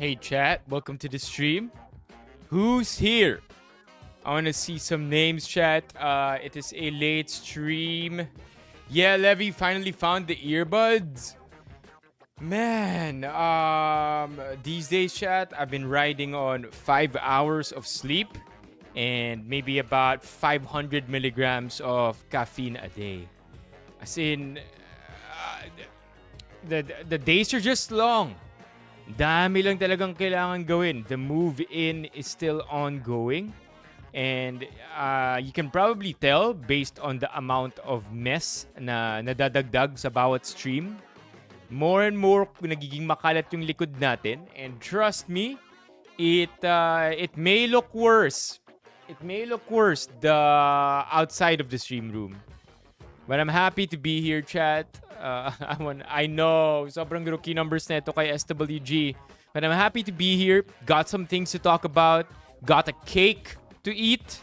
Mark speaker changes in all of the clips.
Speaker 1: Hey chat, welcome to the stream. Who's here? I want to see some names, chat. It is a late stream. Yeah, Levy finally found the earbuds. Man, these days, chat, I've been riding on 5 hours of sleep and maybe about 500 milligrams of caffeine a day. As in, the days are just long. Dami lang talagang kailangan gawin. The move-in is still ongoing. And you can probably tell based on the amount of mess na nadadagdag sa bawat stream. More and more nagiging makalat yung likod natin. And trust me, it may look worse. It may look worse the outside of the stream room. But I'm happy to be here, chat. I know, sobrang rookie numbers na ito kay SWG. But I'm happy to be here. Got some things to talk about. Got a cake to eat.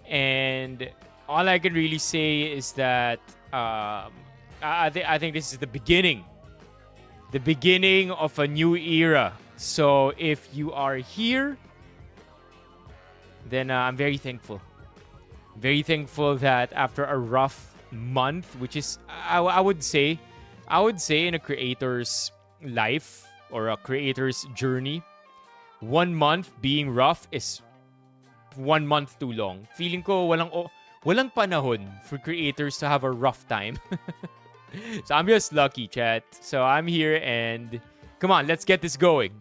Speaker 1: And all I can really say is that I think this is the beginning. The beginning of a new era. So if you are here, then I'm very thankful. Very thankful that after a rough month, which is I would say in a creator's life or a creator's journey, 1 month being rough is 1 month too long. Feeling ko walang panahon for creators to have a rough time. So I'm just lucky, chat. So I'm here and come on, let's get this going.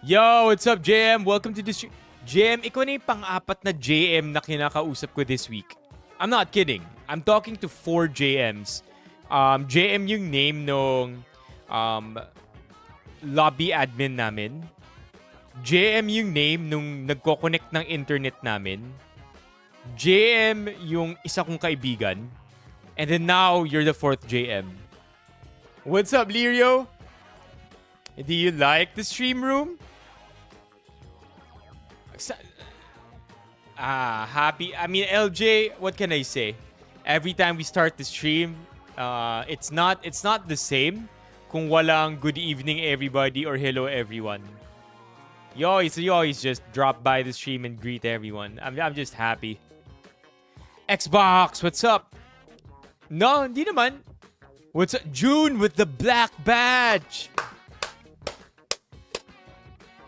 Speaker 1: Yo, what's up, JM? Welcome to the stream. JM, ikaw na yung pang-apat na JM na kinakausap ko this week. I'm not kidding. I'm talking to 4 JMs. JM yung name nung lobby admin namin. JM yung name nung nagko-connect ng internet namin. JM yung isa kong kaibigan. And then now, you're the 4th JM. What's up, Lirio? Do you like the stream room? Happy. I mean, LJ, what can I say? Every time we start the stream, it's not the same kung walang good evening everybody or hello everyone. You always just drop by the stream and greet everyone. I'm just happy. Xbox, what's up? No, hindi naman. What's up? June with the black badge.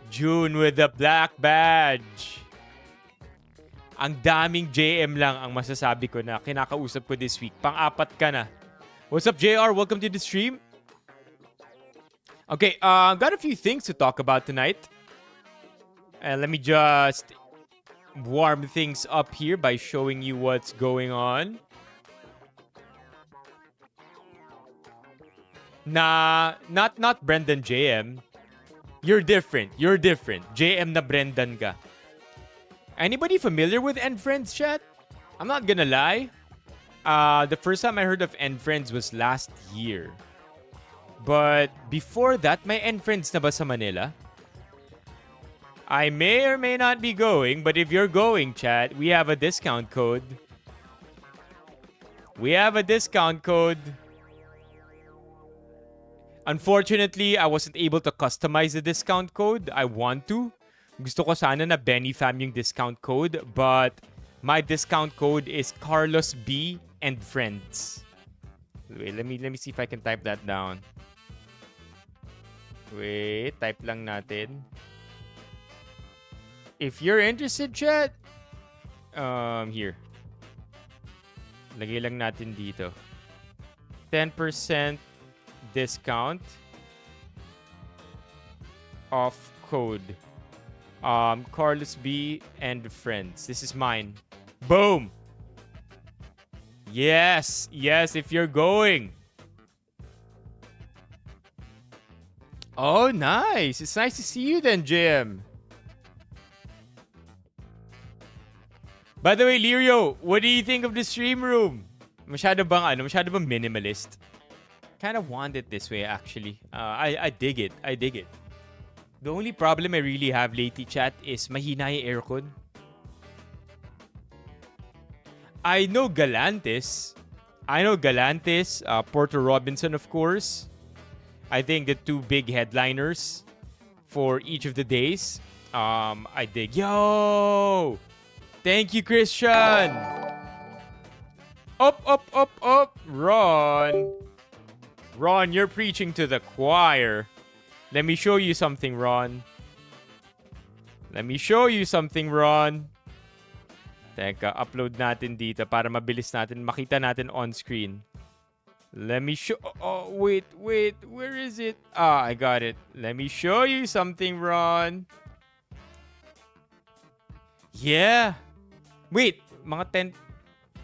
Speaker 1: June with the black badge. Ang daming JM lang ang masasabi ko na kinakausap ko this week. Pang-apat ka na. What's up, JR? Welcome to the stream. Okay, got a few things to talk about tonight. Let me just warm things up here by showing you what's going on. Not Brendan JM. You're different. JM na Brendan ka. Anybody familiar with End Friends, chat? I'm not gonna lie. The first time I heard of End Friends was last year. But before that, may End Friends na ba sa Manila? I may or may not be going, but if you're going, chat, we have a discount code. Unfortunately, I wasn't able to customize the discount code. I want to. Gusto ko sana na Benifam yung discount code, but my discount code is Carlos B and Friends. Wait, let me see if I can type that down. Wait, type lang natin. If you're interested, chat, here. Lagay lang natin dito. 10% discount off code. Carlos B and Friends. This is mine. Boom. Yes, if you're going. Oh, nice. It's nice to see you then, JM. By the way, Lirio, what do you think of the stream room? Masyado bang minimalist? Kind of want it this way, actually. I dig it. The only problem I really have lately, chat, is mahina yung aircon. I know Galantis, Porter Robinson, of course. I think the two big headliners for each of the days. I dig. Yo! Thank you, Christian! Up, up, up, up! Ron! Ron, you're preaching to the choir. Let me show you something, Ron. Let me show you something, Ron. Teka, upload natin dito para mabilis natin makita natin on screen. Let me show... Oh, wait. Where is it? Ah, I got it. Let me show you something, Ron. Yeah. Wait, mga 10...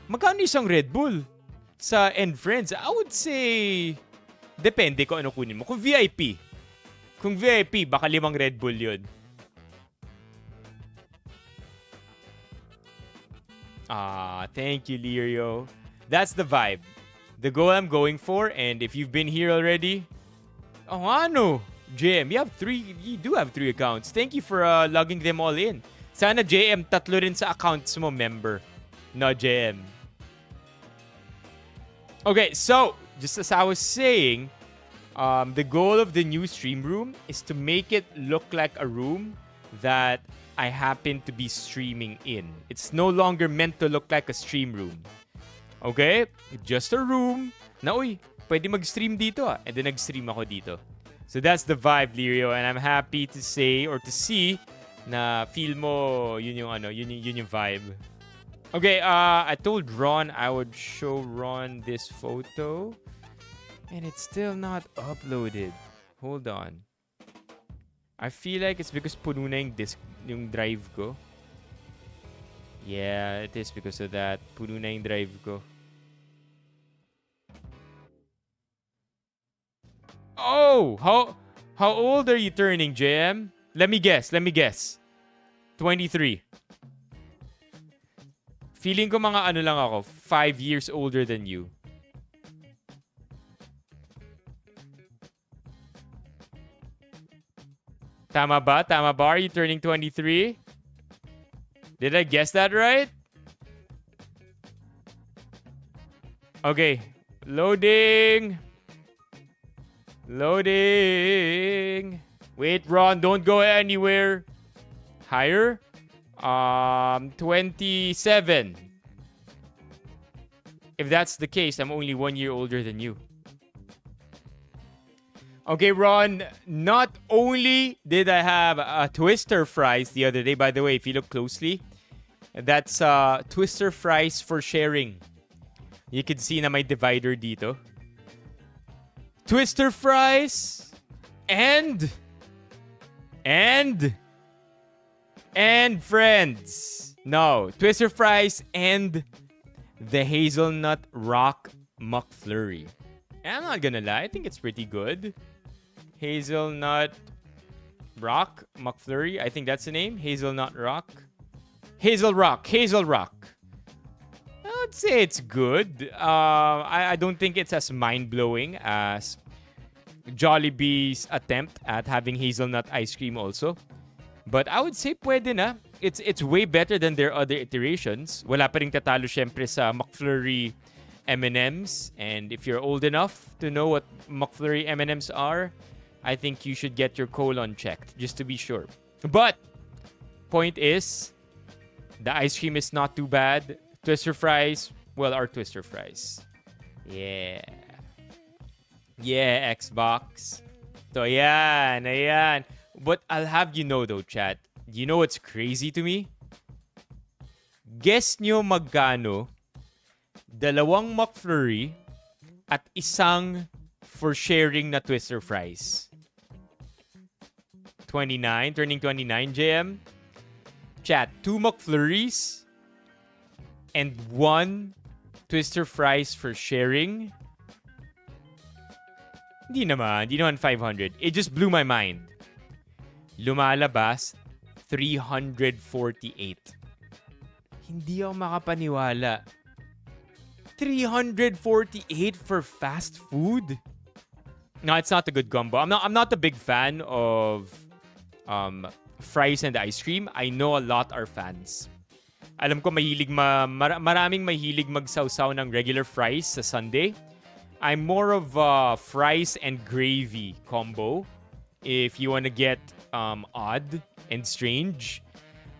Speaker 1: Magkano isang Red Bull? Sa End Friends, I would say... Depende kung ano kunin mo. Kung VIP. Kung VIP, baka 5 Red Bull yun. Ah, thank you, Lirio. That's the vibe. The goal I'm going for, and if you've been here already... Oh, ano? JM, you do have 3 accounts. Thank you for logging them all in. Sana, JM, 3 rin sa accounts mo, member. No, JM. Okay, so, just as I was saying, the goal of the new stream room is to make it look like a room that I happen to be streaming in. It's no longer meant to look like a stream room. Okay? Just a room na, uy, pwede mag-stream dito ah. And then nag-stream ako dito. So that's the vibe, Lirio. And I'm happy to say or to see na feel mo yun yung vibe. Okay, I told Ron I would show Ron this photo. And it's still not uploaded. Hold on. I feel like it's because puno na yung drive ko. Yeah, it is because of that. Puno na yung drive ko. Oh! How old are you turning, JM? Let me guess. 23. Feeling ko mga ano lang ako, 5 years older than you. Tama ba? Are you turning 23? Did I guess that right? Okay. Loading. Wait, Ron, don't go anywhere. Higher? 27. If that's the case, I'm only 1 year older than you. Okay, Ron, not only did I have Twister fries the other day, by the way, if you look closely, that's Twister fries for sharing. You can see na may divider dito. Twister fries and friends. No, Twister fries and the hazelnut rock McFlurry. And I'm not gonna lie, I think it's pretty good. Hazelnut rock McFlurry. I think that's the name. Hazelnut rock. Hazel rock. I'd say it's good. I don't think it's as mind-blowing as Jollibee's attempt at having hazelnut ice cream also. But I would say pwede na. It's way better than their other iterations. Wala pa ring tatalo syempre sa McFlurry M&Ms. And if you're old enough to know what McFlurry M&Ms are, I think you should get your colon checked just to be sure. But point is, the ice cream is not too bad. Twister fries, well, are Twister fries. Yeah, Xbox. So ayan. But I'll have you know though, chat. You know what's crazy to me? Guess nyo magkano 2 McFlurry at isang for sharing na Twister fries. 29, turning 29, JM. Chat, 2 McFlurries and 1 Twister fries for sharing. Hindi naman 500. It just blew my mind. Lumalabas, 348. Hindi ako makapaniwala. 348 for fast food? No, it's not a good combo. I'm not a big fan of fries and ice cream. I know a lot are fans. Alam ko maraming mahilig magsawsaw ng regular fries sa Sunday. I'm more of a fries and gravy combo if you want to get odd and strange.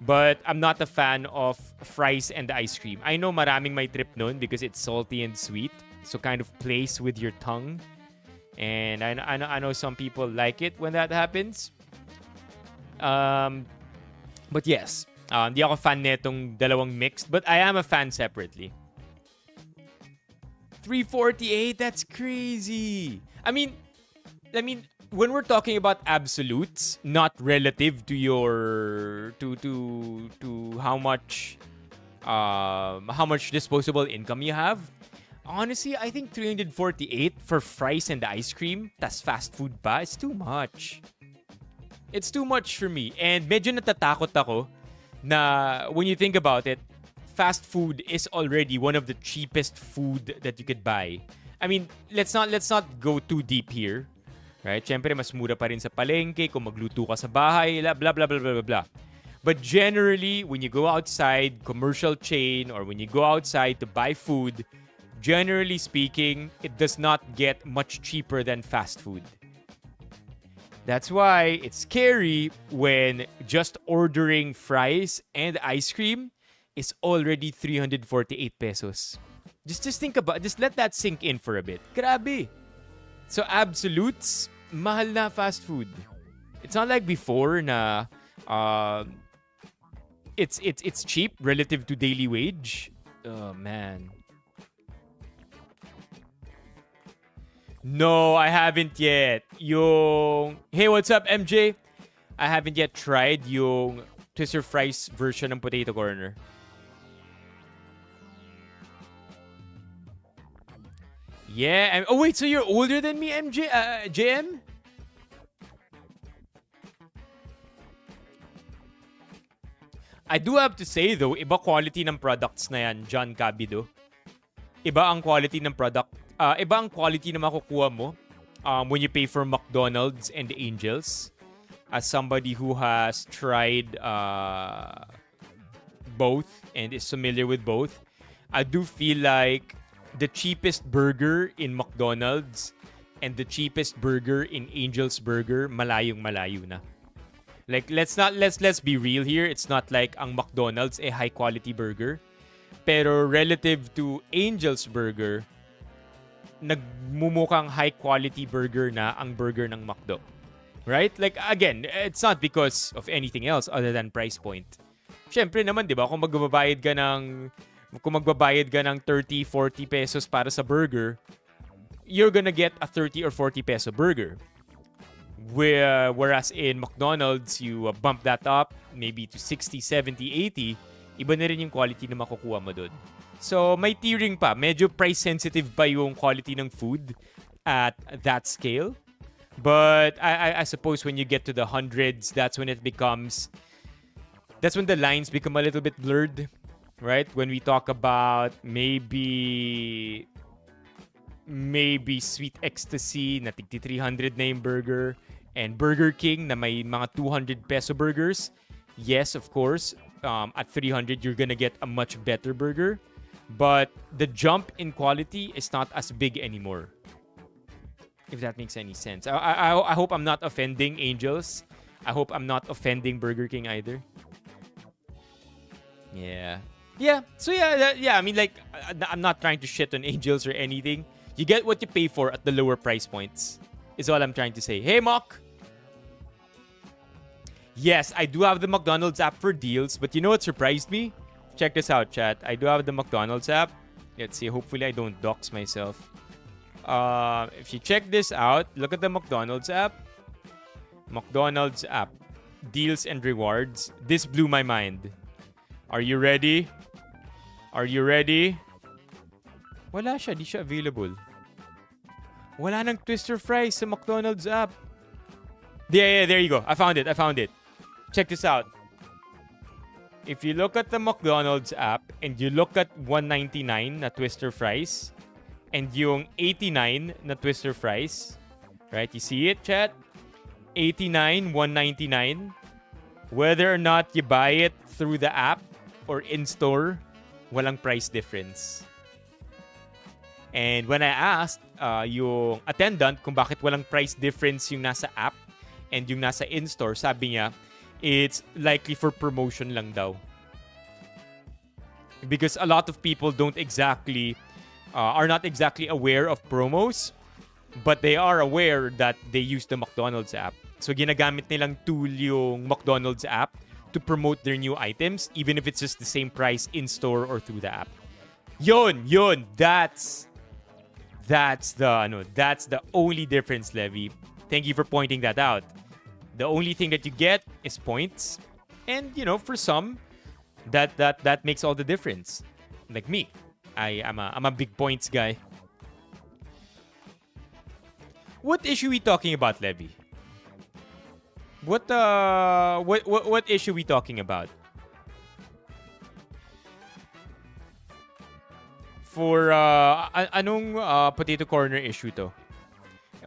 Speaker 1: But I'm not a fan of fries and ice cream. I know maraming may trip nun because it's salty and sweet. So kind of plays with your tongue. And I know some people like it when that happens. But yes, di ako fan netong dalawang mixed. But I am a fan separately. 348, that's crazy. I mean, when we're talking about absolutes, not relative to your to how much disposable income you have. Honestly, I think 348 for fries and ice cream, tas fast food pa, is too much. It's too much for me. And medyo natatakot ako na when you think about it, fast food is already one of the cheapest food that you could buy. I mean, let's not go too deep here. Right? Siyempre, mas mura pa rin sa palengke kung magluto ka sa bahay, blah, blah, blah, blah, blah, blah. But generally, when you go outside, commercial chain, or when you go outside to buy food, generally speaking, it does not get much cheaper than fast food. That's why it's scary when just ordering fries and ice cream is already 348 pesos. Just think about, just let that sink in for a bit. Grabe. So absolutes, mahal na fast food. It's not like before na it's cheap relative to daily wage. Oh man. No, I haven't yet. Yung hey, what's up, MJ? I haven't yet tried yung Twister Fries version ng potato corner. Yeah. Oh, wait. So you're older than me, MJ? JM? I do have to say, though, iba quality ng products na yan, John Cabido. Iba ang quality ng product. Iba ang quality na makukuha mo when you pay for McDonald's and Angels. As somebody who has tried both and is familiar with both, I do feel like the cheapest burger in McDonald's and the cheapest burger in Angel's Burger, malayong malayo na. Like let's be real here. It's not like ang McDonald's a high quality burger, pero relative to Angel's Burger, nagmumukhang high quality burger na ang burger ng McDo. Right? Like again, it's not because of anything else other than price point. Syempre naman, 'di ba? Kung magbabayad ka ng 30, 40 pesos para sa burger, you're gonna get a 30 or 40 peso burger. Whereas in McDonald's, you bump that up maybe to 60, 70, 80, iba na rin yung quality na makukuha mo doon. So, may tiering pa. Medyo price sensitive pa yung quality ng food at that scale. But I suppose when you get to the hundreds, that's when the lines become a little bit blurred. Right? When we talk about maybe Sweet Ecstasy na tigti 300 na yung burger, and Burger King na may mga 200 peso burgers. Yes, of course, at 300 you're gonna get a much better burger, but the jump in quality is not as big anymore. If that makes any sense. I hope I'm not offending Angels. I hope I'm not offending Burger King either. Yeah. So I mean, like, I'm not trying to shit on Angels or anything. You get what you pay for at the lower price points, is all I'm trying to say. Hey, Mock! Yes, I do have the McDonald's app for deals, but you know what surprised me? Check this out, chat. I do have the McDonald's app. Let's see, hopefully I don't dox myself. If you check this out, look at the McDonald's app. McDonald's app. Deals and rewards. This blew my mind. Are you ready? Wala siya. Di siya available. Wala nang Twister Fries sa McDonald's app. Yeah, there you go. I found it. Check this out. If you look at the McDonald's app and you look at 199 na Twister Fries and yung 89 na Twister Fries, right? You see it, chat? 89, 199. Whether or not you buy it through the app or in-store, walang price difference. And when I asked yung attendant kung bakit walang price difference yung nasa app and yung nasa in-store, sabi niya, it's likely for promotion lang daw. Because a lot of people are not exactly aware of promos, but they are aware that they use the McDonald's app. So ginagamit nilang tool yung McDonald's app to promote their new items, even if it's just the same price in-store or through the app. Yun, that's the only difference, Levy. Thank you for pointing that out. The only thing that you get is points. And, for some, that makes all the difference. Like me. I'm a big points guy. What issue are we talking about, Levy? What issue are we talking about? For anong potato corner issue to?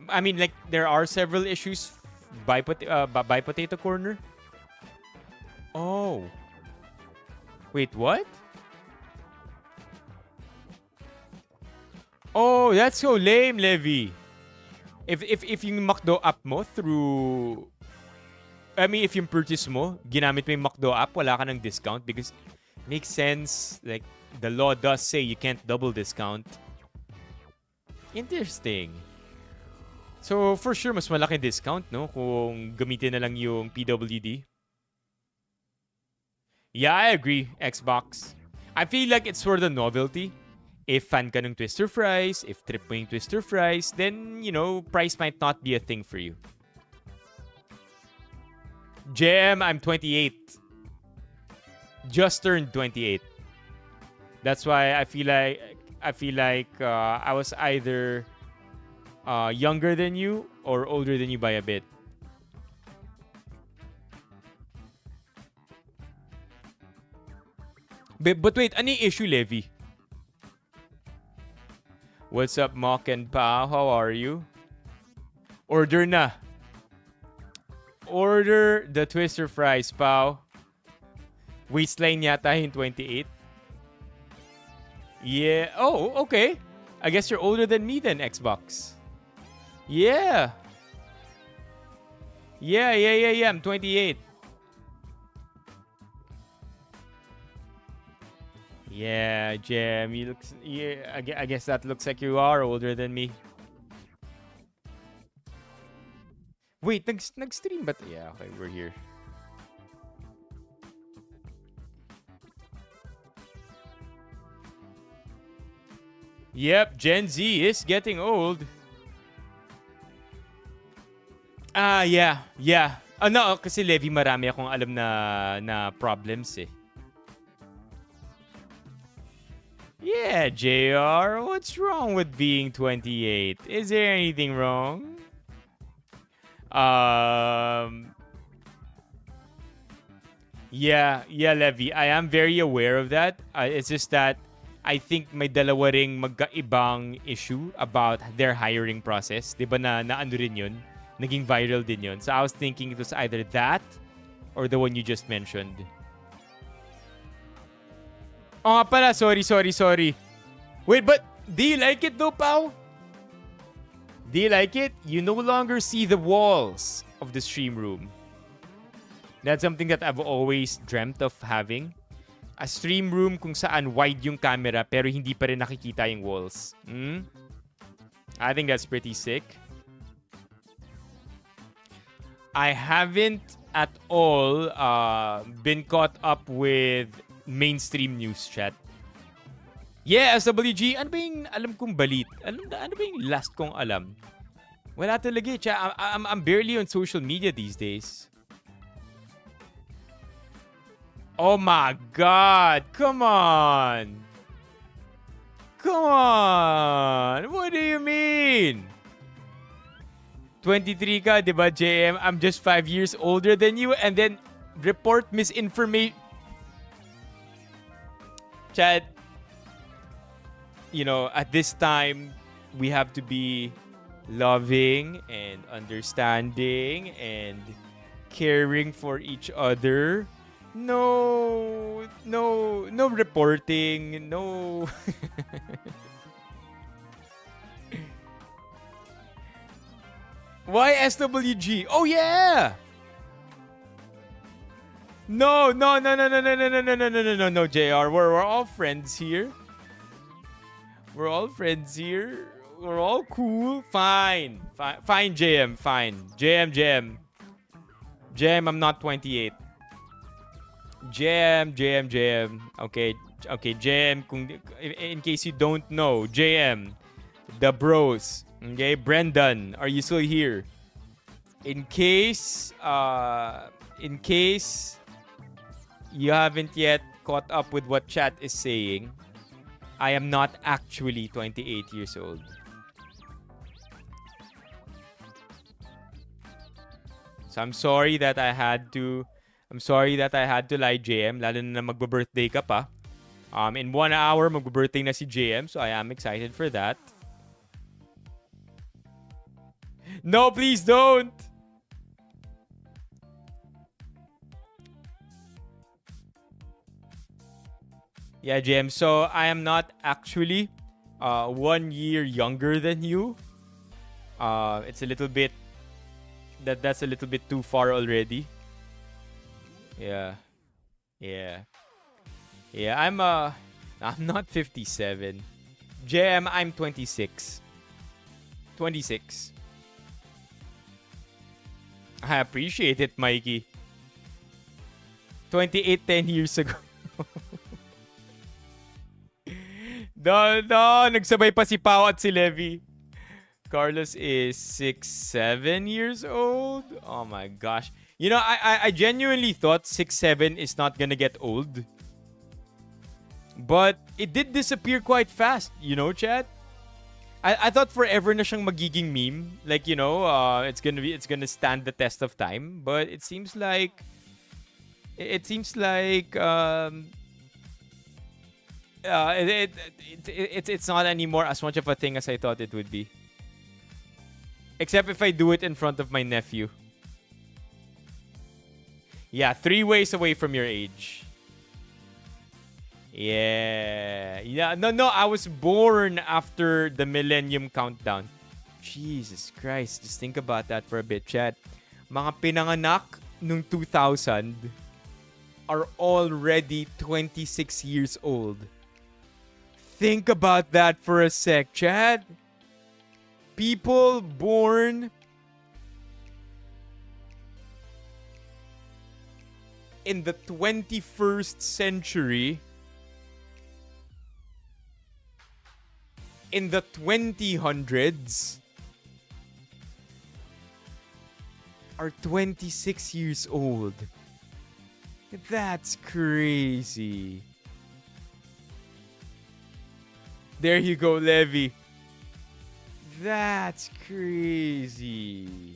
Speaker 1: I mean, like, there are several issues by potato corner. Oh. Wait, what? Oh, that's so lame, Levy. If yung McDo app mo through... I mean, if yung purchase mo, ginamit mo yung McDo app, wala ka ng discount because makes sense. Like, the law does say you can't double discount. Interesting. So, for sure, mas malaki discount, no? Kung gamitin na lang yung PWD. Yeah, I agree, Xbox. I feel like it's for the novelty. If fan ka ng Twister Fries, if trip mo yung Twister Fries, then, price might not be a thing for you. JM, I'm 28. Just turned 28. That's why I feel like I was either younger than you or older than you by a bit. But wait, ano yung issue, Levy? What's up, Mock and Pao? How are you? Order na. Order the Twister Fries, Pao. Waistline yata yung 28. Yeah. Oh, okay. I guess you're older than me then, Xbox. Yeah. Yeah. I'm 28. Yeah, Jem, I guess that looks like you are older than me. Wait, nag-stream ba? Yeah, okay, we're here. Yep, Gen Z is getting old. Yeah. No, kasi Levi, marami akong alam na problems eh. Yeah, JR, what's wrong with being 28? Is there anything wrong? Yeah, Levi, I am very aware of that. It's just that I think may dalawa ring magkaibang issue about their hiring process. Di ba na ano rin yun? Naging viral din yun. So I was thinking it was either that or the one you just mentioned. Oh nga pala, sorry. Wait, but do you like it though, Pao? Do you like it? You no longer see the walls of the stream room. That's something that I've always dreamt of having. A stream room kung saan wide yung camera pero hindi pa rin nakikita yung walls. I think that's pretty sick. I haven't at all been caught up with mainstream news chat. Yeah, SWG, ano ba yung alam kong balit? Ano ba yung last kong alam? Wala talaga eh. I'm barely on social media these days. Oh my God! Come on! What do you mean? 23 ka, di ba, JM? I'm just 5 years older than you and then report misinformation. Chad, at this time, we have to be loving and understanding and caring for each other. No reporting, no. Why SWG? Oh yeah! No, no, no, no, no, no, no, no, no, no, no, no, no, no, JR. We're all friends here. We're all friends here. We're all cool. Fine. Fine, JM. Fine. JM. JM, I'm not 28. JM. Okay. Okay, JM, in case you don't know, JM, the bros. Okay, Brendan, are you still here? In case you haven't yet caught up with what chat is saying, I am not actually 28 years old. So I'm sorry that I had to lie, JM. Lalo na magbe-birthday ka pa. In 1 hour, magbe-birthday na si JM, so I am excited for that. No, please don't! Yeah, JM. So I am not actually 1 year younger than you. It's a little bit that's a little bit too far already. Yeah. I'm not 57. JM, I'm 26. 26. I appreciate it, Mikey. 28 10 years ago. No, nagsabay pa si Pao at si Levi. Carlos is 6-7 years old. Oh my gosh. You know, I genuinely thought 6-7 is not gonna get old. But it did disappear quite fast, you know, chat? I thought forever na siyang magiging meme. Like, you know, it's gonna stand the test of time. But it seems like it's not anymore as much of a thing as I thought it would be. Except if I do it in front of my nephew. Yeah, 3 ways away from your age. Yeah. No, I was born after the Millennium Countdown. Jesus Christ, just think about that for a bit, chat. Mga pinanganak nung 2000 are already 26 years old. Think about that for a sec, chat. People born in the 21st century, in the 2000s, are 26 years old. That's crazy. There you go, Levi. That's crazy.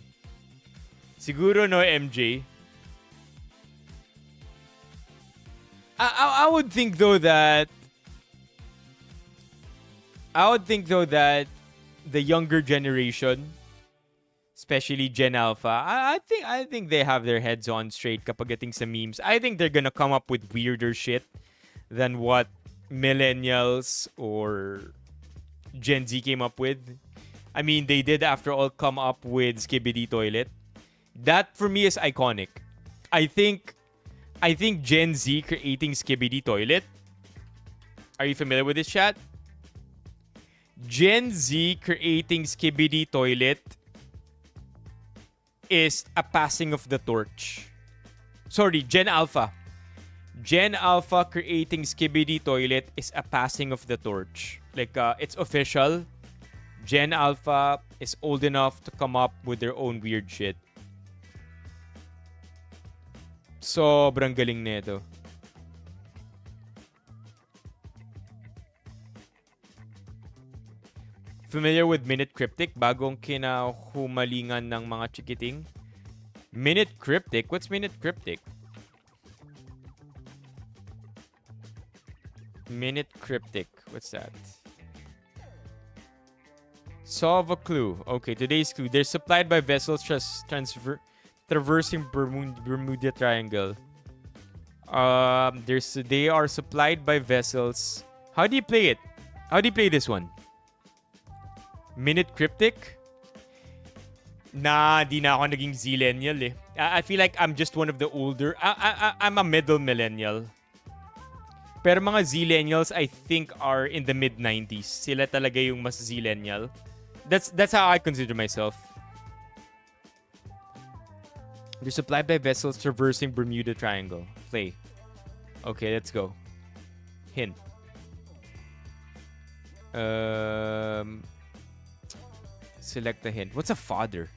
Speaker 1: Siguro no, MJ. I would think though that the younger generation, especially Gen Alpha, I think they have their heads on straight kapag dating sa memes. I think they're gonna come up with weirder shit than what millennials or Gen Z came up with. I mean, they did after all come up with Skibidi Toilet. That for me is iconic. I think Gen Z creating Skibidi Toilet. Are you familiar with this, chat? Gen Z creating Skibidi Toilet is a passing of the torch. Sorry, Gen Alpha. Gen Alpha creating Skibidi Toilet is a passing of the torch. Like, it's official. Gen Alpha is old enough to come up with their own weird shit. Sobrang galing nito. Familiar with Minute Cryptic? Bagong kinahumalingan ng mga chikiting. Minute Cryptic? What's Minute Cryptic? Minute Cryptic. What's that? Solve a clue. Okay, today's clue. They're supplied by vessels traversing Bermuda Triangle. They are supplied by vessels. How do you play it? How do you play this one? Minute Cryptic? Nah, di na ako naging zillennial eh. I feel like I'm just one of the older... I'm a middle millennial. Pero mga zillennials, I think, are in the mid-90s. Sila talaga yung mas zillennial. That's how I consider myself. They're supplied by vessels traversing Bermuda Triangle. Play. Okay, let's go. Hint. Select a hint. What's a fodder?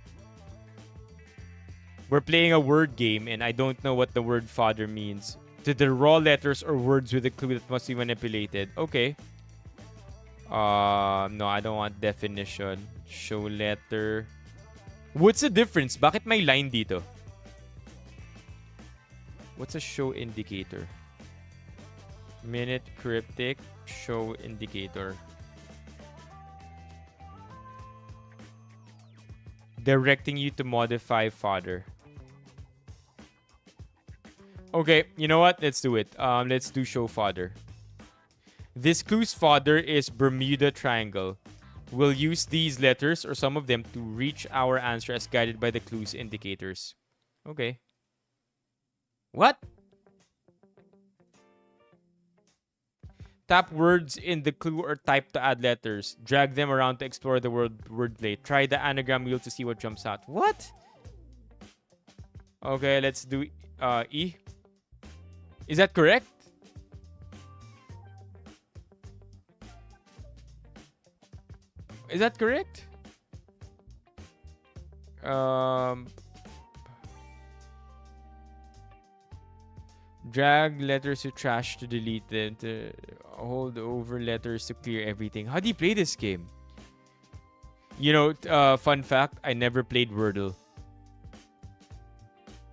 Speaker 1: We're playing a word game and I don't know what the word fodder means. To the raw letters or words with a clue that must be manipulated. Okay. No, I don't want definition. Show letter. What's the difference? Bakit may line dito? What's a show indicator? Minute, cryptic, show indicator. Directing you to modify fodder. Okay, you know what? Let's do it. Let's do show fodder. This clue's fodder is Bermuda Triangle. We'll use these letters or some of them to reach our answer as guided by the clue's indicators. Okay. What? Tap words in the clue or type to add letters. Drag them around to explore the wordplay. Try the anagram wheel to see what jumps out. What? Okay, let's do E. Is that correct? Is that correct? Drag letters to trash to delete them. To hold over letters to clear everything. How do you play this game? You know, fun fact, I never played Wordle.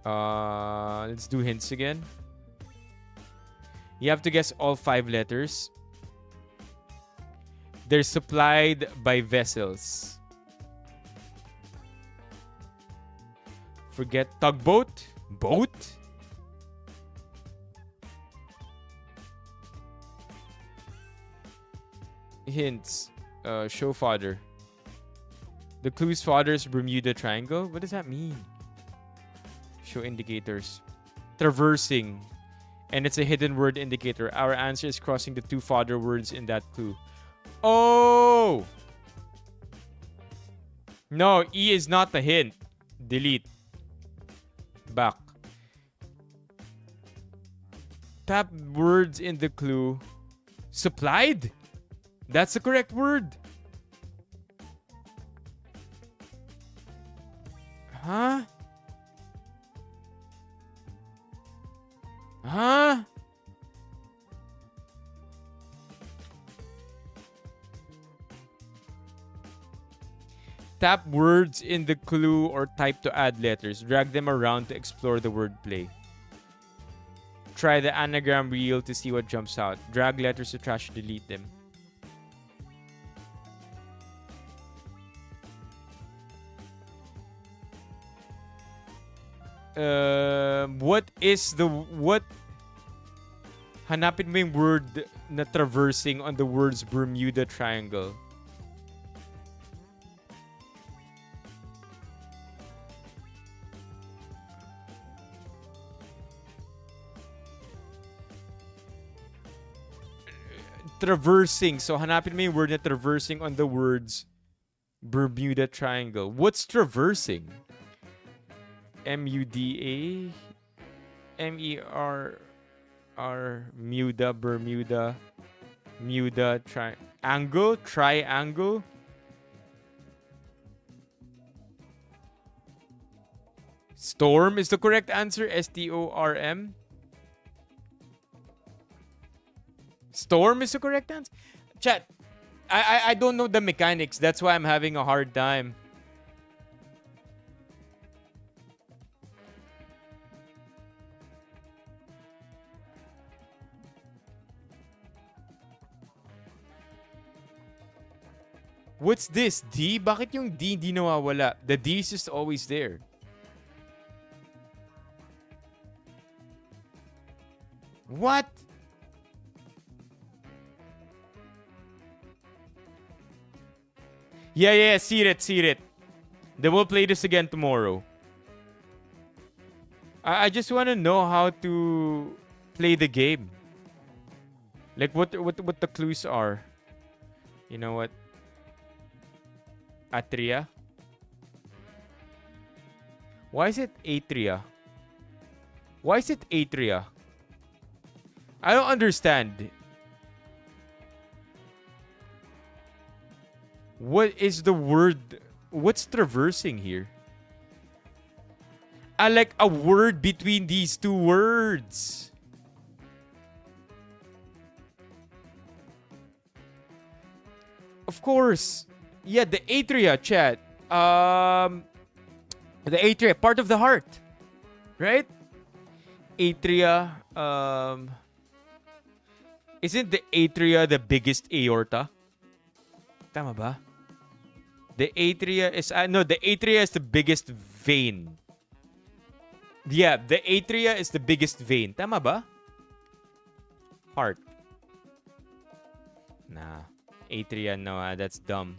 Speaker 1: Let's do hints again. You have to guess all 5 letters. They're supplied by vessels. Forget tugboat? Boat? Hints. Show fodder. The clue's fodder is Bermuda Triangle. What does that mean? Show indicators. Traversing. And it's a hidden word indicator. Our answer is crossing the 2 fodder words in that clue. Oh! No, E is not the hint. Delete. Back. Tap words in the clue. Supplied? That's the correct word. Huh? Huh? Tap words in the clue or type to add letters. Drag them around to explore the wordplay. Try the anagram wheel to see what jumps out. Drag letters to trash to delete them. What hanapin mo yung word na traversing on the words Bermuda Triangle. Traversing. So hanapin mo yung word na traversing on the words Bermuda Triangle. What's traversing? M-U-D-A M-E-R-R Muda, Bermuda, Muda, triangle. Storm is the correct answer. S-T-O-R-M. Storm is the correct answer. Chat, I don't know the mechanics. That's why I'm having a hard time. What's this? D? Bakit yung D hindi nawawala? The D is just always there. What? Yeah, see it. Then we'll play this again tomorrow. I just want to know how to play the game. Like what the clues are. You know what? Atria. Why is it Atria? Why is it Atria? I don't understand. What is the word? What's traversing here? I like a word between these two words. Of course. Yeah, the atria, chat. The atria, part of the heart. Right? Atria, isn't the atria the biggest aorta? Tama ba? The atria is... no, the atria is the biggest vein. Yeah, the atria is the biggest vein. Tama ba? Heart. Nah. Atria, no, that's dumb.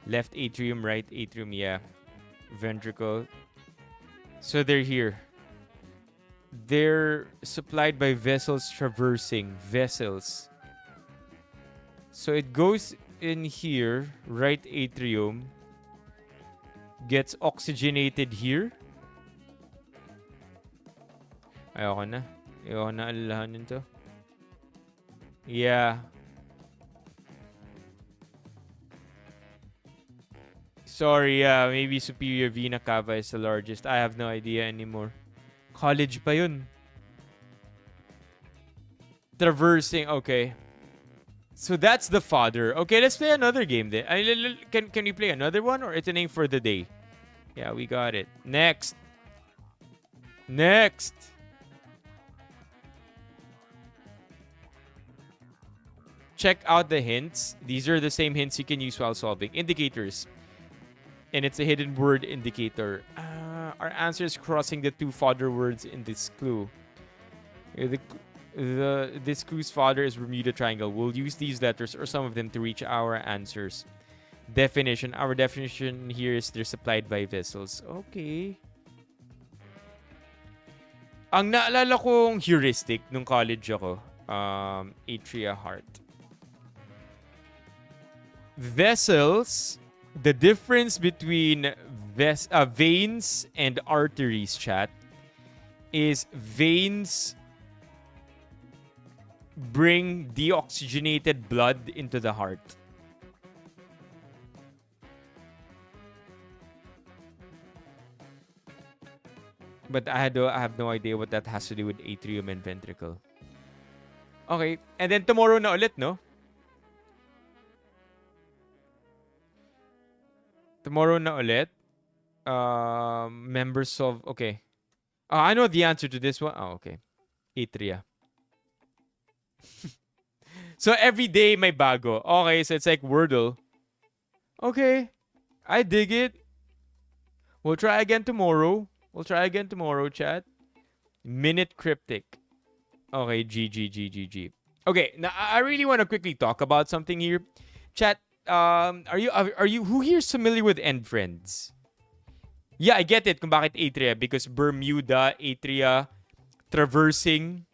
Speaker 1: Left atrium, right atrium, yeah. Ventricle. So they're here. They're supplied by vessels traversing. Vessels. So it goes in here, right atrium. Gets oxygenated here. Ayoko na. Ayoko na alalahanin to. Yeah. Sorry, maybe superior vena cava is the largest. I have no idea anymore. College pa yun. Traversing, okay. So that's the father. Okay, let's play another game then. Can we play another one or it's a name for the day? Yeah, we got it. Next. Next. Check out the hints. These are the same hints you can use while solving. Indicators. And it's a hidden word indicator. Our answer is crossing the two father words in this clue. This clue's father is Bermuda Triangle. We'll use these letters or some of them to reach our answers. Definition. Our definition here is they're supplied by vessels. Okay. Ang naalala kong heuristic nung college ako, atria heart. Vessels, the difference between veins and arteries, chat, is veins bring deoxygenated blood into the heart. But I have no idea what that has to do with atrium and ventricle. Okay, and then tomorrow na ulit, no? Tomorrow na ulit. Members of... Okay. I know the answer to this one. Oh, okay. Atria. So every day may bago. Okay, so it's like Wordle. Okay. I dig it. We'll try again tomorrow. Chat. Minute cryptic. Okay, GG. Okay, now I really want to quickly talk about something here. Chat, are you who here is familiar with end friends? Yeah, I get it kung bakit atria because Bermuda, atria, traversing.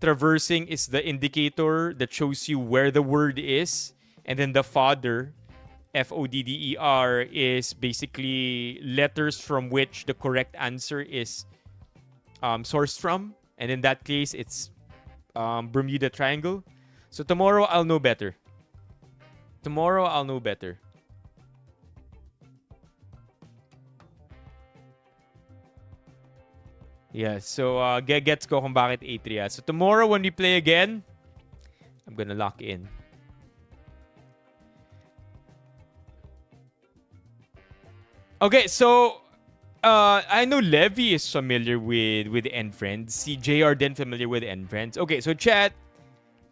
Speaker 1: Traversing is the indicator that shows you where the word is, and then the father, Fodder, is basically letters from which the correct answer is sourced from, and in that case, it's Bermuda Triangle. So tomorrow I'll know better. Yeah, so gets ko kung bakit atria. So tomorrow when we play again, I'm gonna lock in. Okay, so I know Levy is familiar with End Friends. See, JR then familiar with End Friends. Okay, so chat,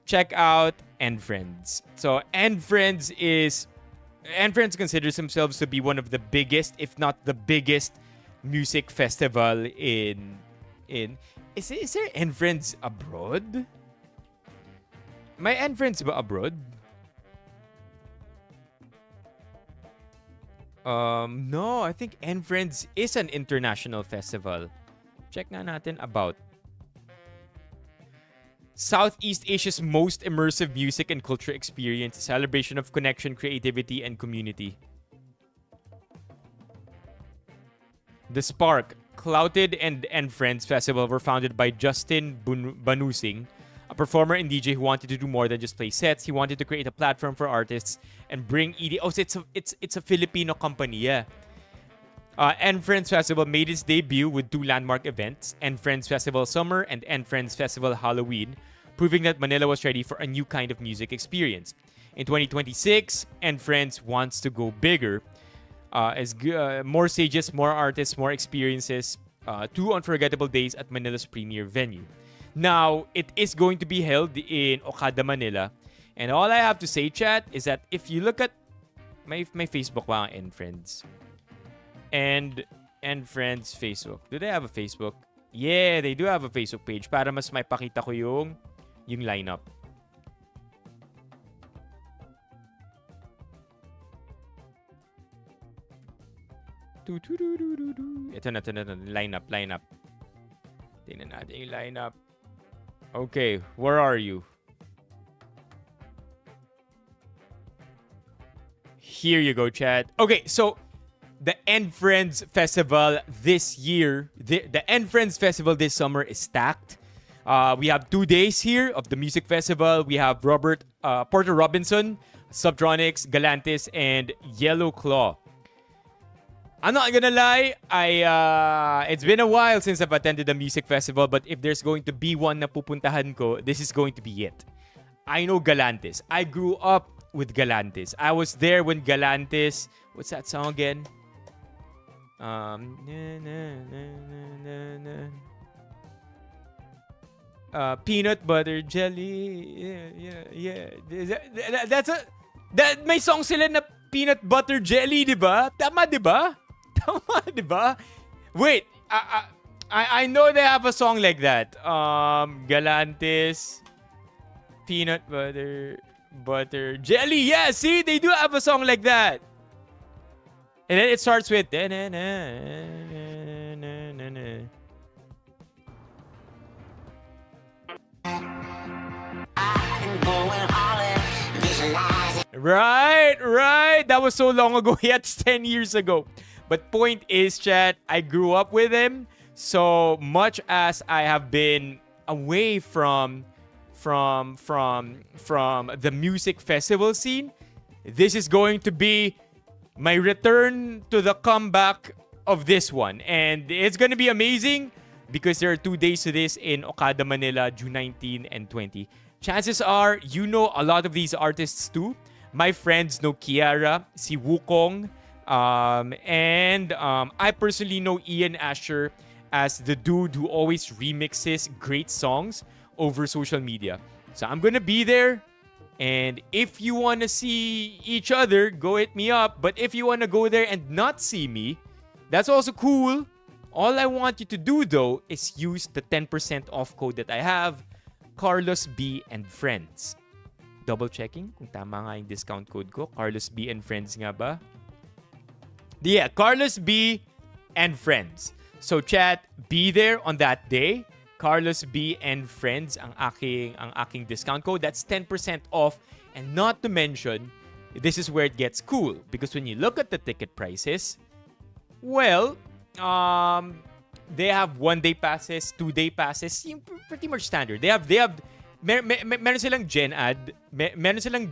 Speaker 1: check out End Friends. So End Friends considers themselves to be one of the biggest, if not the biggest, music festival in is there End Friends abroad? May End Friends ba abroad? No, I think And Friends is an international festival. Check nga natin about. Southeast Asia's most immersive music and culture experience, a celebration of connection, creativity, and community. The Spark, Clouted and Friends Festival were founded by Justin Banusing, a performer and DJ who wanted to do more than just play sets. He wanted to create a platform for artists and bring ED. Oh, so it's a Filipino company, yeah. And Friends Festival made its debut with two landmark events, And Friends Festival Summer and And Friends Festival Halloween, proving that Manila was ready for a new kind of music experience. In 2026, And Friends wants to go bigger. More stages, more artists, more experiences, two unforgettable days at Manila's premier venue. Now, it is going to be held in Okada, Manila. And all I have to say, chat, is that if you look at my Facebook, And Friends. And Friends Facebook. Do they have a Facebook? Yeah, they do have a Facebook page para mas may pakita ko yung lineup. Ito na. Lineup. Tingnan natin yung lineup. Okay, where are you? Here you go, chat. Okay, so the End Friends Festival this year, the End Friends Festival this summer is stacked. We have 2 days here of the music festival. We have Porter Robinson, Subtronics, Galantis, and Yellow Claw. I'm not gonna lie, it's been a while since I've attended a music festival, but if there's going to be one na pupuntahan ko, this is going to be it. I know Galantis. I grew up with Galantis. I was there when Galantis... What's that song again? Peanut butter jelly. Yeah. That may song sila na peanut butter jelly, di ba? Tama, di ba? Wait, I know they have a song like that. Galantis, peanut butter jelly. Yeah, see, they do have a song like that. And then it starts with Right. That was so long ago. Yeah, it's 10 years ago. But point is, chat, I grew up with him. So much as I have been away from the music festival scene, this is going to be my return to the comeback of this one. And it's going to be amazing because there are 2 days to this in Okada, Manila, June 19 and 20. Chances are, you know a lot of these artists too. My friends know Kiara, si Wukong, and I personally know Ian Asher as the dude who always remixes great songs over social media. So I'm gonna be there, and if you wanna see each other, go hit me up. But if you wanna go there and not see me, that's also cool. All I want you to do though is use the 10% off code that I have, Carlos B and Friends. Double checking kung tama nga yung discount code ko. Carlos B and Friends nga ba? Yeah, Carlos B and Friends. So chat, be there on that day. Carlos B and Friends ang aking discount code. That's 10% off. And not to mention, this is where it gets cool. Because when you look at the ticket prices, well, they have 1-day passes, 2-day passes, pretty much standard. Meron silang Gen Ad, meron silang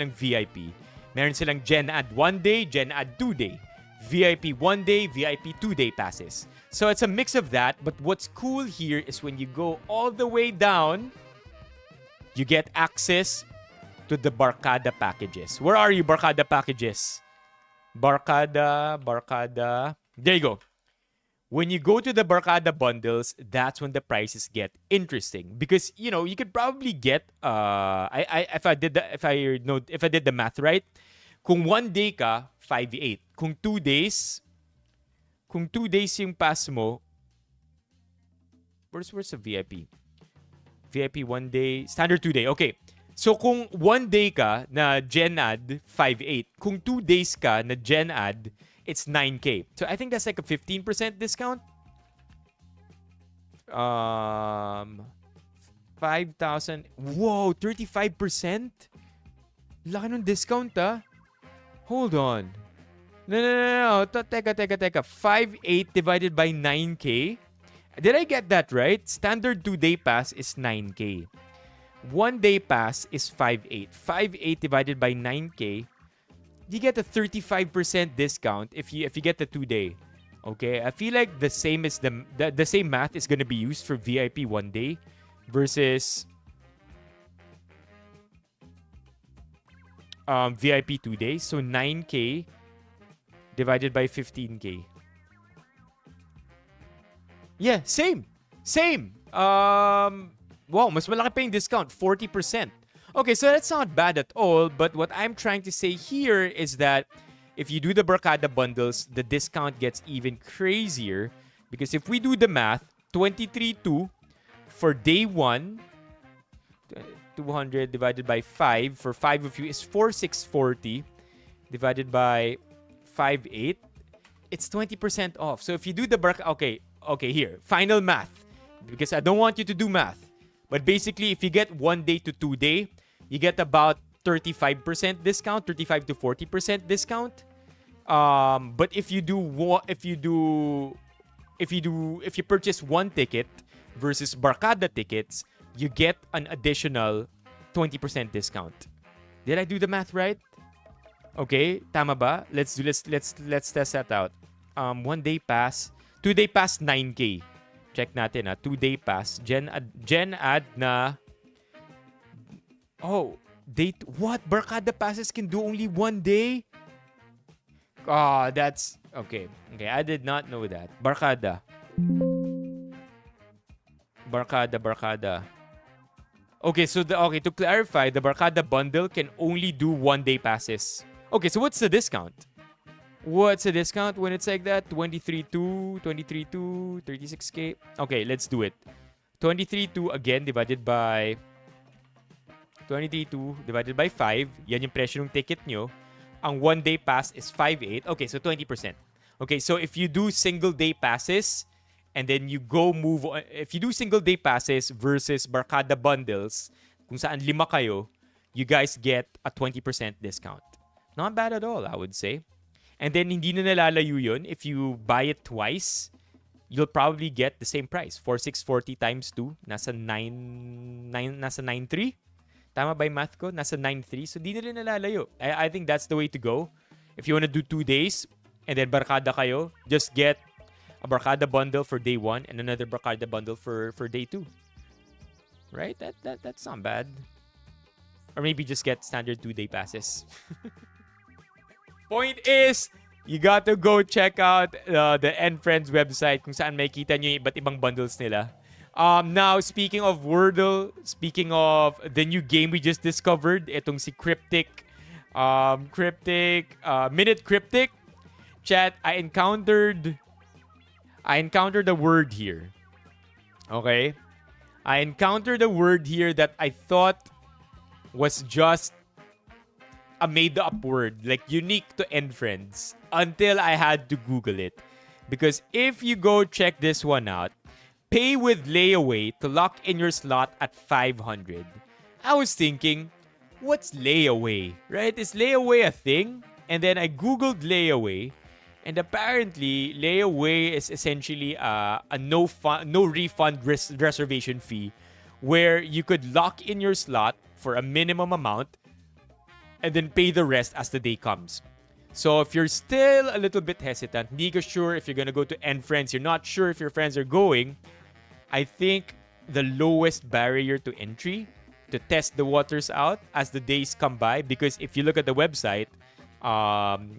Speaker 1: VIP. Meron silang Gen Ad 1 day, Gen Ad 2 day. VIP 1 day, VIP 2 day passes. So it's a mix of that, but what's cool here is when you go all the way down, you get access to the Barkada packages. Where are you, Barkada packages? Barkada. There you go. When you go to the Barkada bundles, that's when the prices get interesting because you know you could probably get if I did the math right, kung 1 day ka 5,800, kung 2 days yung pass mo, where's the VIP? VIP 1 day, standard 2 day. Okay. So kung 1 day ka na Gen Ad, 5.8. Kung 2 days ka na Gen Ad, it's 9K. So I think that's like a 15% discount. 5,000. Whoa, 35%? Laki ng discount, ah. Hold on. No. Teka. 5.8 divided by 9K. Did I get that right? Standard 2-day pass is 9K. 1-day pass is 5.8. 5.8 divided by 9K. You get a 35% discount if you get the 2-day. Okay, I feel like the same is the same math is gonna be used for VIP 1-day versus VIP 2 days. So 9K divided by 15K. Yeah, same. Wow, mas malaki pa yung discount, 40%. Okay, so that's not bad at all, but what I'm trying to say here is that if you do the Barkada bundles, the discount gets even crazier because if we do the math, 23.2 for day 1, 200 divided by 5 for 5 of you is 4,640 divided by 5.8. It's 20% off. So if you do the okay, here, final math because I don't want you to do math. But basically, if you get 1-day to 2-day, you get about 35% discount, 35 to 40% discount. But if you purchase 1 ticket versus Barkada tickets, you get an additional 20% discount. Did I do the math right? Okay, tama ba? Let's test that out. 1-day pass, 2-day pass 9K. Check natin 2-day pass. Gen ad na. Oh, date. What? Barkada passes can do only 1 day? That's okay. Okay, I did not know that. Barkada. Okay, so to clarify, the Barkada bundle can only do 1-day passes. Okay, so what's the discount? What's the discount when it's like that? 23.2, 36K. Okay, let's do it. 23.2 again divided by 23.2 divided by 5. Yan yung presyo ng ticket nyo. Ang 1-day pass is 5.8. Okay, so 20%. Okay, so if you do single-day passes and then you if you do single-day passes versus Barkada bundles, kung saan 5 kayo, you guys get a 20% discount. Not bad at all, I would say. And then, hindi na nalalayo yun. If you buy it twice, you'll probably get the same price. 4,640 times 2. Nasa 9.3. Tama ba yung math ko? Nasa 9.3. So, di na rin nalalayo. I think that's the way to go. If you want to do 2 days, and then Barkada kayo, just get a Barkada bundle for day 1 and another Barkada bundle for day 2. Right? That's not bad. Or maybe just get standard 2-day passes. Point is, you got to go check out the N Friends website kung saan makikita nyo yung iba't ibang bundles nila. Now, speaking of Wordle, speaking of the new game we just discovered, itong si Minute Cryptic. Chat, I encountered a word here. Okay? I encountered a word here that I thought was just a made-up word, like unique to N Friends, until I had to Google it. Because if you go check this one out, pay with layaway to lock in your slot at 500. I was thinking, what's layaway, right? Is layaway a thing? And then I Googled layaway, and apparently layaway is essentially a no refund reservation fee, where you could lock in your slot for a minimum amount and then pay the rest as the day comes. So if you're still a little bit hesitant, hindi ka sure if you're gonna go to N Friends, you're not sure if your friends are going, I think the lowest barrier to entry to test the waters out as the days come by, because if you look at the website,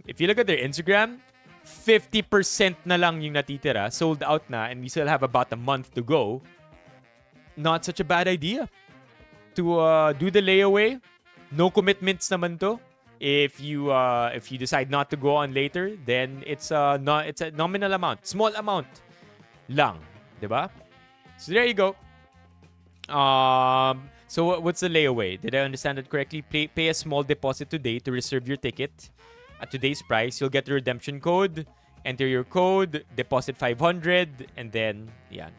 Speaker 1: if you look at their Instagram, 50% na lang yung natitira, sold out na, and we still have about a month to go. Not such a bad idea to do the layaway. No commitments naman to. If you decide not to go on later, then it's a nominal amount, small amount lang, 'di ba? So there you go. So what's the layaway? Did I understand it correctly? Pay a small deposit today to reserve your ticket. At today's price, you'll get the redemption code. Enter your code, deposit 500, and then, yeah.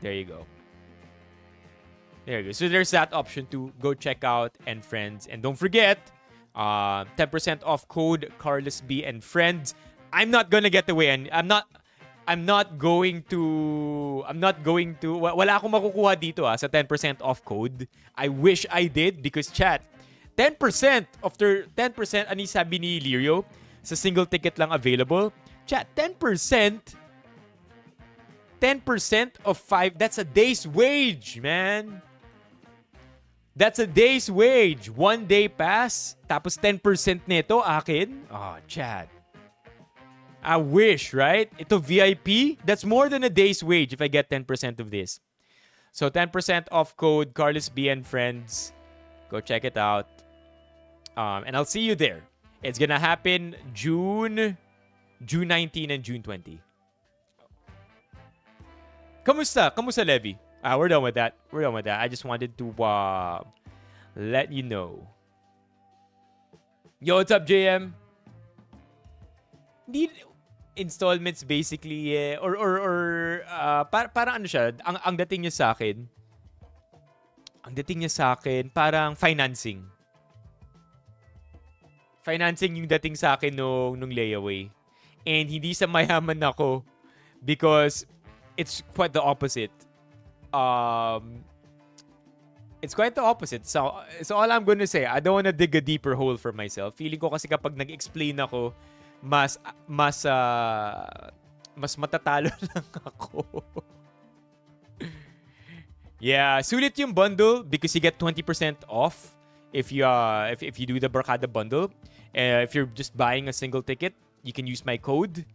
Speaker 1: There you go. There you go. So there's that option to go check out and friends. And don't forget, 10% off code Carlos B and friends. I'm not gonna get away, and I'm not going to wala akong makukuha dito sa 10% off code. I wish I did because chat 10% after 10% ani sabi ni Lirio sa single ticket lang available. Chat 10% of 5, that's a day's wage, man. That's a day's wage. 1 day pass tapos 10% nito akin. Oh, chat. I wish, right? Ito VIP, that's more than a day's wage if I get 10% of this. So 10% off code Carlos B and friends. Go check it out. And I'll see you there. It's gonna happen June 19 and June 20. Kamusta? Kamusta, Levi? We're done with that. I just wanted to let you know. Yo, what's up, JM? Installments basically parang ano siya, ang dating niya sa akin parang financing yung dating sa akin nung layaway, and hindi sa mayaman ako because it's quite the opposite. It's quite the opposite. So all I'm gonna say, I don't wanna dig a deeper hole for myself. Feeling ko kasi kapag nag-explain ako, mas matatalo lang ako. Yeah, sulit yung bundle because you get 20% off if you do the Barkada bundle. If you're just buying a single ticket, you can use my code.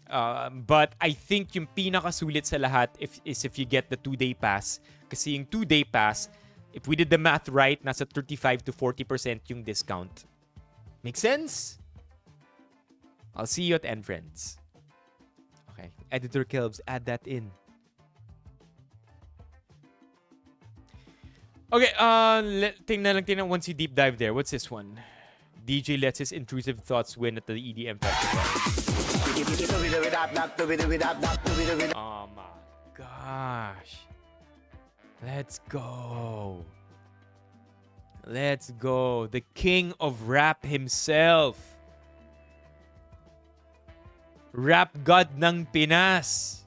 Speaker 1: But I think yung pinakasulit sa lahat is if you get the 2-day pass. Kasi yung 2-day pass, if we did the math right, nasa 35 to 40% yung discount. Make sense? I'll see you at End Friends. Okay. Editor Kelbs, add that in. Okay, tingnan once you deep dive there. What's this one? DJ lets his intrusive thoughts win at the EDM festival. Oh my gosh. Let's go. The king of rap himself. Rap god ng Pinas.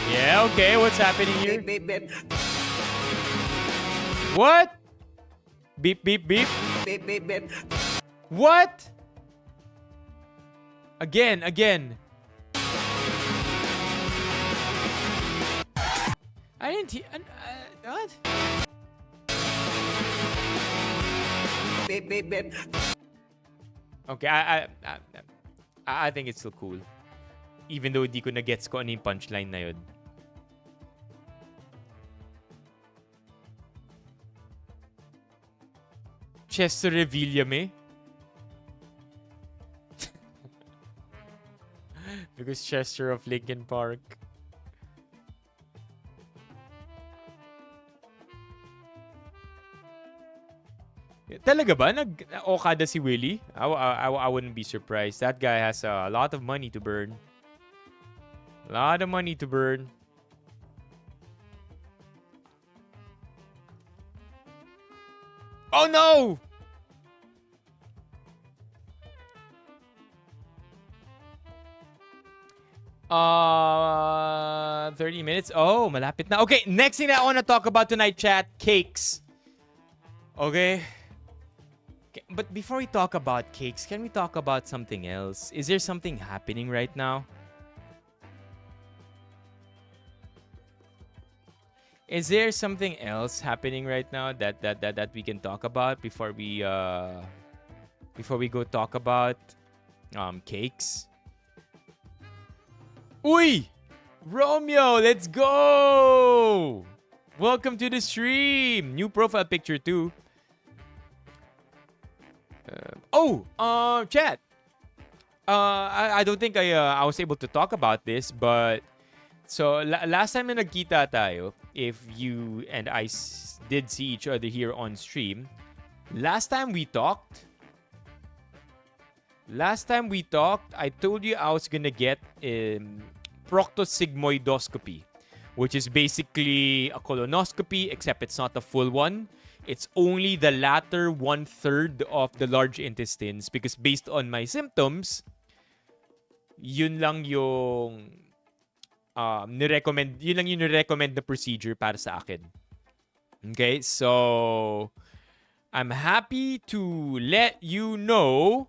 Speaker 1: Yeah, okay, what's happening here? What? Beep, beep, beep. What? Again. I didn't hear. What? Okay, I think it's still cool. Even though di ko na gets ko ano yung punchline na yun. Chester Revillame? Because Chester of Linkin Park. Talaga ba? Nag-Okada si Willie? I wouldn't be surprised. That guy has a lot of money to burn. Oh no! 30 minutes. Oh, malapit na. Okay, next thing that I want to talk about tonight, chat, cakes. Okay? But before we talk about cakes, can we talk about something else? Is there something happening right now? Is there something else happening right now that we can talk about before we go talk about cakes? Uy! Romeo, let's go! Welcome to the stream. New profile picture too. Chat. I don't think I was able to talk about this, but so last time na nagkita tayo, if you and I did see each other here on stream, last time we talked, I told you I was gonna get proctosigmoidoscopy, which is basically a colonoscopy, except it's not a full one. It's only the latter 1/3 of the large intestines, because based on my symptoms, yun lang yung nirecommend na procedure para sa akin. Okay, so I'm happy to let you know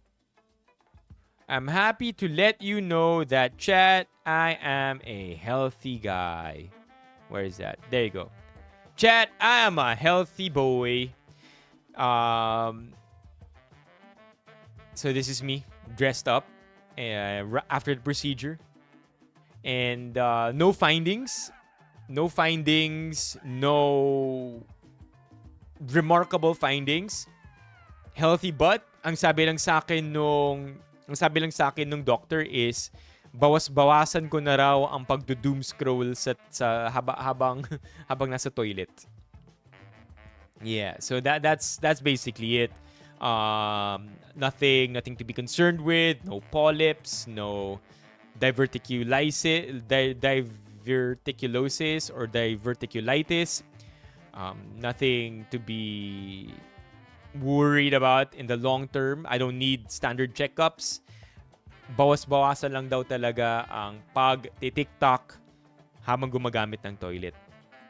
Speaker 1: that, chat, I am a healthy guy. Where is that? There you go. Chat, I am a healthy boy. So this is me dressed up after the procedure. And no findings. No remarkable findings. Healthy butt. Ang sabi lang sa akin nung doctor is bawas-bawasan ko na raw ang pagdo-doom scroll sa habang nasa toilet. Yeah, so that's basically it. Nothing to be concerned with. No polyps, no diverticulosis or diverticulitis. Nothing to be worried about in the long term. I don't need standard checkups. Bawas-bawasan lang daw talaga ang pag-tiktok habang gumagamit ng toilet.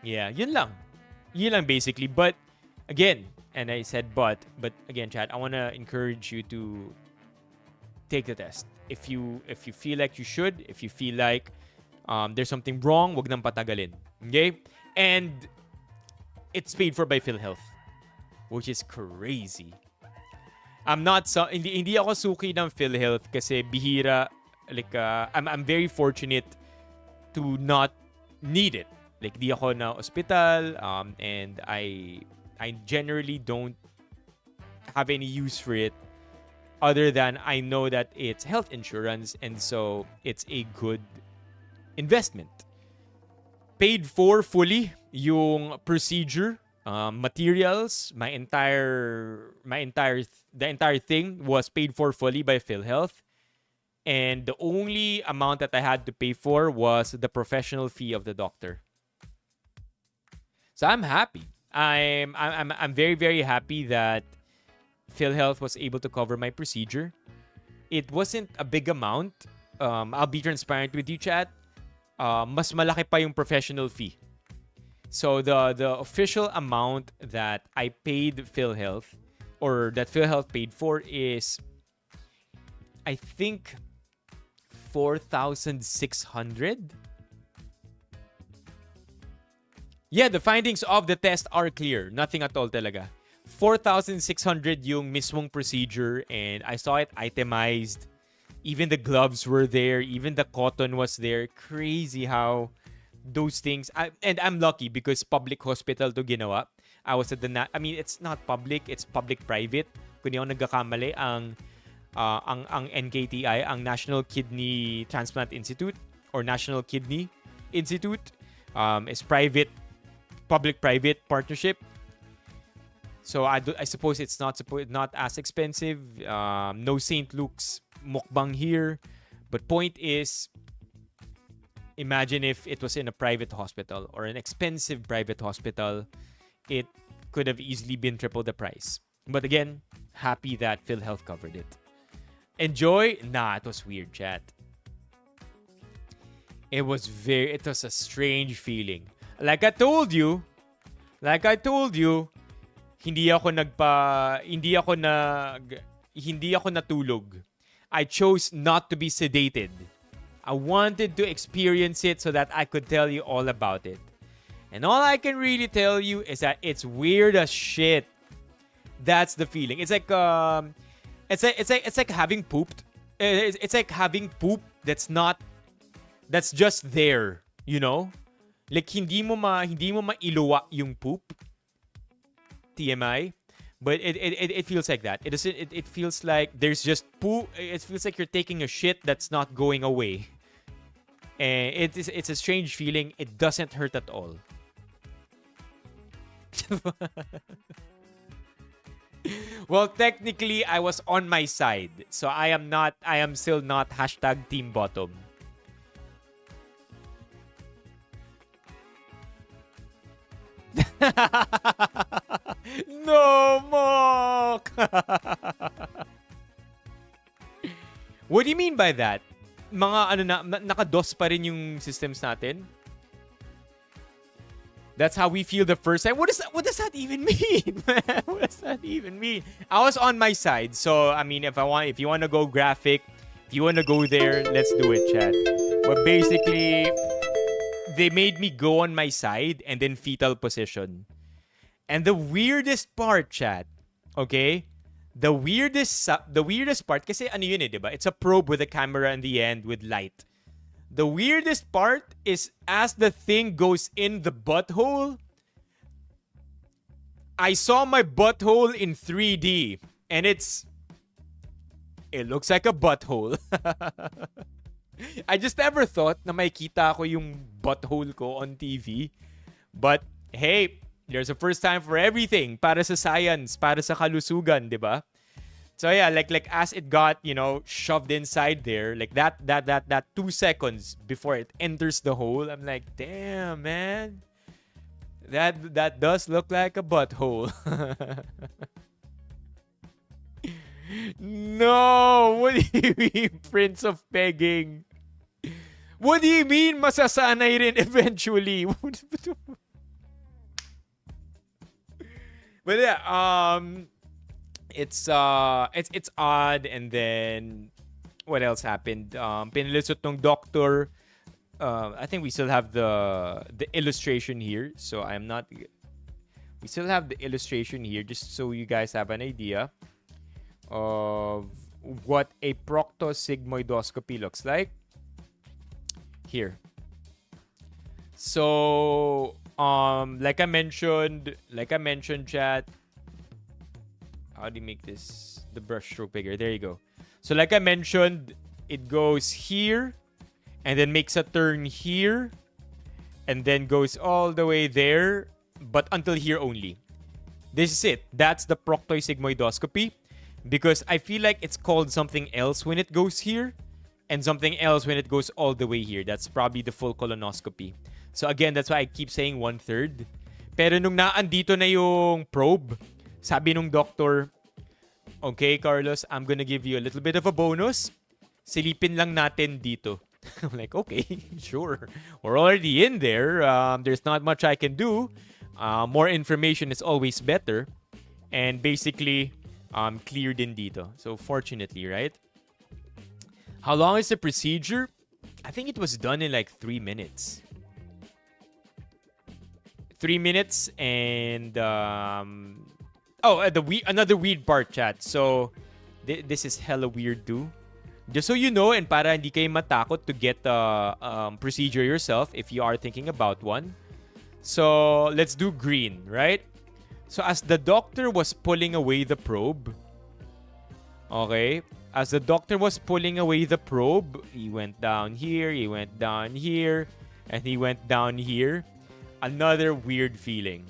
Speaker 1: Yeah, yun lang. Yun lang basically. But again, and I said but again, chat, I want to encourage you to take the test. If you feel like you should, if you feel like there's something wrong, wag nang patagalin. Okay? And it's paid for by PhilHealth, which is crazy. Hindi ako suki ng PhilHealth kasi bihira, like I'm very fortunate to not need it. Like di ako na hospital, and I generally don't have any use for it other than I know that it's health insurance, and so it's a good investment. Paid for fully yung procedure, materials, the entire thing was paid for fully by PhilHealth, and the only amount that I had to pay for was the professional fee of the doctor. So I'm happy. I'm very, very happy that PhilHealth was able to cover my procedure. It wasn't a big amount. I'll be transparent with you, chat. Mas malaki pa yung professional fee. So the official amount that I paid PhilHealth, or that PhilHealth paid for, is I think 4,600. Yeah, the findings of the test are clear. Nothing at all talaga. 4,600 yung mismong procedure, and I saw it itemized. Even the gloves were there. Even the cotton was there. Crazy how those things. And I'm lucky because public hospital to ginawa. I was at it's not public. It's public-private. Kung di ako nagkakamali, ang NKTI, ang National Kidney Transplant Institute or National Kidney Institute, is private, public-private partnership. So I suppose it's not as expensive. No St. Luke's mukbang here. But point is, imagine if it was in a private hospital or an expensive private hospital, it could have easily been triple the price. But again, happy that PhilHealth covered it. Enjoy? Nah, it was weird, chat. It was a strange feeling. Like I told you, hindi ako natulog. I chose not to be sedated. I wanted to experience it so that I could tell you all about it. And all I can really tell you is that it's weird as shit. That's the feeling. It's like having pooped. It's like having poop that's just there. You know? Like, hindi mo mailuwa yung poop. TMI. But it feels like that. It feels like there's just poo. It feels like you're taking a shit that's not going away. And it's a strange feeling. It doesn't hurt at all. Well, technically, I was on my side. So I am still not hashtag team bottom. No, Mok! What do you mean by that? Mga ano naka-DOS pa rin yung systems natin? That's how we feel the first time. What does that even mean, man? What does that even mean? I was on my side. So, I mean, if you want to go graphic, if you want to go there, let's do it, chat. But basically, they made me go on my side and then fetal position. And the weirdest part, chat, okay? The weirdest part, kasi ano yun diba? It's a probe with a camera in the end with light. The weirdest part is as the thing goes in the butthole, I saw my butthole in 3D. And it looks like a butthole. I just never thought na makikita ko yung butthole ko on TV. But, hey, there's a first time for everything. Para sa science, para sa kalusugan, diba? So yeah, like as it got, shoved inside there, like that 2 seconds before it enters the hole, I'm like, damn, man. That does look like a butthole. No, what do you mean, Prince of Pegging? What do you mean masasanay rin eventually? But yeah, it's odd. And then what else happened? Pinilusot ng doctor. I think we still have the illustration here. So we still have the illustration here just so you guys have an idea of what a proctosigmoidoscopy looks like. Here. So like I mentioned, chat. How do you make the brush stroke bigger? There you go. So like I mentioned, it goes here and then makes a turn here and then goes all the way there, but until here only. This is it. That's the proctosigmoidoscopy, because I feel like it's called something else when it goes here and something else when it goes all the way here. That's probably the full colonoscopy. So again, that's why I keep saying 1/3. Pero nung naandito na yung probe, sabi nung doctor, okay, Carlos, I'm gonna give you a little bit of a bonus. Silipin lang natin dito. I'm like, okay, sure. We're already in there. There's not much I can do. More information is always better. And basically, cleared in dito. So fortunately, right? How long is the procedure? I think it was done in like 3 minutes. 3 minutes and another weird part, chat. So this is hella weird too. Just so you know, and para hindi kayo matakot to get the procedure yourself if you are thinking about one. So let's do green, right? So as the doctor was pulling away the probe, okay, as the doctor was pulling away the probe, he went down here, he went down here, and he went down here. Another weird feeling.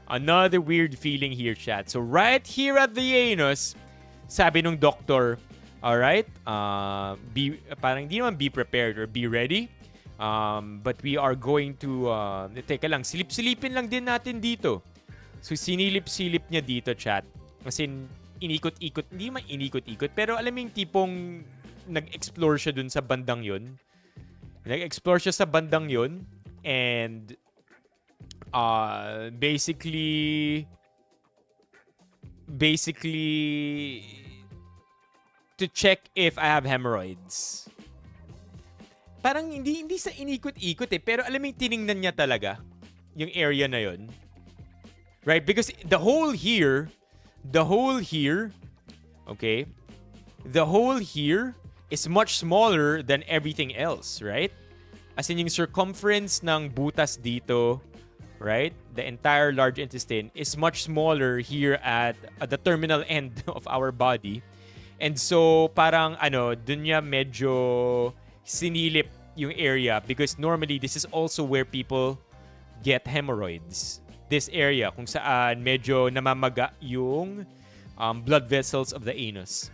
Speaker 1: Another weird feeling here, chat. So right here at the anus, sabi nung doctor, alright, parang di naman be prepared or be ready. But we are going to, teka lang, silip-silipin lang din natin dito. So sinilip-silip niya dito, chat. Kasi inikot-ikot, hindi man inikot-ikot, pero alam mo yung tipong nag-explore siya dun sa bandang yun. Nag-explore siya sa bandang yun. And basically to check if I have hemorrhoids. Parang hindi sa inikot-ikot pero alam mo yung tiningnan niya talaga yung area na yun. Right? Because the hole here, okay? The hole here is much smaller than everything else, right? As in yung circumference ng butas dito, right? The entire large intestine is much smaller here at the terminal end of our body. And so parang dun niya medyo sinilip yung area because normally this is also where people get hemorrhoids. This area kung saan medyo namamaga yung blood vessels of the anus.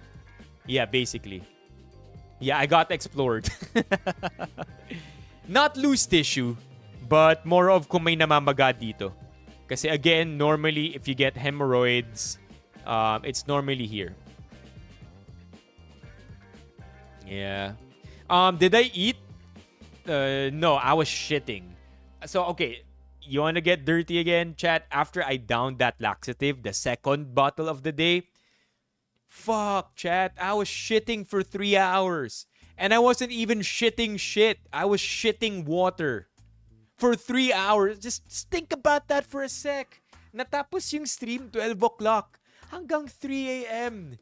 Speaker 1: Yeah, basically. Yeah, I got explored. Not loose tissue, but more of kung may namamaga dito. Kasi again, normally if you get hemorrhoids, it's normally here. Yeah. Did I eat? No, I was shitting. So, okay. You want to get dirty again, chat? After I downed that laxative, the second bottle of the day, fuck, chat. I was shitting for 3 hours. And I wasn't even shitting shit. I was shitting water. For 3 hours. Just think about that for a sec. Natapos yung stream 12 o'clock. Hanggang 3 a.m.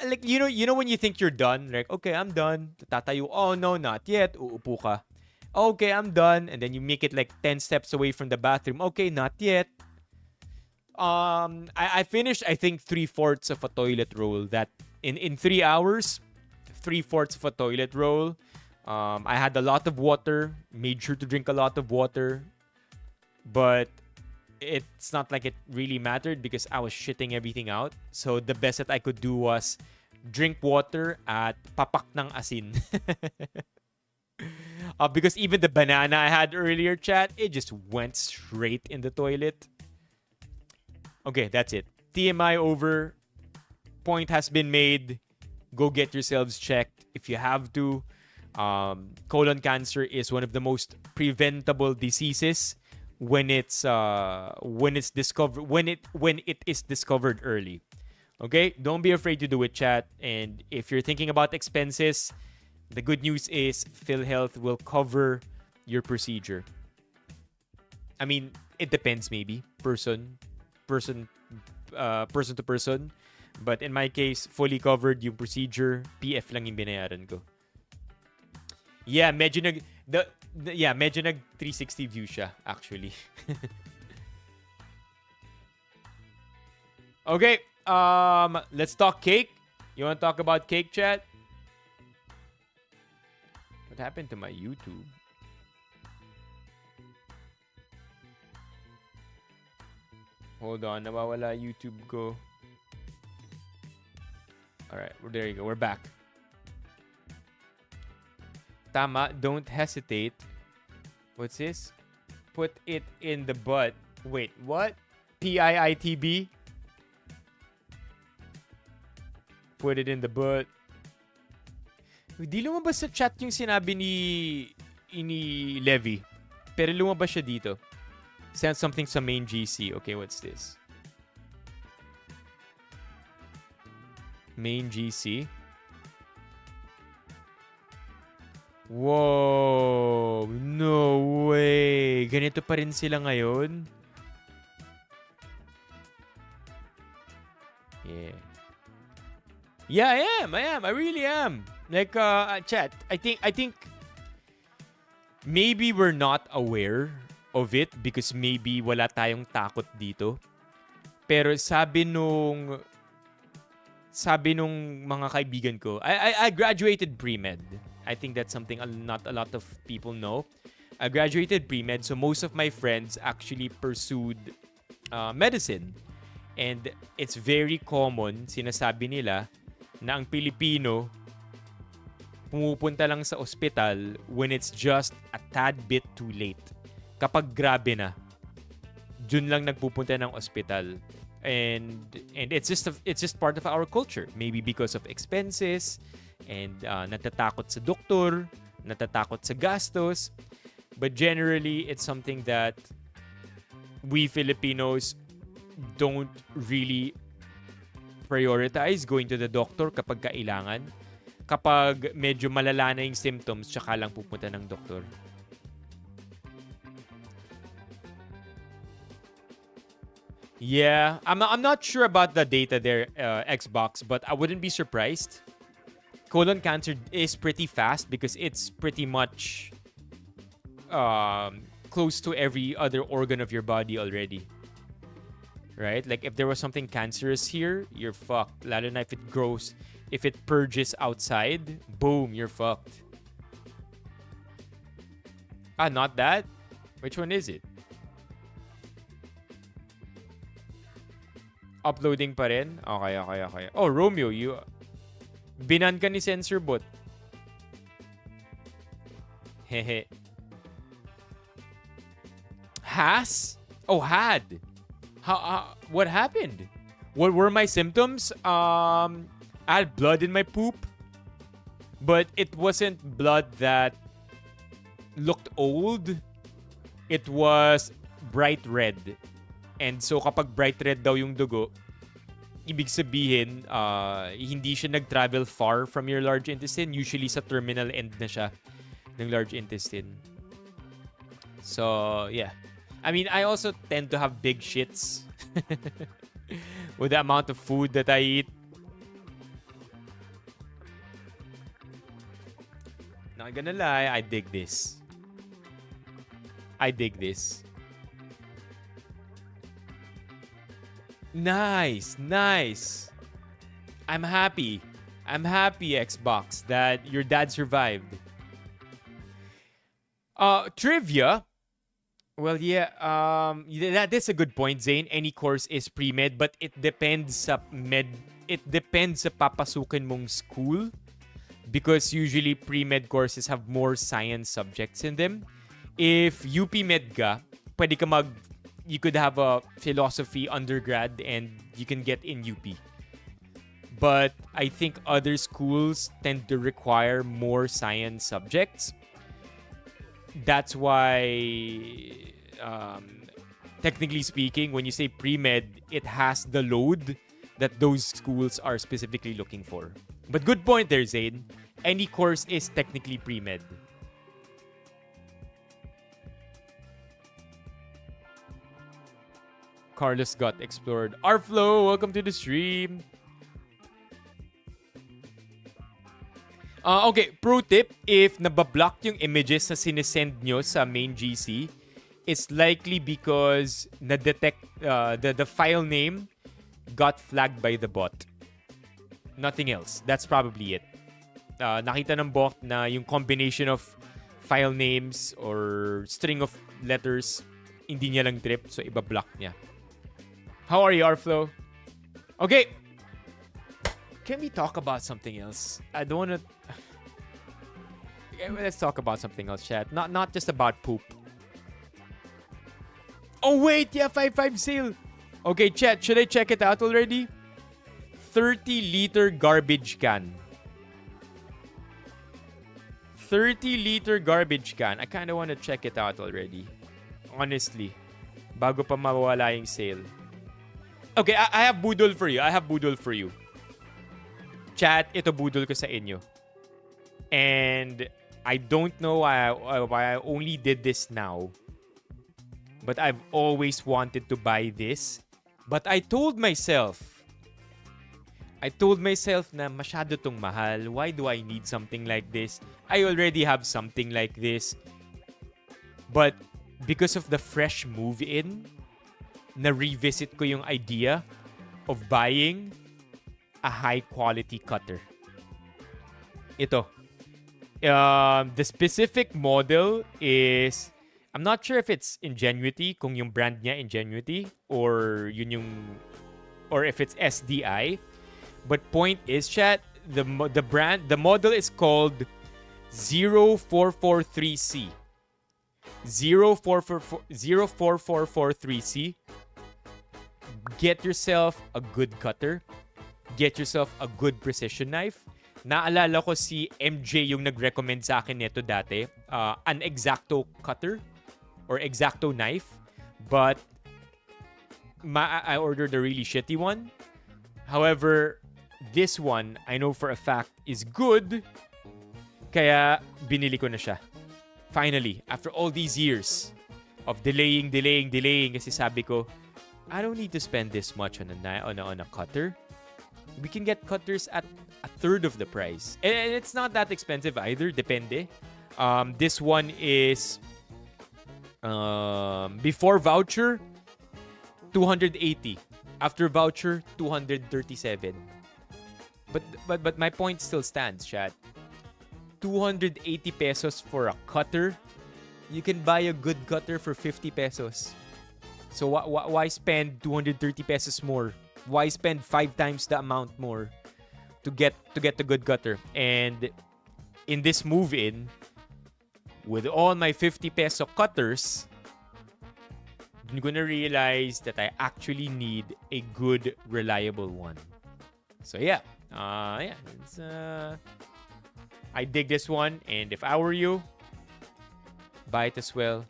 Speaker 1: Like, you know when you think you're done? Like, okay, I'm done. Tatayo, oh no, not yet. Uupo ka. Okay, I'm done. And then you make it like 10 steps away from the bathroom. Okay, not yet. I finished, I think, 3/4 of a toilet roll. That in 3 hours, 3/4 of a toilet roll. I had a lot of water. Made sure to drink a lot of water. But it's not like it really mattered because I was shitting everything out. So the best that I could do was drink water at papak ng asin. Because even the banana I had earlier, chat, it just went straight in the toilet. Okay, that's it. TMI over. Point has been made. Go get yourselves checked if you have to. Colon cancer is one of the most preventable diseases when it is discovered early. Okay? Don't be afraid to do it, chat. And if you're thinking about expenses, the good news is PhilHealth will cover your procedure. I mean, it depends maybe person to person. But in my case, fully covered yung procedure, PF lang yung binayaran ko. Yeah, medyo nag 360 view siya actually. Okay, let's talk cake. You want to talk about cake, chat? What happened to my YouTube? Hold on, nawawala YouTube ko. Alright, there you go. We're back. Tama, don't hesitate. What's this? Put it in the butt. Wait, what? PIITB? Put it in the butt. Hindi lumabas sa chat yung sinabi ni Levi. Pero lumabas siya dito. Send something sa main GC. Okay, what's this? Main GC. Whoa! No way! Ganito pa rin sila ngayon? Yeah. Yeah, I am. I really am. Like, chat, I think maybe we're not aware of it because maybe wala tayong takot dito. Pero sabi nung mga kaibigan ko, I graduated pre-med. I think that's something not a lot of people know. I graduated pre-med, so most of my friends actually pursued medicine. And it's very common, sinasabi nila, na ang Pilipino pumupunta lang sa ospital when it's just a tad bit too late. Kapag grabe na, dun lang nagpupunta ng ospital. And it's just part of our culture. Maybe because of expenses and natatakot sa doktor, natatakot sa gastos. But generally, it's something that we Filipinos don't really prioritize going to the doctor kapag kailangan. Kapag medyo malala na yung symptoms, tsaka lang pupunta ng doktor. Yeah, I'm not sure about the data there, Xbox, but I wouldn't be surprised. Colon cancer is pretty fast because it's pretty much close to every other organ of your body already. Right? Like if there was something cancerous here, you're fucked. Lalo na if it grows, if it purges outside, boom, you're fucked. Not that? Which one is it? Uploading pa rin? Okay. Oh, Romeo, you... Binan ka ni Sensor Bot. Hehe. Has? Oh, had. What happened? What were my symptoms? I had blood in my poop. But it wasn't blood that looked old. It was bright red. And so kapag bright red daw yung dugo, ibig sabihin, hindi siya nag-travel far from your large intestine. Usually sa terminal end na siya ng large intestine. So, yeah. I mean, I also tend to have big shits with the amount of food that I eat. Not gonna lie, I dig this. Nice. I'm happy, Xbox, that your dad survived. Trivia. Well, yeah, that's a good point, Zane. Any course is pre-med, but it depends sa papasukin mong school, because usually pre-med courses have more science subjects in them. If UP Med ka, you could have a philosophy undergrad and you can get in UP. But I think other schools tend to require more science subjects. That's why, technically speaking, when you say pre-med, it has the load that those schools are specifically looking for. But good point there, Zayn. Any course is technically pre-med. Carlos got explored. Arflow, welcome to the stream. Okay, pro tip, if nabablock yung images na sinesend nyo sa main GC, it's likely because na-detect the file name got flagged by the bot. Nothing else. That's probably it. Nakita ng bot na yung combination of file names or string of letters, hindi niya lang trip, so iba-block niya. How are you, Arflow? Okay. Can we talk about something else? I don't want to... Let's talk about something else, chat. Not just about poop. Oh, wait. Yeah, 5-5 sale. Okay, chat. Should I check it out already? 30-liter garbage can. 30-liter garbage can. I kind of want to check it out already. Honestly. Bago pa mawala yung sale. Okay, I have budol for you. Chat, ito budol ko sa inyo. And I don't know why I only did this now. But I've always wanted to buy this. But I told myself na masyado tong mahal. Why do I need something like this? I already have something like this. But because of the fresh move-in, na-revisit ko yung idea of buying a high-quality cutter. Ito. The specific model is... I'm not sure if it's Ingenuity, kung yung brand niya Ingenuity, or if it's SDI. But point is, chat, the model is called 04443C. 04443C. Get yourself a good cutter. Get yourself a good precision knife. Naalala ko si MJ yung nag-recommend sa akin nito dati. An X-Acto cutter or X-Acto knife. But I ordered a really shitty one. However, this one, I know for a fact, is good. Kaya binili ko na siya. Finally, after all these years of delaying, kasi sabi ko, I don't need to spend this much on a cutter. We can get cutters at a third of the price. And it's not that expensive either, depende. This one is Before voucher, 280. After voucher, 237. But my point still stands, chat. 280 pesos for a cutter. You can buy a good cutter for 50 pesos. So why spend 230 pesos more? Why spend 5 times the amount more to get the good cutter? And in this move-in, with all my 50 peso cutters, I'm gonna realize that I actually need a good, reliable one. So yeah, it's, I dig this one, and if I were you, buy it as well.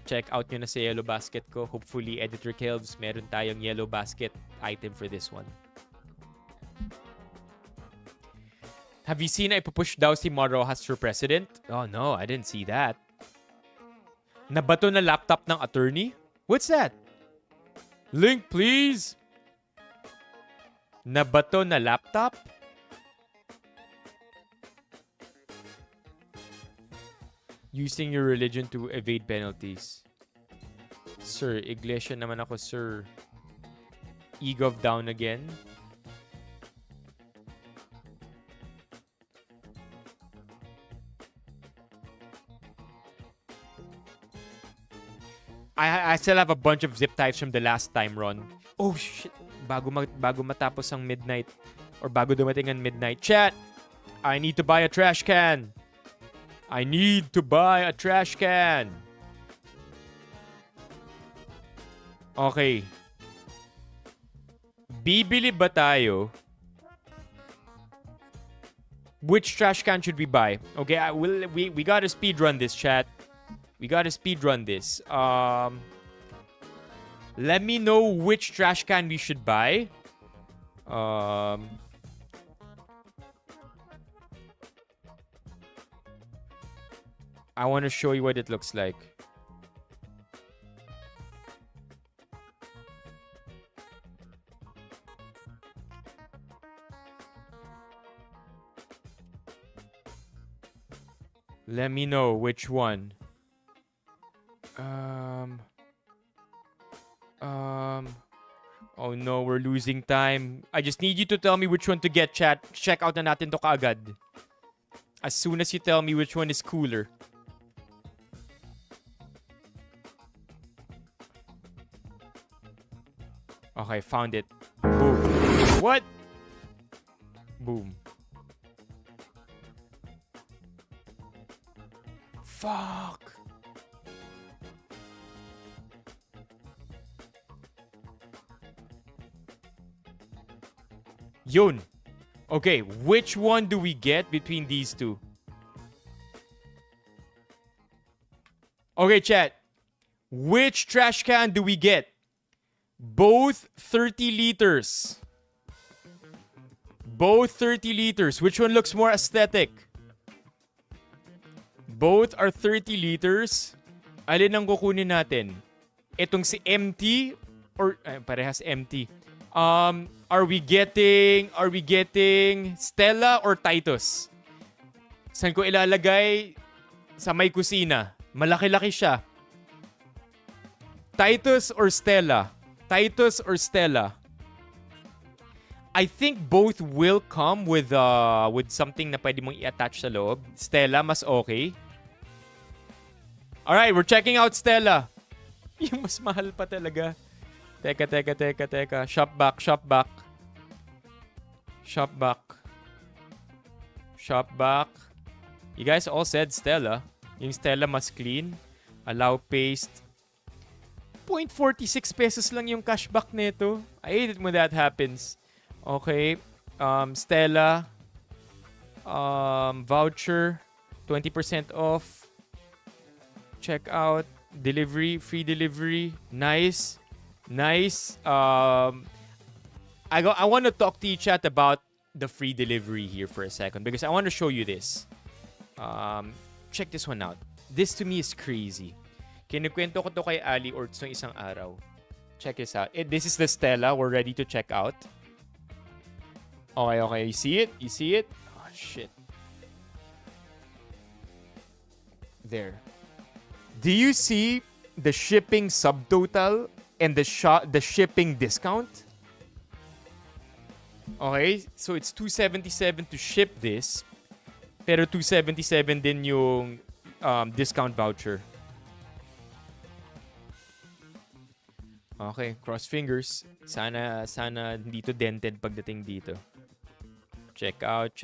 Speaker 1: Check out nyo na sa Yellow Basket ko. Hopefully, Editor Kelvs, meron tayong Yellow Basket item for this one. Have you seen na ipupush daw si Marojas for president? Oh no, I didn't see that. Nabato na laptop ng attorney? What's that? Link, please. Nabato na laptop? Using your religion to evade penalties. Sir, iglesia naman ako, sir. Egov down again. I still have a bunch of zip ties from the last time, Ron. Oh, shit. Bago matapos ang midnight. Or bago dumating ang midnight. Chat! I need to buy a trash can. I need to buy a trash can. Okay. Bibili ba tayo? Which trash can should we buy? Okay, we gotta speed run this, chat. We gotta speed run this. Let me know which trash can we should buy. I want to show you what it looks like. Let me know which one. Oh no, we're losing time. I just need you to tell me which one to get, chat. Check out na natin to kaagad. As soon as you tell me which one is cooler. Okay, found it. Boom. What? Boom. Fuck. Yun. Okay, which one do we get between these two? Okay, chat. Which trash can do we get? Both 30 liters. Both 30 liters. Which one looks more aesthetic? Both are 30 liters. Alin ang kukunin natin? Itong si MT or parehas MT. Are we getting Stella or Titus? Saan ko ilalagay? Sa may kusina. Malaki-laki siya. Titus or Stella? Titus or Stella? I think both will come with something na pwede mong i-attach sa loob. Stella, mas okay. Alright, we're checking out Stella. Yung mas mahal pa talaga. Teka. Shop back. You guys all said Stella. Yung Stella mas clean. Allow paste. 0.46 pesos lang yung cashback nito. I hate it when that happens. Okay. Stella. Voucher. 20% off. Check out. Delivery. Free delivery. Nice. I want to talk to you, chat, about the free delivery here for a second because I want to show you this. Check this one out. This to me is crazy. Kinukwento ko to kay Ali Orts ng isang araw. Check this out. This is the Stella. We're ready to check out. Okay. You see it? Oh, shit. There. Do you see the shipping subtotal and the shipping discount. Okay, so it's 277 to ship this, pero 277 din yung discount voucher. Okay, cross fingers. Sana hindi to dented pagdating dito. Check out.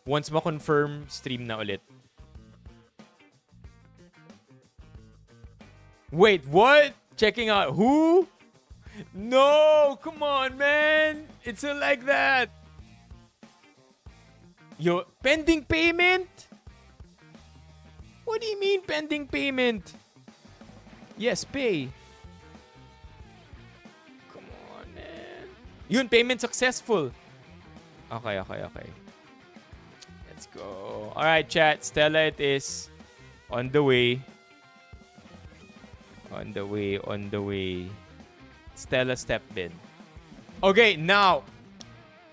Speaker 1: Once ma-confirm, stream na ulit. Wait, what? Checking out who? No, come on, man. It's not like that. Yo, pending payment? What do you mean pending payment? Yes, pay. Come on, man. Yun, payment successful. Okay. Let's go. Alright, chat. Stella, it is on the way. On the way. Stella stepped in. Okay, now,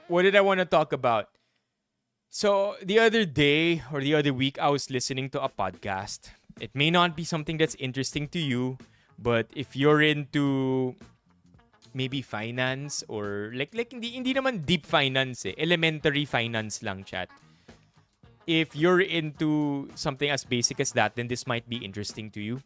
Speaker 1: what did I want to talk about? So, the other day or the other week, I was listening to a podcast. It may not be something that's interesting to you, but if you're into maybe finance or like hindi naman deep finance elementary finance lang, chat. If you're into something as basic as that, then this might be interesting to you.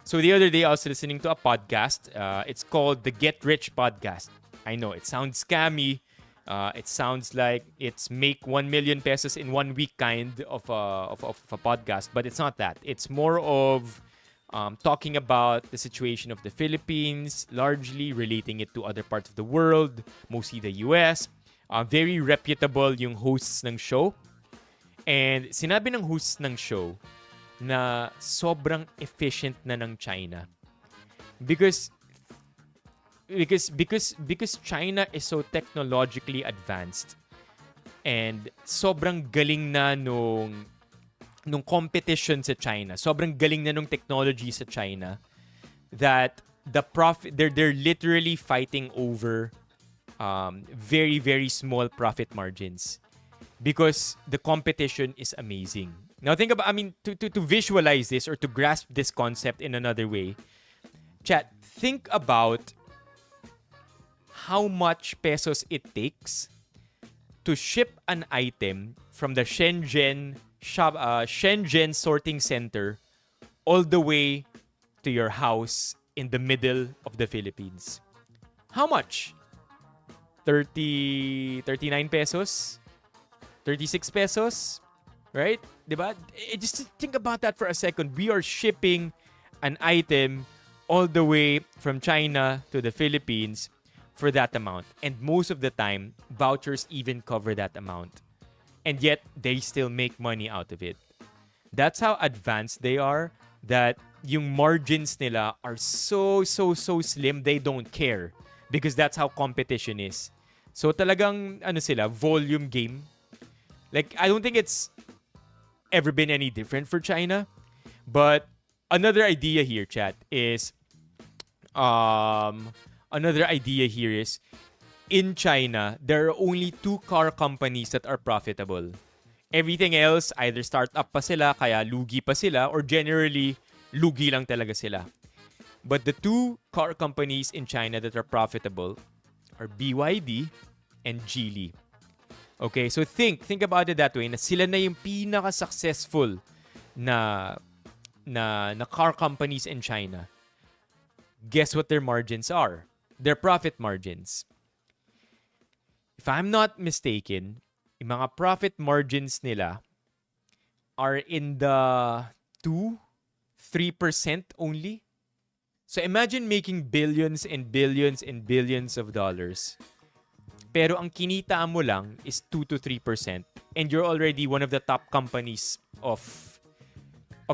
Speaker 1: So the other day, I was listening to a podcast. It's called the Get Rich Podcast. I know, it sounds scammy. It sounds like it's make 1 million pesos in 1 week kind of a podcast. But it's not that. It's more of talking about the situation of the Philippines, largely relating it to other parts of the world, mostly the US. Very reputable yung hosts ng show. And sinabi ng hosts ng show na sobrang efficient na ng China. Because China is so technologically advanced and sobrang galing na nung competition sa China. Sobrang galing na nung technology sa China that the profit they're literally fighting over very, very small profit margins because the competition is amazing. Now think about, to visualize this or to grasp this concept in another way, chat, think about how much pesos it takes to ship an item from the Shenzhen sorting center all the way to your house in the middle of the Philippines. How much? 39 pesos? 36 pesos? Right? Diba? Just think about that for a second. We are shipping an item all the way from China to the Philippines for that amount. And most of the time, vouchers even cover that amount. And yet, they still make money out of it. That's how advanced they are, that yung margins nila are so slim, they don't care. Because that's how competition is. So talagang, volume game. Like, I don't think it's ever been any different for China. But another idea here, chat, is in China, there are only 2 car companies that are profitable. Everything else, either startup pa sila, kaya lugi pa sila, or generally, lugi lang talaga sila. But the 2 car companies in China that are profitable are BYD and Geely. Okay, so think about it that way, na sila na yung pinaka-successful na car companies in China. Guess what their margins are? Their profit margins. If I'm not mistaken, yung mga profit margins nila are in the 2-3% only. So imagine making billions and billions and billions of dollars. Pero ang kinita mo lang is 2-3%, and you're already one of the top companies of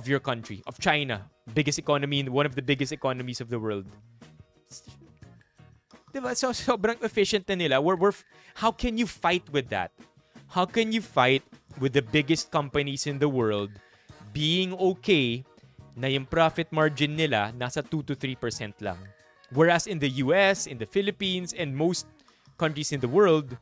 Speaker 1: your country, of China, biggest economy, one of the biggest economies of the world. Diba? So sobrang efficient na nila. How can you fight with that? How can you fight with the biggest companies in the world being okay na yung profit margin nila nasa 2-3% lang? Whereas in the US, in the Philippines, and most countries in the world,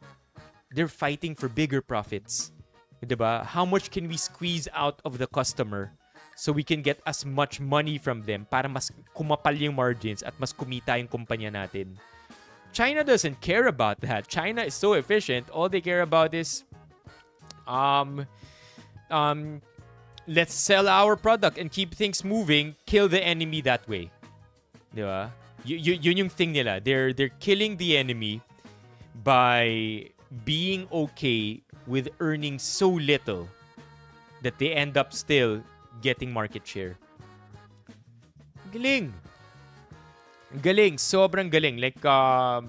Speaker 1: they're fighting for bigger profits. Diba? How much can we squeeze out of the customer so we can get as much money from them para mas kumapal yung margins at mas kumita yung kumpanya natin. China doesn't care about that. China is so efficient. All they care about is um, let's sell our product and keep things moving, kill the enemy that way. Di ba? Yun yung thing nila. They're killing the enemy by being okay with earning so little that they end up still getting market share. Galing. Galing. Sobrang galing. Like, I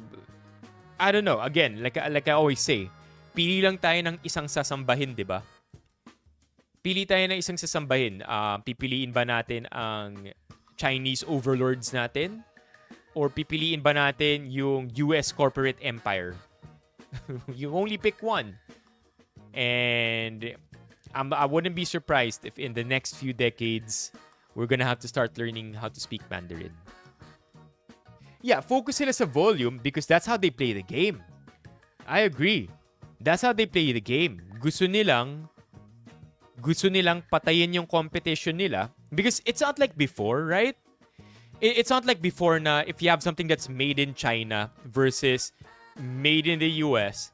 Speaker 1: don't know. Again, like I always say, pili lang tayo ng isang sasambahin, di ba? Pili tayo ng isang sasambahin. Pipiliin ba natin ang Chinese overlords natin? Or pipiliin ba natin yung US corporate empire? You only pick one. And I wouldn't be surprised if in the next few decades, we're gonna have to start learning how to speak Mandarin. Yeah, focus sila sa volume because that's how they play the game. I agree. That's how they play the game. Gusto nilang patayin yung competition nila because it's not like before, right? It's not like before na if you have something that's made in China versus made in the US,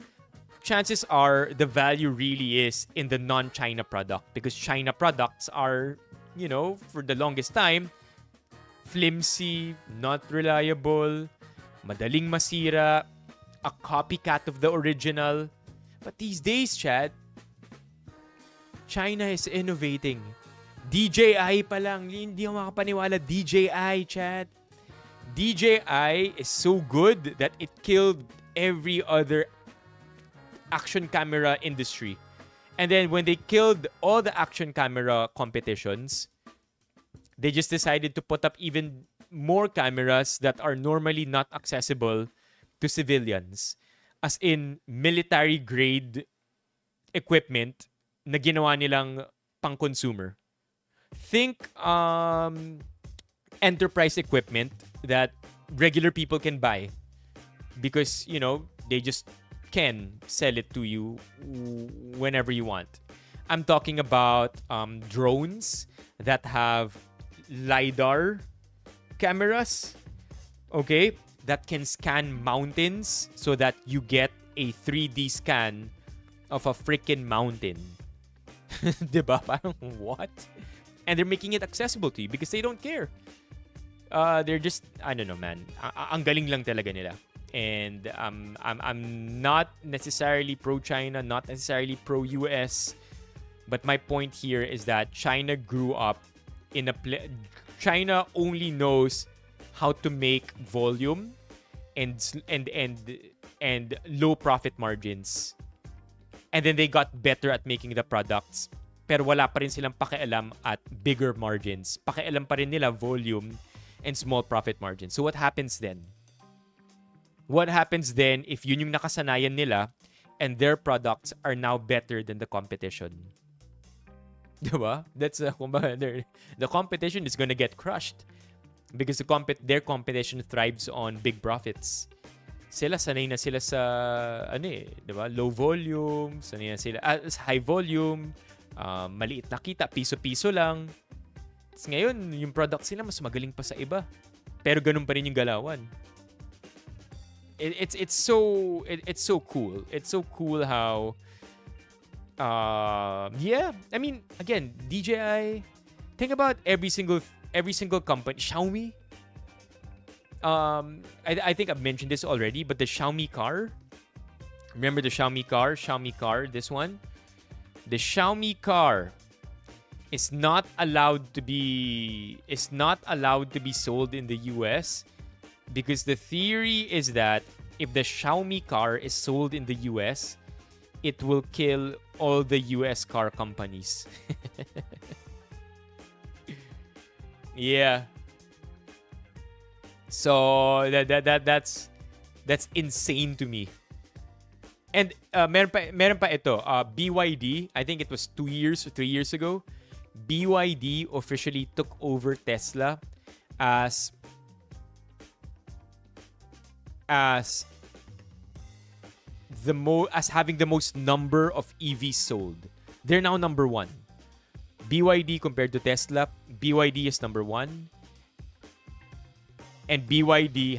Speaker 1: chances are the value really is in the non-China product because China products are, you know, for the longest time, flimsy, not reliable, madaling masira, a copycat of the original. But these days, Chad, China is innovating. DJI pa lang. Hindi ako makapaniwala. DJI, Chad. DJI is so good that it killed every other action camera industry. And then when they killed all the action camera competitions, they just decided to put up even more cameras that are normally not accessible to civilians. As in military-grade equipment na ginawa nilang pang-consumer. Think enterprise equipment that regular people can buy because, you know, they just can sell it to you whenever you want. I'm talking about drones that have LiDAR cameras, okay, that can scan mountains so that you get a 3D scan of a freaking mountain. Diba? Parang what? And they're making it accessible to you because they don't care. They're just, I don't know, man. Ang galing lang talaga nila. And I'm not necessarily pro-China, not necessarily pro-US. But my point here is that China grew up in a China only knows how to make volume and low profit margins. And then they got better at making the products. Pero wala pa rin silang pakialam at bigger margins. Pakialam pa rin nila volume and small profit margins. So what happens then? What happens then if yun yung nakasanayan nila and their products are now better than the competition? Diba? That's the competition is gonna get crushed because their competition thrives on big profits. Sila sanay na sila sa diba? Low volume, sanay na sila high volume, maliit na kita, piso-piso lang. Tapos ngayon, yung products nila mas magaling pa sa iba. Pero ganun pa rin yung galawan. It's so cool. It's so cool how yeah, I mean, again, DJI, think about every single company. Xiaomi, I think I've mentioned this already, but the Xiaomi car, remember the Xiaomi car, this one, the Xiaomi car is not allowed to be sold in the US because the theory is that if the Xiaomi car is sold in the US, it will kill all the US car companies. Yeah. So that's insane to me. And meron pa ito, BYD, I think it was 2 years or 3 years ago, BYD officially took over Tesla as having the most number of EVs sold. They're now number 1. BYD compared to Tesla, BYD is number one. And BYD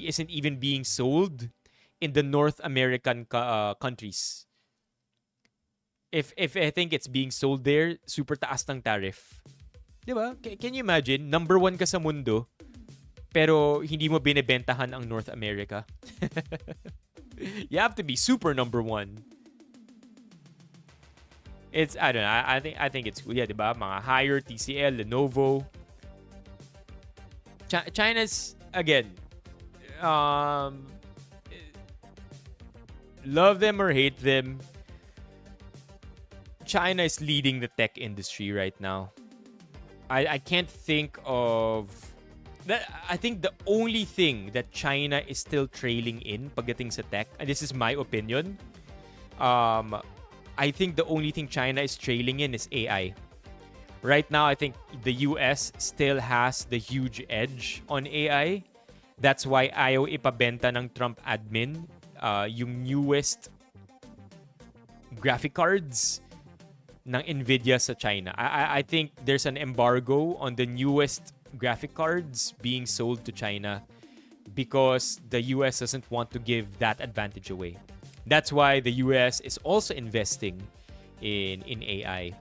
Speaker 1: isn't even being sold in the North American countries. If I think it's being sold there, super taas ng tariff. Diba? Can you imagine? Number one ka sa mundo, pero hindi mo binebentahan ang North America. You have to be super number one. It's, I don't know, I think it's cool. Yeah, diba? Mga Haier, TCL, Lenovo. China's, again, love them or hate them, China is leading the tech industry right now. I can't think of that. I think the only thing that China is still trailing in pagdating sa tech, and this is my opinion, I think the only thing China is trailing in is AI. Right now, I think the US still has the huge edge on AI. That's why ayaw ipabenta ng Trump admin yung newest graphic cards ng Nvidia sa China. I think there's an embargo on the newest graphic cards being sold to China because the US doesn't want to give that advantage away. That's why the US is also investing in AI.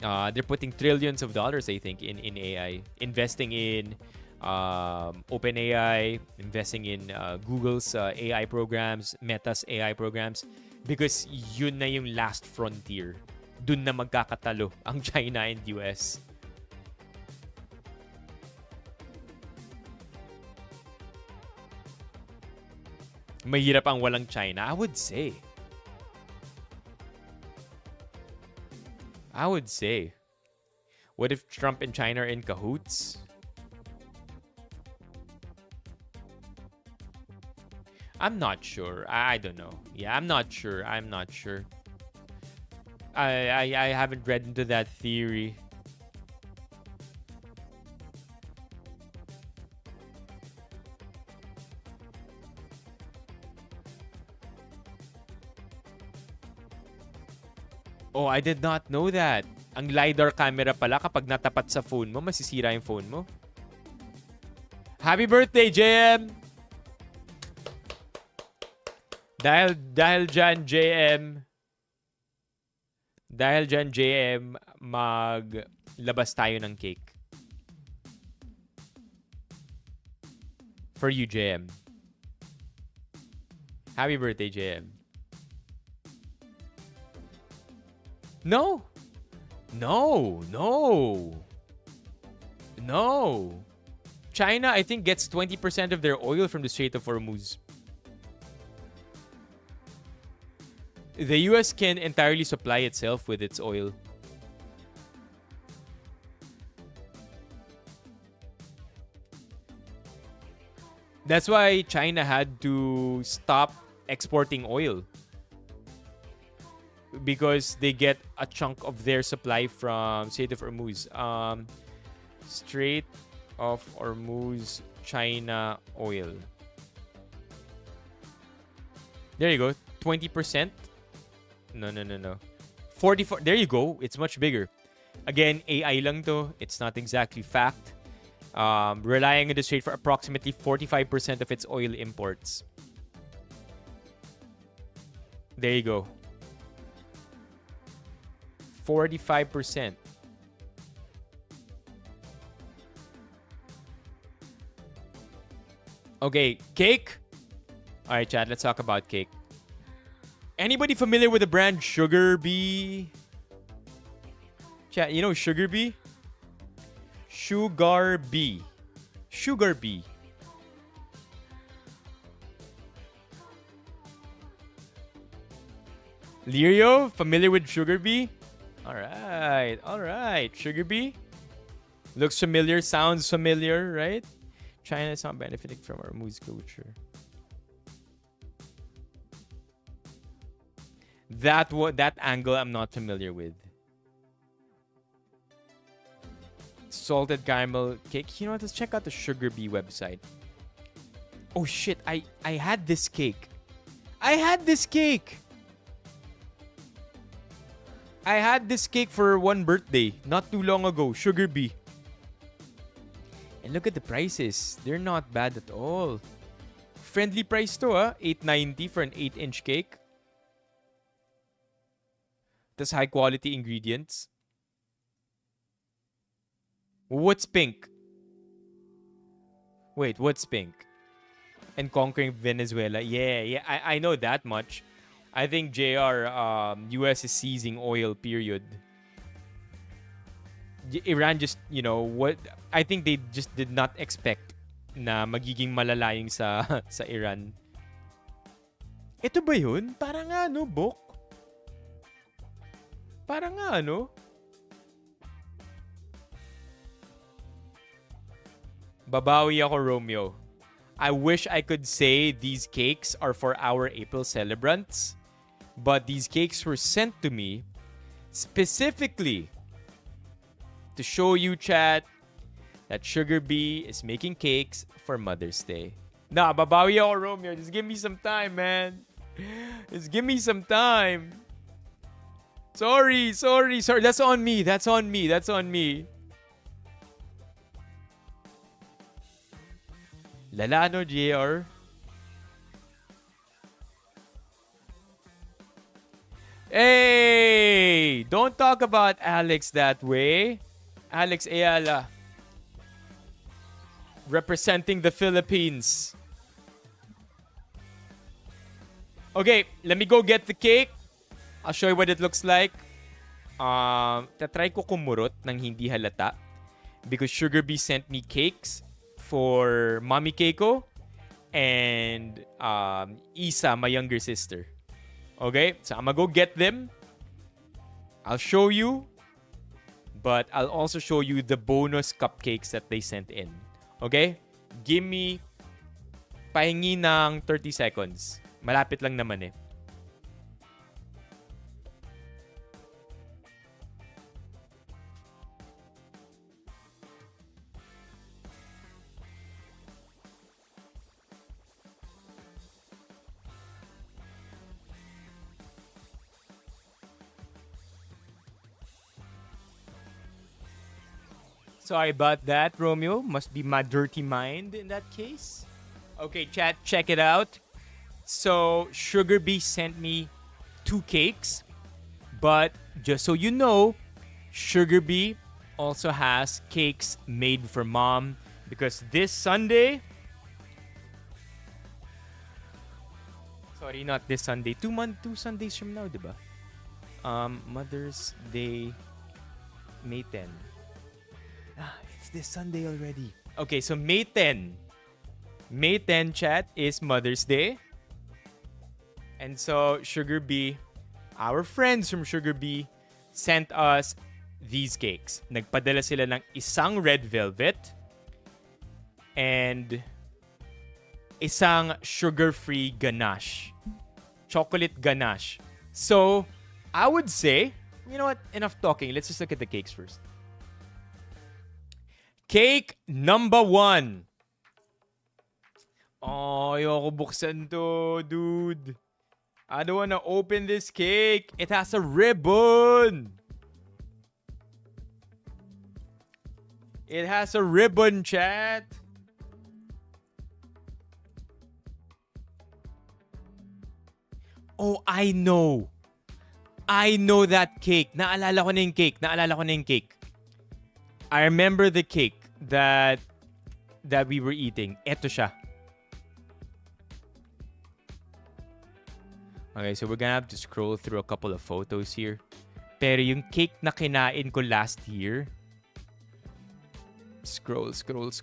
Speaker 1: They're putting trillions of dollars, I think, in AI. Investing in OpenAI, investing in Google's AI programs, Meta's AI programs, because yun na yung last frontier. Dun na magkakatalo ang China and US. Mahirap ang walang China, I would say. What if Trump and China are in cahoots? I'm not sure. I don't know. Yeah, I'm not sure. I haven't read into that theory. Oh, I did not know that. Ang LiDAR camera pala kapag natapat sa phone mo, masisira yung phone mo. Happy birthday, JM! Dahil dyan, JM, maglabas tayo ng cake. For you, JM. Happy birthday, JM. No. China, I think, gets 20% of their oil from the Strait of Hormuz. The US can entirely supply itself with its oil. That's why China had to stop exporting oil. Because they get a chunk of their supply from Strait of Hormuz. Strait of Hormuz, China oil. There you go. 20%. No. 44. There you go. It's much bigger. Again, AI lang to. It's not exactly fact. Relying on the strait for approximately 45% of its oil imports. There you go. 45%. Okay, cake? Alright, chat, let's talk about cake. Anybody familiar with the brand Sugar Bee? Chat, you know Sugar Bee? Sugar Bee. Lirio, familiar with Sugar Bee? Alright. Sugar Bee? Looks familiar, sounds familiar, right? China is not benefiting from our moose culture. That angle I'm not familiar with. Salted caramel cake. You know what? Let's check out the Sugar Bee website. Oh shit, I had this cake. I had this cake for one birthday not too long ago. Sugar bee. And look at the prices. They're not bad at all. Friendly price to $8.90 for an 8-inch cake. That's high quality ingredients. What's pink? Wait, what's pink? And conquering Venezuela. Yeah, I know that much. I think JR, US is seizing oil, period. Iran just, what? I think they just did not expect na magiging malalayong sa sa Iran. Ito ba yun? Parang Bok? Parang Babawi ako, Romeo. I wish I could say these cakes are for our April celebrants, but these cakes were sent to me specifically to show you, chat, that Sugar Bee is making cakes for Mother's Day. Nah, babawi ako, Romeo. Just give me some time, man. Just give me some time. Sorry. That's on me. Lala, no, JR? Hey! Don't talk about Alex that way. Alex Ayala. Representing the Philippines. Okay, let me go get the cake. I'll show you what it looks like. Tatry ko kumurot ng hindi halata because Sugar Bee sent me cakes for Mommy Keiko and Isa, my younger sister. Okay, so I'm gonna go get them. I'll show you, but I'll also show you the bonus cupcakes that they sent in. Okay? Give me pahingi ng 30 seconds. Malapit lang naman eh. Sorry about that, Romeo. Must be my dirty mind in that case. Okay, chat, check it out. So, Sugar Bee sent me 2 cakes. But, just so you know, Sugar Bee also has cakes made for Mom. Because this Sunday... Sorry, not this Sunday. 2 Sundays from now, diba? Mother's Day, May 10. It's this Sunday already. Okay, so May 10. May 10, chat, is Mother's Day. And so, Sugar Bee, our friends from Sugar Bee, sent us these cakes. Nagpadala sila ng isang red velvet and isang sugar-free ganache. Chocolate ganache. So, I would say, you know what? Enough talking. Let's just look at the cakes first. Cake number 1. Oh, ayoko buksan to, dude. I don't wanna open this cake. It has a ribbon. It has a ribbon, chat. Oh, I know. I know that cake. Naalala ko na yung cake. I remember the cake that we were eating. Ito siya. Okay, so we're gonna have to scroll through a couple of photos here. Pero yung cake na kinain ko last year. Scroll. Come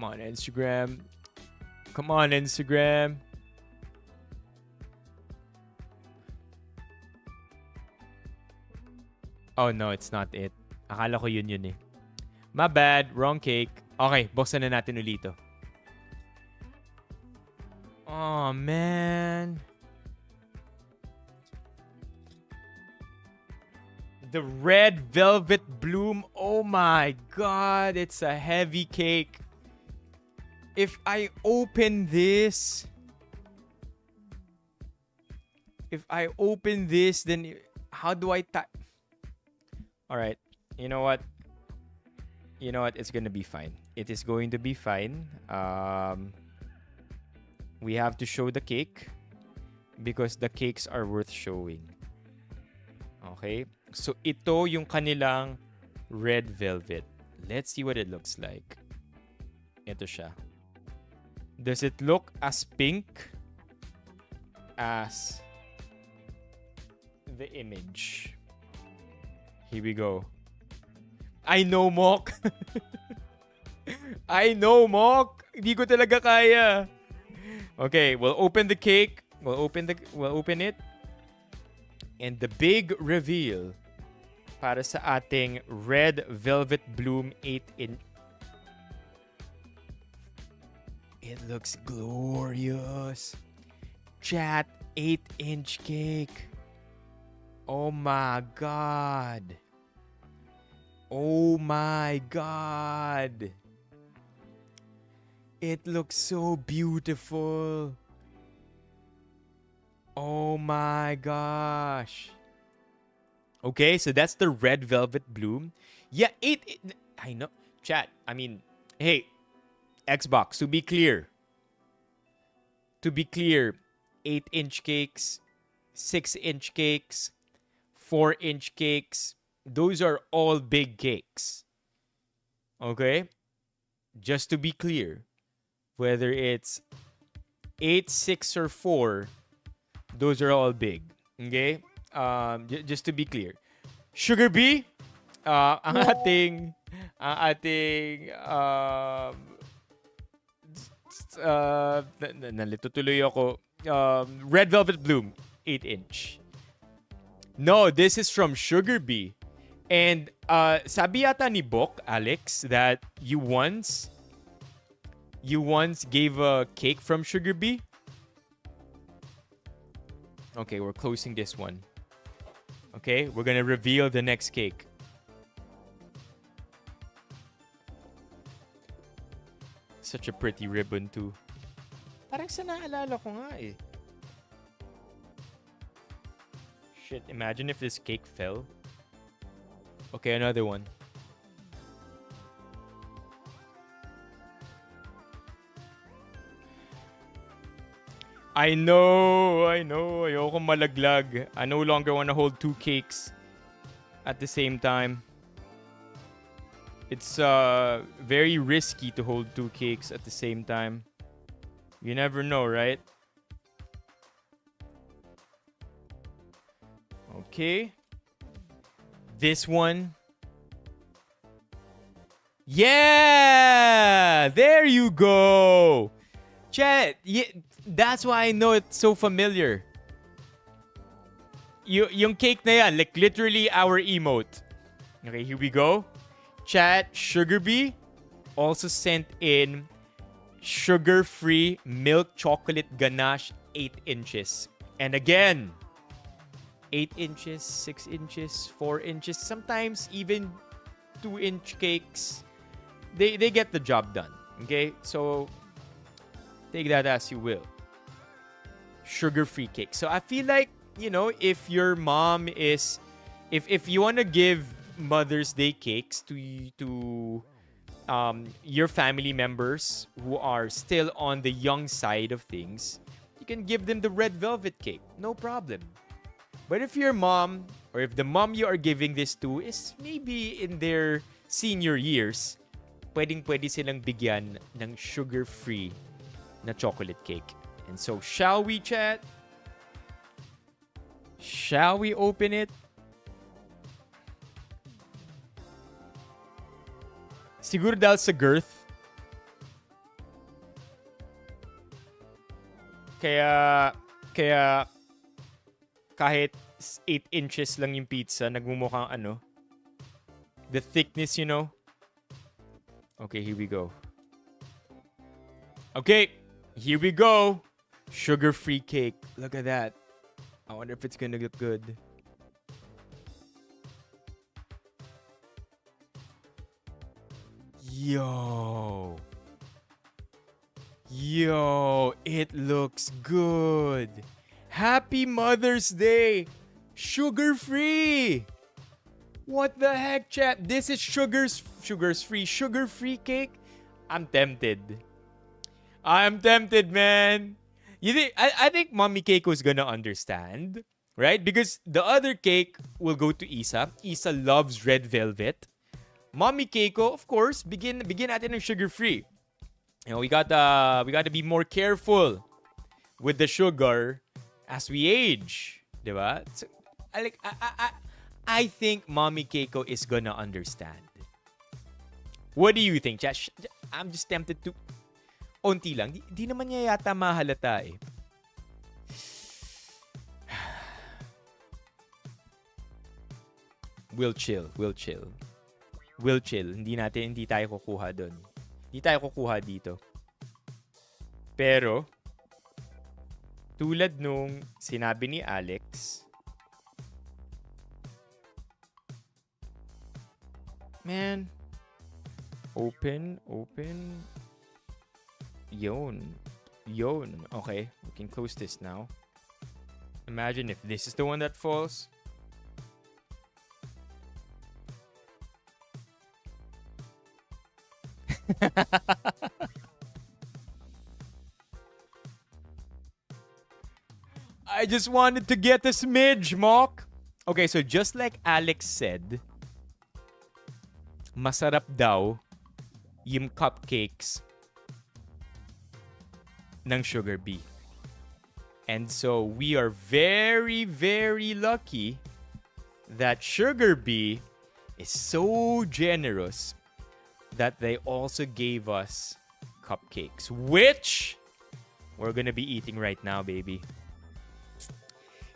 Speaker 1: on, Instagram. Oh no, it's not it. Akala ko yun eh. My bad, wrong cake. Okay, buksan na natin ulit ito. Oh man. The red velvet bloom. Oh my god, it's a heavy cake. If I open this, then how do I type? All right. You know what? It's gonna be fine. It is going to be fine. We have to show the cake because the cakes are worth showing. Okay? So ito yung kanilang red velvet. Let's see what it looks like. Ito siya. Does it look as pink as the image? Here we go. I know, Mok. I know, Mok. Hindi ko talaga kaya. Okay, we'll open the cake. We'll open it. And the big reveal para sa ating red velvet bloom 8-inch. It looks glorious. Chat, 8-inch cake. Oh my God. Oh my God. It looks so beautiful. Oh my gosh. Okay, so that's the red velvet bloom. Yeah, I know. Chat, I mean, hey, Xbox, to be clear, 8-inch cakes, 6-inch cakes, 4-inch cakes, those are all big cakes. Okay? Just to be clear, whether it's 8, 6, or 4, those are all big. Okay? Just to be clear. Sugar Bee, ang ating nalito tuloy ako. Red Velvet Bloom, 8-inch. No, this is from Sugar Bee. And sabi yata ni Bok, Alex, that you once gave a cake from Sugar Bee. Okay, we're closing this one. Okay, we're gonna reveal the next cake. Such a pretty ribbon too. Parang sa naalala ko nga eh. Shit, imagine if this cake fell. Okay, another one. I know. Ayoko malaglag. I no longer want to hold 2 cakes at the same time. It's very risky to hold 2 cakes at the same time. You never know, right? Okay. This one. Yeah! There you go! Chet, that's why I know it's so familiar. Yung cake na yan, like literally our emote. Okay, here we go. Chat, Sugar Bee also sent in sugar-free milk chocolate ganache 8 inches. And again, 8 inches, 6 inches, 4 inches, sometimes even 2-inch cakes. They get the job done. Okay? So, take that as you will. Sugar-free cake. So, I feel like, if your mom is... If you want to give Mother's Day cakes to your family members who are still on the young side of things, you can give them the red velvet cake. No problem. But if your mom, or if the mom you are giving this to is maybe in their senior years, pwedeng-pwede silang bigyan ng sugar-free na chocolate cake. And so, shall we, chat? Shall we open it? Siguro dahil sa girth. Kaya kahit 8 inches lang yung pizza, nagmumukhang the thickness, Okay, here we go. Okay, here we go. Sugar-free cake. Look at that. I wonder if it's gonna look good. Yo. Yo, it looks good. Happy Mother's Day. Sugar-free. What the heck, chat? This is sugar-free cake? I'm tempted. I'm tempted, man. You think I think Mommy Keiko's gonna understand, right? Because the other cake will go to Isa. Isa loves red velvet. Mommy Keiko, of course, begin natin ng sugar-free. You know, we gotta be more careful with the sugar as we age, diba? So, I think Mommy Keiko is gonna understand. What do you think, chat? I'm just tempted to onti lang. Di naman niya yata mahalata eh. We'll chill. Hindi tayo kukuha doon. Hindi tayo kukuha dito. Pero, tulad nung sinabi ni Alex, man, open. Yon. Okay, we can close this now. Imagine if this is the one that falls. I just wanted to get a smidge, Mock. Okay, so just like Alex said, masarap daw yung cupcakes ng Sugar Bee. And so we are very, very lucky that Sugar Bee is so generous that they also gave us cupcakes, which we're gonna be eating right now, baby.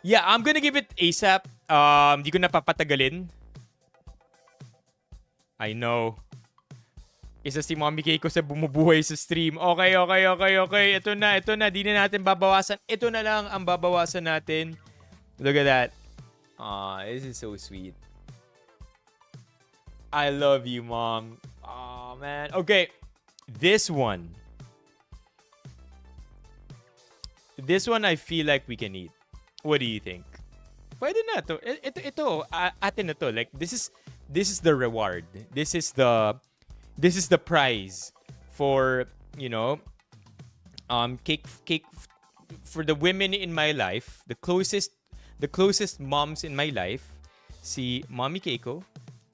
Speaker 1: Yeah, I'm gonna give it ASAP. Di ko napapatagalin. I know. Isa si Mommy Keiko sa bumubuhay sa stream. Okay. Ito na. Di na natin babawasan. Ito na lang ang babawasan natin. Look at that. Aw, this is so sweet. I love you, Mom. Aw, man. Okay. This one I feel like we can eat. What do you think? Pwede na to. Ito, atin na to. Like, this is the reward. This is the prize for, you know, cake for the women in my life, the closest moms in my life, si Mommy Keiko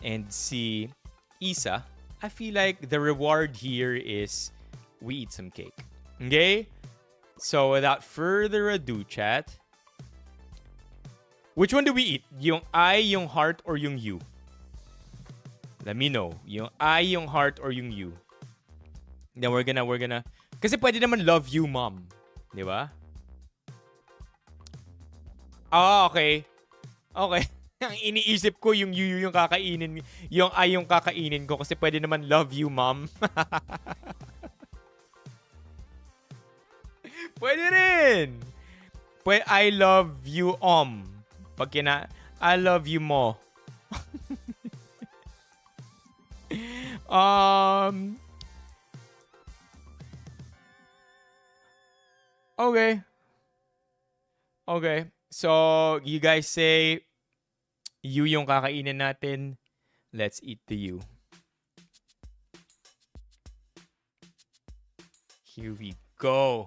Speaker 1: and si Isa. I feel like the reward here is we eat some cake. Okay? So without further ado, chat, which one do we eat? Yung I, yung heart, or yung you? Let me know. Yung I, yung heart, or yung you. Then we're gonna... Kasi pwede naman love you, mom. Di ba? Okay. Okay. Ang iniisip ko yung you yung kakainin. Yung I yung kakainin ko. Kasi pwede naman love you, mom. Pwede rin. Pwede I love you, Pag I love you mo. Okay. So, you guys say, you yung kakainin natin. Let's eat the you. Here we go.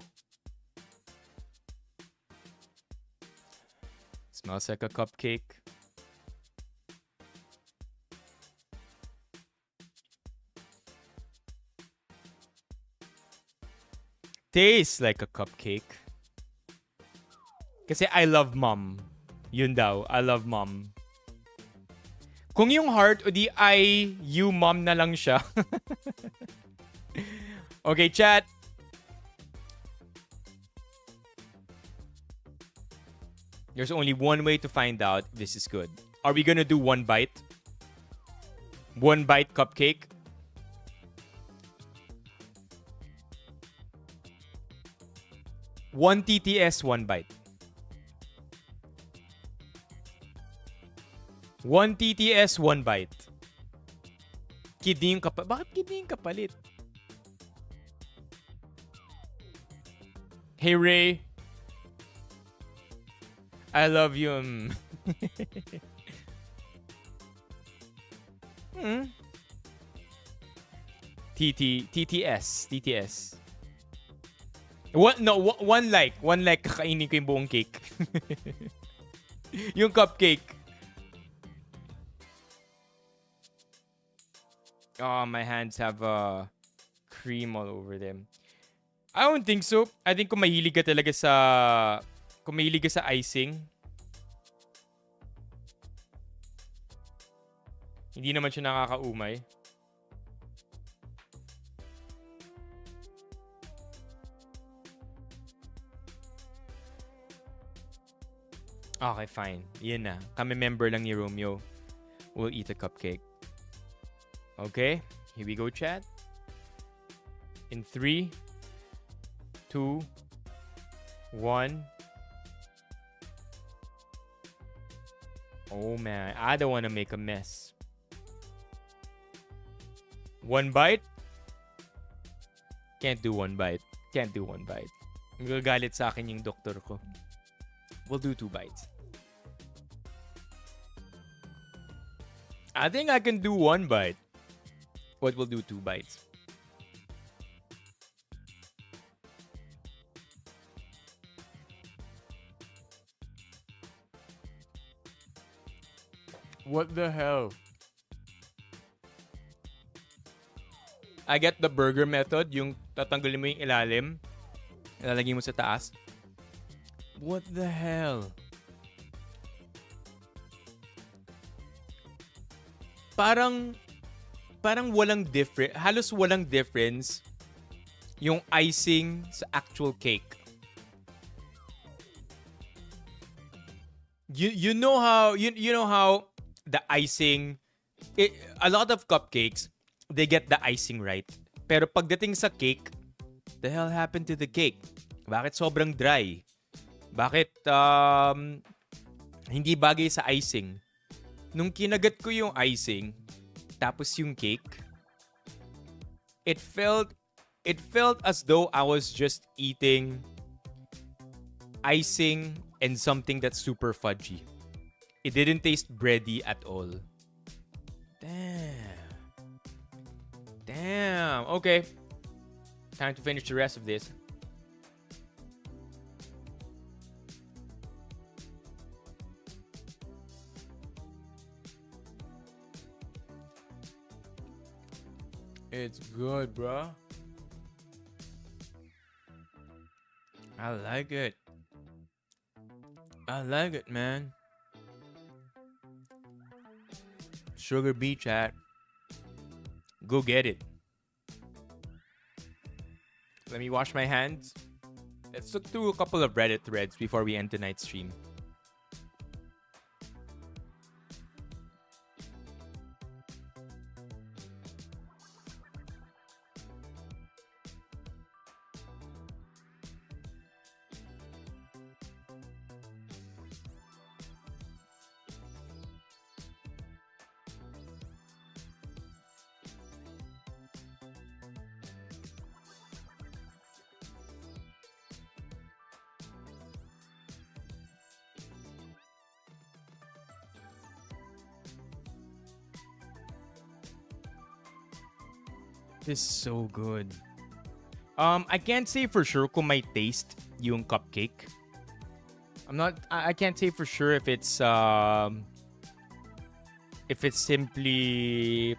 Speaker 1: Smells like a cupcake. Tastes like a cupcake. Kasi I love mom. Yun daw, I love mom. Kung yung heart o di you mom na lang siya. Okay, chat. There's only one way to find out if this is good. Are we gonna do one bite? One bite cupcake? One TTS, one bite. One TTS, one bite. Kidney yung kapalit. Bakit kidney yung kapalit? Hey Ray, I love you. Hmm. TTS. What? No, one like. One like kakainin ko yung buong cake. Yung cupcake. Oh, my hands have cream all over them. I don't think so. I think kung mahilig ka talaga sa... Kung mahilig ka sa icing, hindi naman siya nakakaumay. Okay, fine. Yan na. Kami member lang ni Romeo. We'll eat a cupcake. Okay? Here we go, chat. In 3, 2, 1. Oh man, I don't want to make a mess. One bite? Can't do one bite. Magagalit sa akin yung doktor ko. We'll do 2 bites. I think I can do 1 bite. But we'll do 2 bites. What the hell? I get the burger method, yung tatanggalin mo yung ilalim, ilalagay mo sa taas. What the hell? Parang walang difference, halos walang difference yung icing sa actual cake. You know how the icing, a lot of cupcakes, they get the icing right. Pero pagdating sa cake, the hell happened to the cake? Bakit sobrang dry? Bakit hindi bagay sa icing? Nung kinagat ko yung icing, tapos yung cake, it felt as though I was just eating icing and something that's super fudgy. It didn't taste bready at all. Damn. Okay. Time to finish the rest of this. It's good, bro. I like it. I like it, man. Sugar bee chat. Go get it. Let me wash my hands. Let's look through a couple of Reddit threads before we end tonight's stream. This is so good. I can't say for sure kung may taste yung cupcake. I can't say for sure if it's simply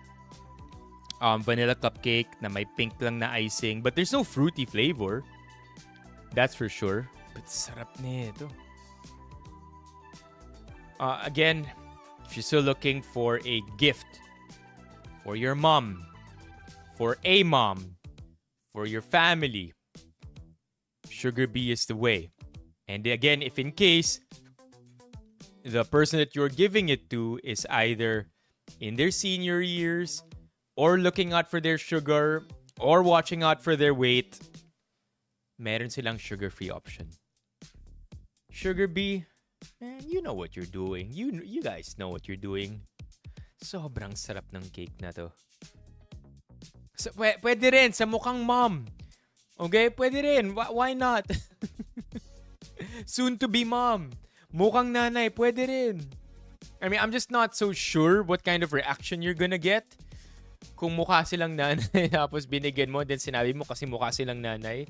Speaker 1: vanilla cupcake na may pink lang na icing, but there's no fruity flavor. That's for sure. But sarap nito. Again, if you're still looking for a gift for your mom, for a mom, for your family, Sugar Bee is the way. And again, if in case the person that you're giving it to is either in their senior years or looking out for their sugar or watching out for their weight, meron silang sugar-free option. Sugar Bee, man, you know what you're doing. You guys know what you're doing. Sobrang sarap ng cake na to. So, pwede rin sa mukhang mom. Okay, pwede rin. Why not? Soon to be mom. Mukhang nanay, pwede rin. I mean, I'm just not so sure what kind of reaction you're gonna get. Kung mukha silang nanay, tapos binigyan mo, then sinabi mo kasi mukha silang nanay.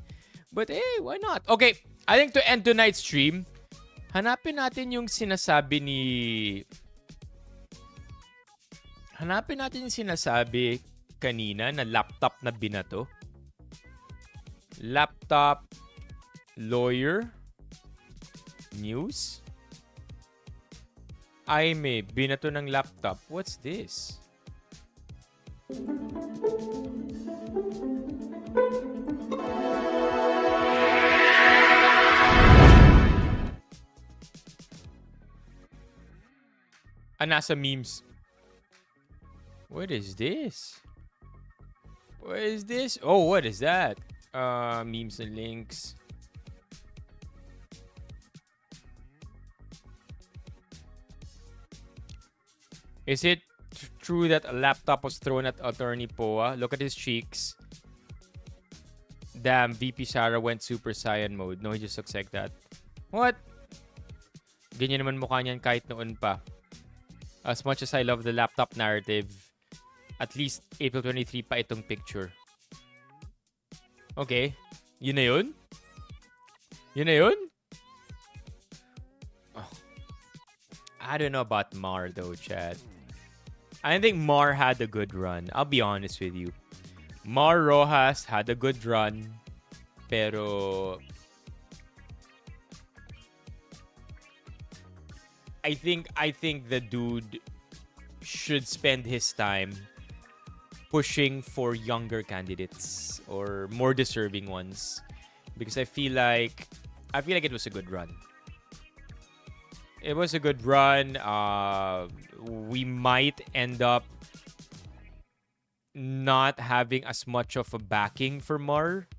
Speaker 1: But hey, why not? Okay, I think to end tonight's stream, hanapin natin yung sinasabi ni... Hanapin natin yung sinasabi kanina na laptop na binato. Laptop, lawyer, news. Ay, may binato ng laptop. What's this? Nasa memes. What is this? What is this? Oh, what is that? Memes and links. Is it true that a laptop was thrown at Attorney Poa? Look at his cheeks. Damn, VP Sara went Super Saiyan mode. No, he just looks like that. What? Ganyan naman mukha niyan kahit noon pa. As much as I love the laptop narrative, at least April 23 pa itong picture. Okay. Yun na yun? Yun na yun? Oh. I don't know about Mar though, Chad. I think Mar had a good run. I'll be honest with you. Mar Rojas had a good run. Pero... I think the dude should spend his time pushing for younger candidates or more deserving ones, because I feel like it was a good run. It was a good run. We might end up not having as much of a backing for Mar.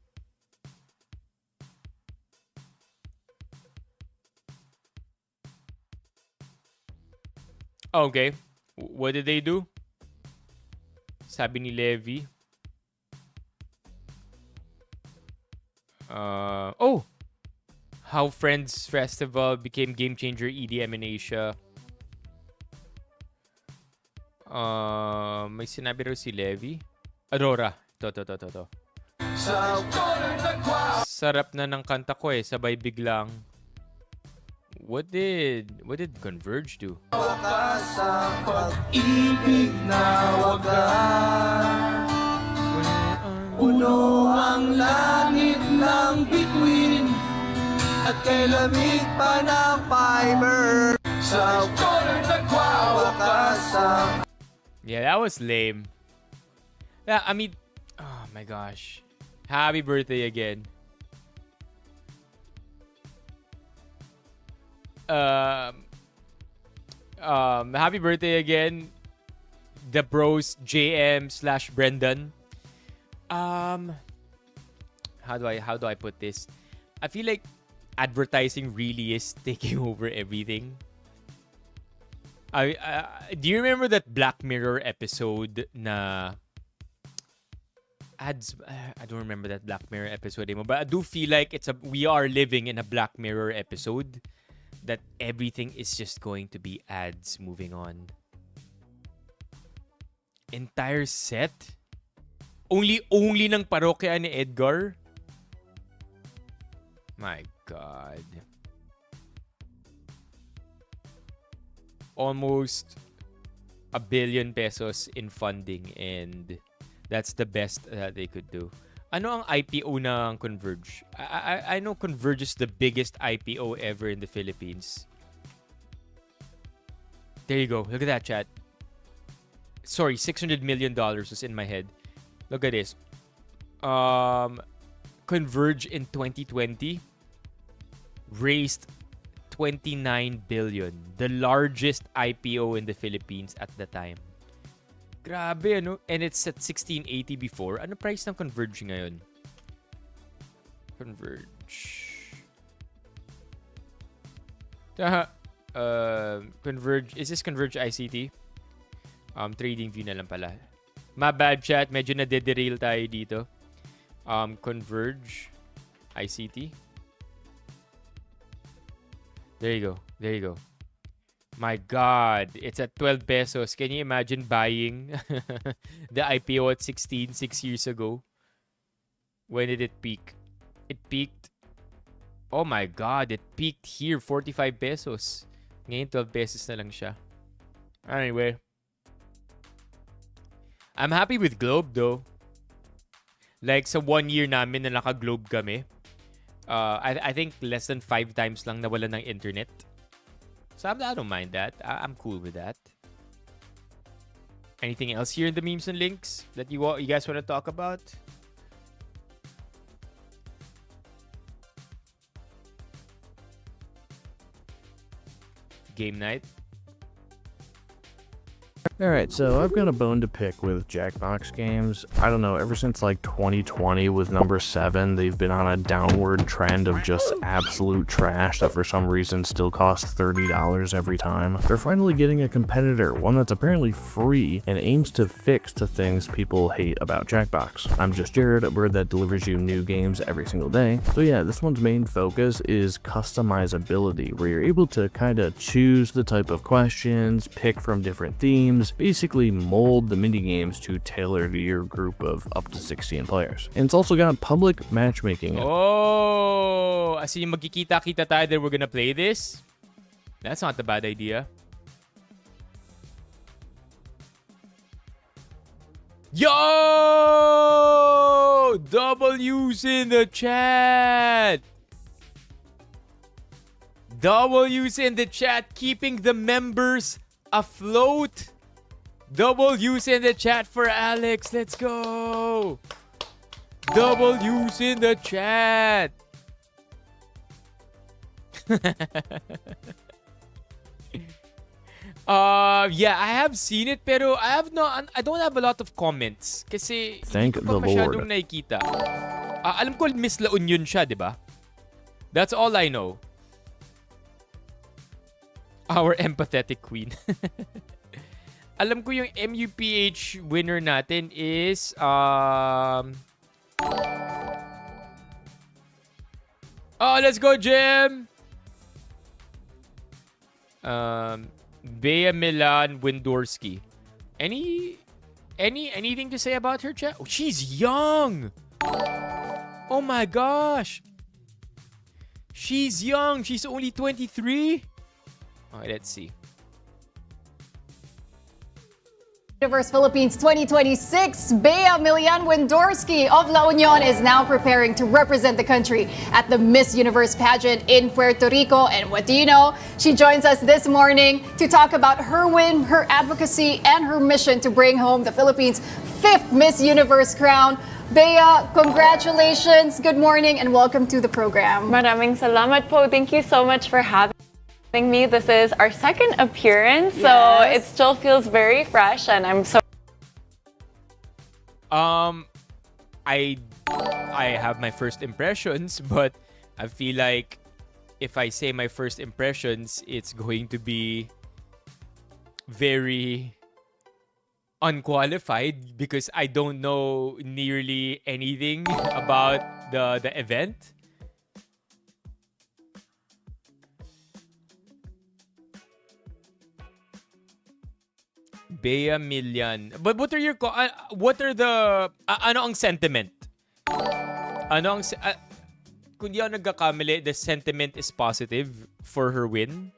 Speaker 1: Okay. What did they do? Sabi ni Levy. Oh! How Friends Festival became game changer EDM in Asia. May sinabi raw si Levy. Aurora. To. Sarap na ng kanta ko eh. Sabay biglang. What did Converge do? Wakas ang pag-ibig na wagas. Puno ang langit ng bituin at kay lamig pa ng fiber. Sa wakas ang... Yeah, that was lame. Yeah, I mean, oh my gosh. Happy birthday again. Happy birthday again, the bros JM/Brendan. How do I put this? I feel like advertising really is taking over everything. Do you remember that Black Mirror episode na ads? I don't remember that Black Mirror episode anymore, but I do feel like we are living in a Black Mirror episode. That everything is just going to be ads moving on. Entire set? Only ng parokya ni Edgar? My God. Almost $1 billion in funding, and that's the best that they could do. Ano ang IPO ng Converge? I know Converge is the biggest IPO ever in the Philippines. There you go. Look at that, chat. Sorry, $600 million was in my head. Look at this. Converge in 2020 raised $29 billion. The largest IPO in the Philippines at the time. Grabe, ano? And it's at 1680 before. Ano price ng Converge ngayon? Converge. Converge. Is this Converge ICT? Trading view na lang pala. My bad, chat. Medyo na-derail tayo dito. Converge ICT. There you go. There you go. My God, it's at 12 pesos. Can you imagine buying the IPO at 16 6 years ago? When did it peak? It peaked. Oh my God, it peaked here, 45 pesos. Ngayon, 12 pesos na lang siya. Anyway. I'm happy with Globe though. Like sa 1 year namin na naka-Globe kami. I think less than 5 times lang nawala ng internet. So I don't mind that. I'm cool with that. Anything else here in the memes and links that you guys want to talk about? Game night.
Speaker 2: Alright, so I've got a bone to pick with Jackbox games. I don't know, ever since like 2020 with number 7, they've been on a downward trend of just absolute trash that for some reason still costs $30 every time. They're finally getting a competitor, one that's apparently free and aims to fix the things people hate about Jackbox. I'm just Jared, a bird that delivers you new games every single day. So yeah, this one's main focus is customizability, where you're able to kind of choose the type of questions, pick from different themes, basically mold the minigames to tailor to your group of up to 16 players. And it's also got public matchmaking.
Speaker 1: Oh, as in magkikita-kita tayo that we're gonna play this? That's not a bad idea. Yo! W's in the chat! W's in the chat, keeping the members afloat. W's in the chat for Alex. Let's go. W's in the chat. Yeah, I have seen it pero I don't have a lot of comments kasi
Speaker 2: Thank
Speaker 1: hindi ko
Speaker 2: the
Speaker 1: pa masyadong
Speaker 2: Lord.
Speaker 1: nakikita. Alam ko Miss La Union siya, 'di ba? That's all I know. Our empathetic queen. Alam ko yung MUPH winner natin is let's go Jim. Bea Milan Windorski. Anything to say about her, chat? Oh, she's young. Oh my gosh. She's young. She's only 23. Okay, let's see.
Speaker 3: Universe Philippines 2026, Bea Milian Windorski of La Union is now preparing to represent the country at the Miss Universe pageant in Puerto Rico. And what do you know? She joins us this morning to talk about her win, her advocacy, and her mission to bring home the Philippines' 5th Miss Universe crown. Bea, congratulations, good morning, and welcome to the program.
Speaker 4: Maraming salamat po. Thank you so much for having me. This is our second appearance, so it still feels very fresh, and I'm so.
Speaker 1: I have my first impressions, but I feel like if I say my first impressions, it's going to be very unqualified because I don't know nearly anything about the event. Bea Milian. But what are the ano ang sentiment? Ano ang kung di ako nagkakamali, the sentiment is positive for her win.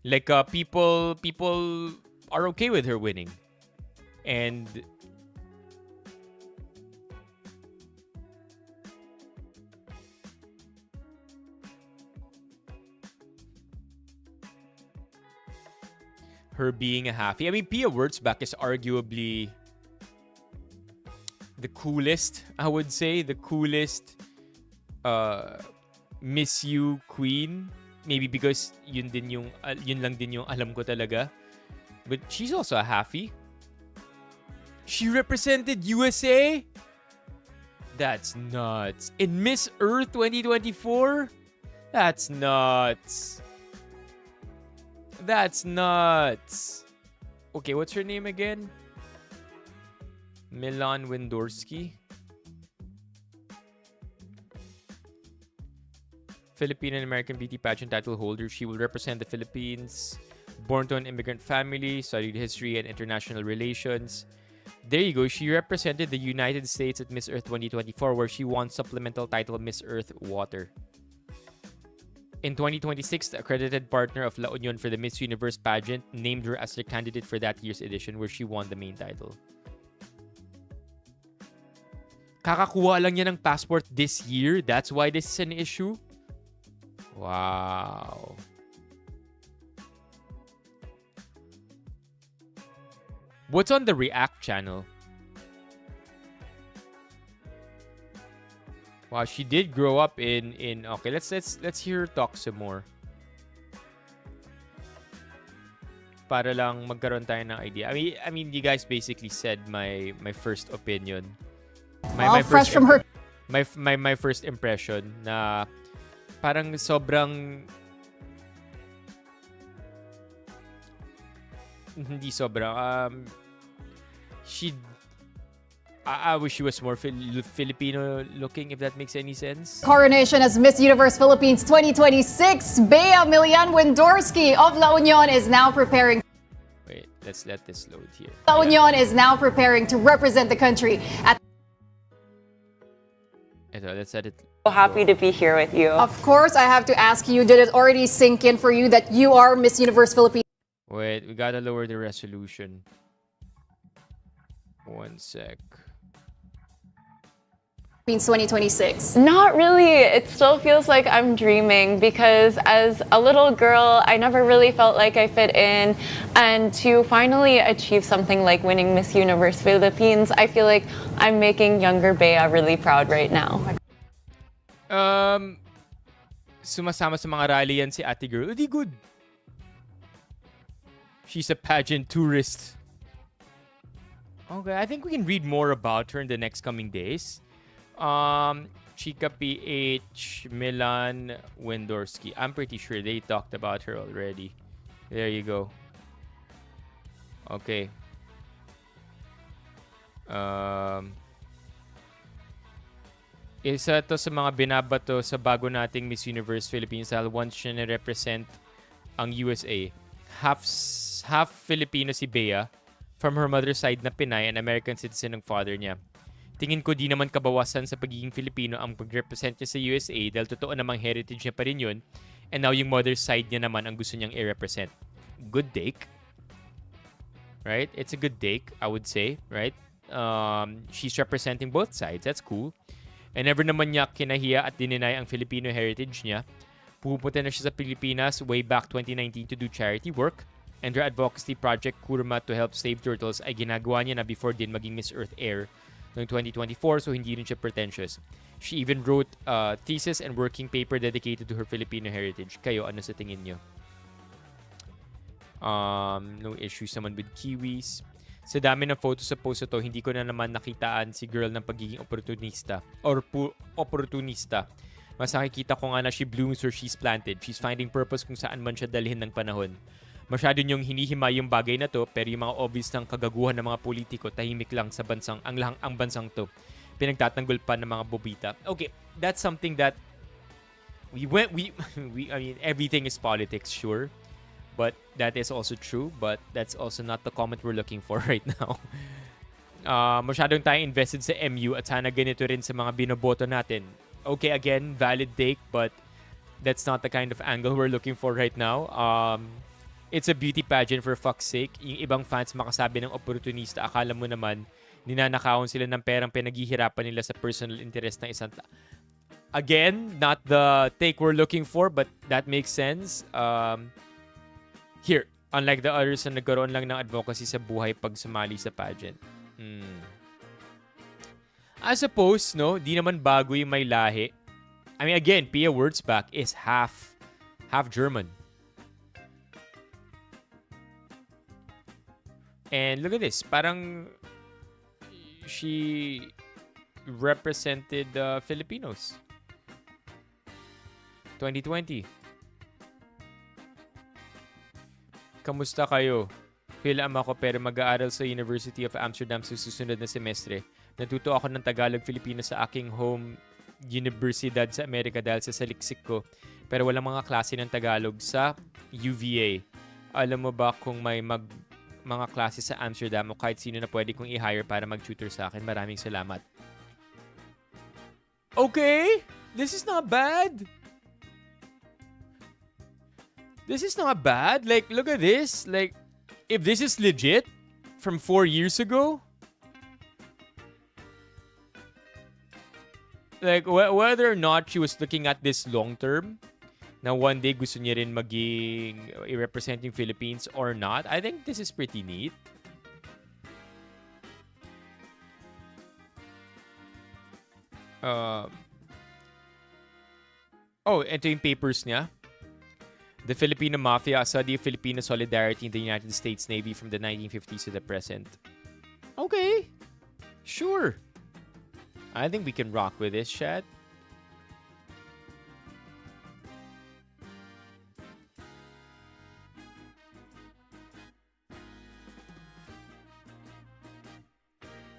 Speaker 1: Like people are okay with her winning. And her being a halfie. I mean, Pia Wurtzbach is arguably the coolest, I would say. The coolest Miss You queen. Maybe because yun lang din yung alam ko talaga. But she's also a halfie. She represented USA? That's nuts. In Miss Earth 2024? That's nuts. That's nuts. Okay, what's her name again? Milan Windorski. Filipino and American beauty pageant title holder. She will represent the Philippines. Born to an immigrant family, studied history and international relations. There you go. She represented the United States at Miss Earth 2024, where she won supplemental title Miss Earth Water. In 2026, the accredited partner of La Union for the Miss Universe pageant named her as the candidate for that year's edition, where she won the main title. Kakakuha lang niya ng passport this year. That's why this is an issue. Wow. What's on the React channel? Wow, she did grow up in okay, let's hear her talk some more. Para lang magkaroon tayo ng idea. I mean you guys basically said my first opinion. My
Speaker 3: fresh from her.
Speaker 1: My first impression na parang sobrang hindi sobrang I wish she was more Filipino looking, if that makes any sense.
Speaker 3: Coronation as Miss Universe Philippines 2026, Bea Milian Wendorski of La Union is now preparing.
Speaker 1: Wait, let's let this load here.
Speaker 3: La Union is now preparing to represent the country at.
Speaker 1: Let's set it.
Speaker 4: So happy to be here with you.
Speaker 3: Of course, I have to ask you, did it already sink in for you that you are Miss Universe Philippines
Speaker 1: Wait, we gotta lower the resolution. 1 sec.
Speaker 3: 2026?
Speaker 4: Not really. It still feels like I'm dreaming because as a little girl, I never really felt like I fit in. And to finally achieve something like winning Miss Universe Philippines, I feel like I'm making younger Bea really proud right now.
Speaker 1: Sumasama sa mga rally yan si Ate Girl. Di good. She's a pageant tourist. Okay, I think we can read more about her in the next coming days. Chika PH, Milan Wendorski. I'm pretty sure they talked about her already. There you go. Okay. Isa to sa mga binabato sa bago nating Miss Universe Philippines dahil once siya na-represent ang USA. Half Filipino si Bea, from her mother's side na Pinay and American citizen ng father niya. Tingin ko di naman kabawasan sa pagiging Filipino ang pag-represent niya sa USA dahil totoo namang heritage niya pa rin yun, and now yung mother's side niya naman ang gusto niyang i-represent. Good take. Right? It's a good take, I would say. Right? She's representing both sides. That's cool. And never naman niya kinahiya at dininay ang Filipino heritage niya. Pupunta na siya sa Pilipinas way back 2019 to do charity work. And her advocacy project, Kurma to Help Save Turtles, ay ginagawa niya na before din maging Miss Earth Air noong 2024, so hindi rin siya pretentious. She even wrote a thesis and working paper dedicated to her Filipino heritage. Kayo, ano sa tingin niyo? No issues naman with Kiwis. Sa dami ng photos sa post ito, hindi ko na naman nakitaan si girl ng pagiging opportunista. Opportunista. Mas nakikita ko nga na she blooms where she's planted. She's finding purpose kung saan man siya dalhin ng panahon. Masyado niyong hinihima yung bagay na to, pero yung mga obvious ng kagaguhan ng mga politiko, tahimik lang sa bansang, ang bansang to. Pinagtatanggol pa ng mga bobita. Okay, that's something that I mean, everything is politics, sure. But that is also true, but that's also not the comment we're looking for right now. Masyadong tayo invested sa MU at sana ganito rin sa mga binoboto natin. Okay, again, valid take, but that's not the kind of angle we're looking for right now. It's a beauty pageant for fuck's sake. Yung ibang fans makasabi ng opportunista, akala mo naman ninanakawon sila ng perang pinaghihirapan nila sa personal interest ng isang Again, not the take we're looking for, but that makes sense. Here, unlike the others na nagkaroon lang ng advocacy sa buhay pag sumali sa pageant. I suppose, no, di naman bago yung may lahi. I mean, again, Pia Wurtzbach is half German. And look at this, parang she represented Filipinos. 2020. Kamusta kayo? Film ako pero mag-aaral sa University of Amsterdam sa susunod na semestre. Natuto ako ng Tagalog Filipino sa aking home universidad sa Amerika dahil sa saliksik ko. Pero walang mga klase ng Tagalog sa UVA. Alam mo ba kung may mga klase sa Amsterdam o kahit sino na pwede kong i-hire para mag-tutor sa akin? Maraming salamat. Okay, this is not bad. This is not bad. Like, look at this. Like, if this is legit from 4 years ago, like, whether or not she was looking at this long term, na one day gusto niya rin maging representing Philippines or not, I think this is pretty neat. Ito yung papers niya. The Filipino Mafia, a study of Filipino solidarity in the United States Navy from the 1950s to the present. Okay. Sure. I think we can rock with this, chat.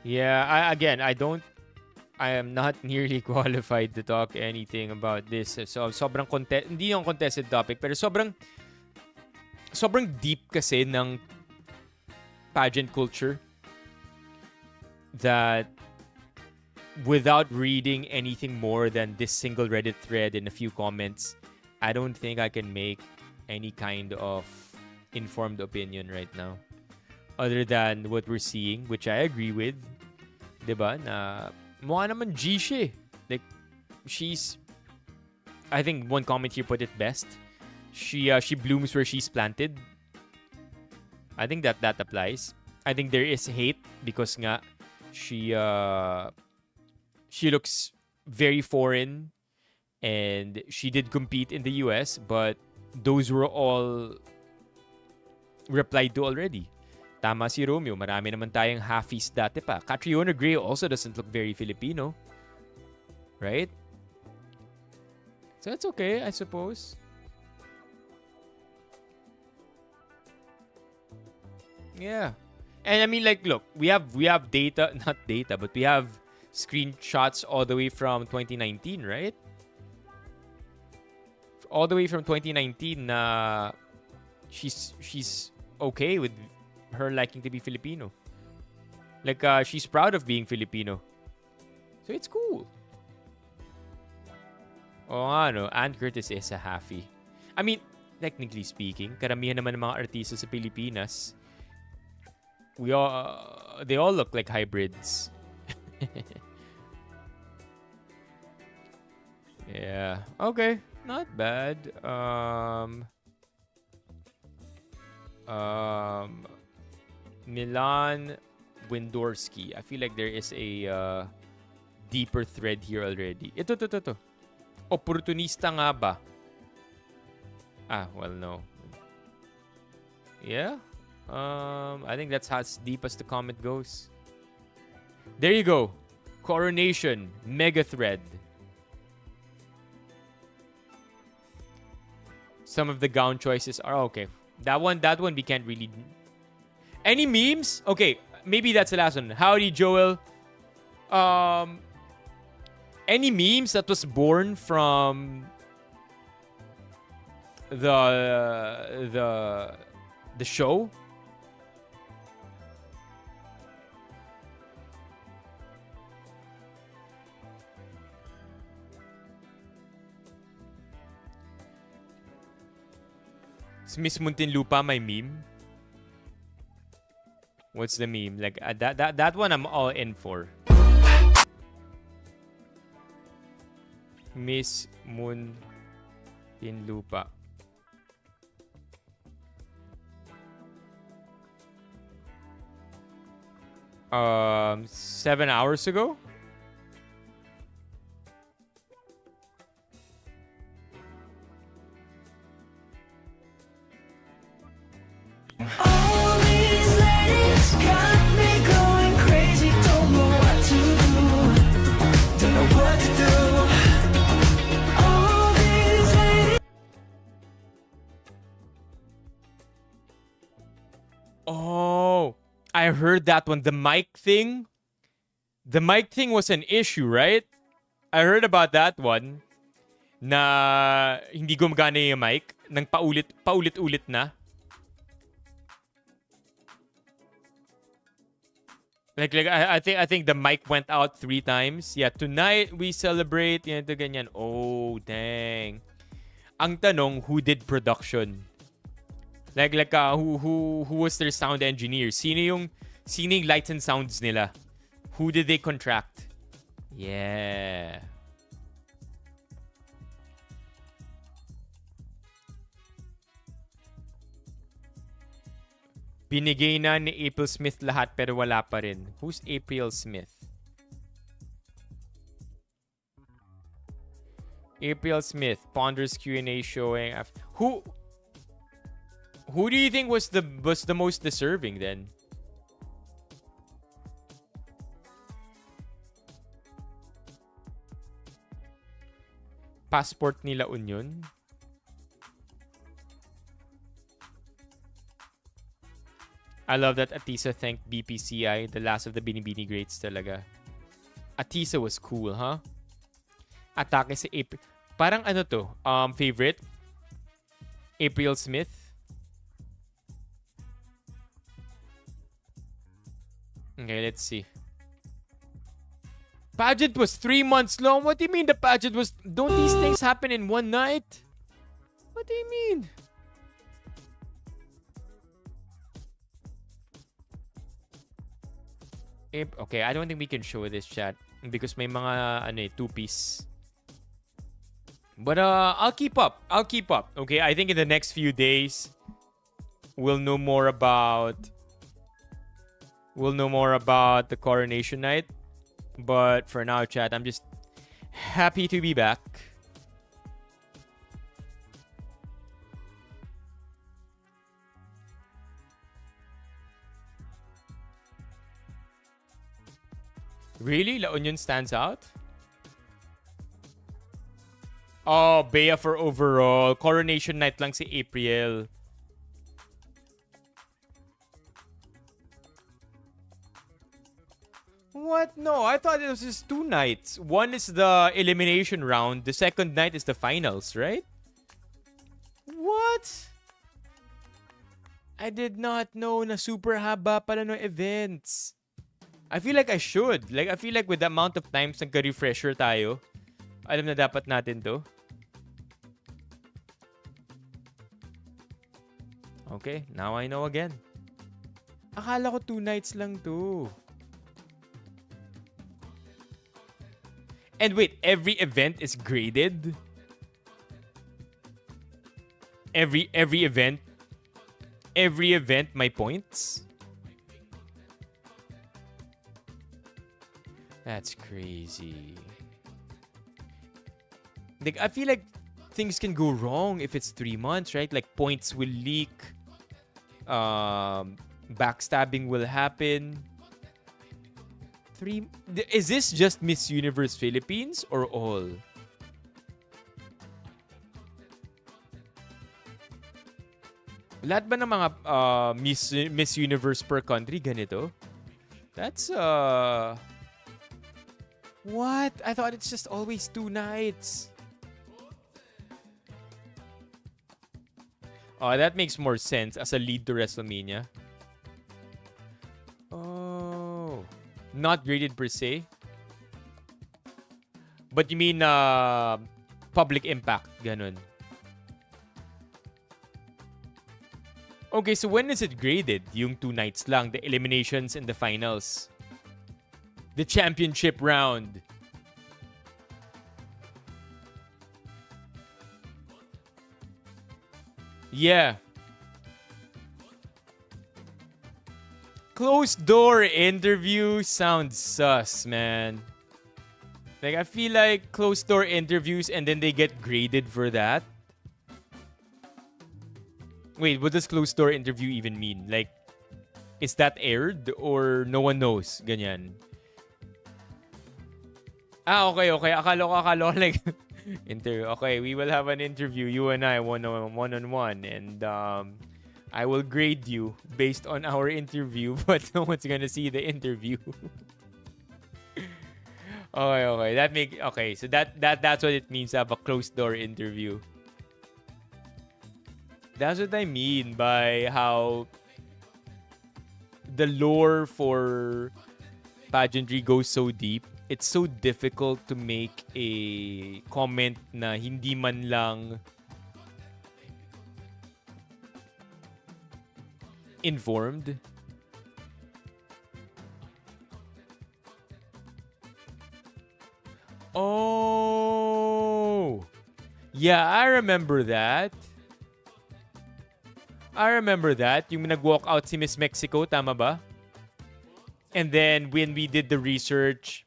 Speaker 1: Yeah, I am not nearly qualified to talk anything about this. So, hindi yung contested topic, pero sobrang deep kasi ng pageant culture that without reading anything more than this single Reddit thread and a few comments, I don't think I can make any kind of informed opinion right now. Other than what we're seeing, which I agree with. Diba? Na mukha naman G siya. Like, I think one comment here put it best. She blooms where she's planted. I think that applies. I think there is hate because nga she looks very foreign and she did compete in the US, but those were all replied to already. Tama si Romeo, marami naman tayong halfies dati pa. Catriona Gray also doesn't look very Filipino. Right? So it's okay, I suppose. Yeah. And I mean, like, look, we have data, not data, but we have screenshots all the way from 2019, right? All the way from 2019 na she's okay with her liking to be Filipino. Like, she's proud of being Filipino. So it's cool. Oo nga, no? Ann Curtis is a halfie. I mean, technically speaking, karamihan naman ng mga artista sa Pilipinas, they all look like hybrids. Yeah. Okay. Not bad. Milan Windorsky. I feel like there is a deeper thread here already. Ito. Opportunista nga ba? Well, no. Yeah? I think that's as deep as the comment goes. There you go. Coronation. Mega thread. Some of the gown choices are okay. That one we can't really... Any memes? Okay, maybe that's the last one. Howdy, Joel. Any memes that was born from the show? Is Miss Muntinlupa my meme? What's the meme? Like that one I'm all in for. Miss Muntinlupa. 7 hours ago? Oh, I heard that one. The mic thing was an issue, right? I heard about that one na hindi gumagana yung mic nang paulit-ulit na. Like I think the mic went out 3 times. Yeah, tonight we celebrate ganito ganyan. Oh, dang. Ang tanong, who did production? Like who was their sound engineer? Sino yung lights and sounds nila? Who did they contract? Yeah. Binigay na ni April Smith lahat pero wala pa rin. Who's April Smith? April Smith, Ponder's Q&A showing. Who do you think was the most deserving then? Passport nila Union? I love that Atisa thanked BPCI, the last of the Binibini greats talaga. Atisa was cool, huh? Atake si April. Parang ano to? Favorite? April Smith? Okay, let's see. Pageant was 3 months long. What do you mean the pageant was... Don't these things happen in one night? What do you mean? Okay, I don't think we can show this, chat, because may mga two-piece. But I'll keep up. Okay, I think in the next few days we'll know more about the coronation night. But for now, chat, I'm just happy to be back. Really? La Union stands out? Oh, Bea for overall. Coronation night lang si April. What? No, I thought it was just 2 nights. One is the elimination round. The second night is the finals, right? What? I did not know na super haba pala no events. I feel like I should. Like, I feel like with the amount of times nagka-refresher tayo, alam na dapat natin to. Okay, now I know again. Akala ko 2 nights lang to. And wait, every event is graded? Every event my points? That's crazy. Like, I feel like things can go wrong if it's 3 months, right? Like, points will leak. Backstabbing will happen. Is this just Miss Universe Philippines or all? Lahat ba ng mga Miss Universe per country ganito? That's what? I thought it's just always 2 nights. Oh, that makes more sense as a lead to WrestleMania. Oh. Not graded per se. But you mean public impact, ganun. Okay, so when is it graded? Yung 2 nights lang, the eliminations and the finals. The championship round. Yeah. Closed door interview sounds sus, man. Like, I feel like closed door interviews and then they get graded for that. Wait, what does closed door interview even mean? Like, is that aired or no one knows? Ganyan. Okay. Akala ko like interview. Okay, we will have an interview, you and I, one-on-one, and I will grade you based on our interview, but no one's gonna see the interview. Okay. So that's what it means to have a closed door interview. That's what I mean by how the lore for pageantry goes so deep. It's so difficult to make a comment na hindi man lang informed. Oh! Yeah, I remember that. Yung nag-walk out si Miss Mexico, tama ba? And then when we did the research,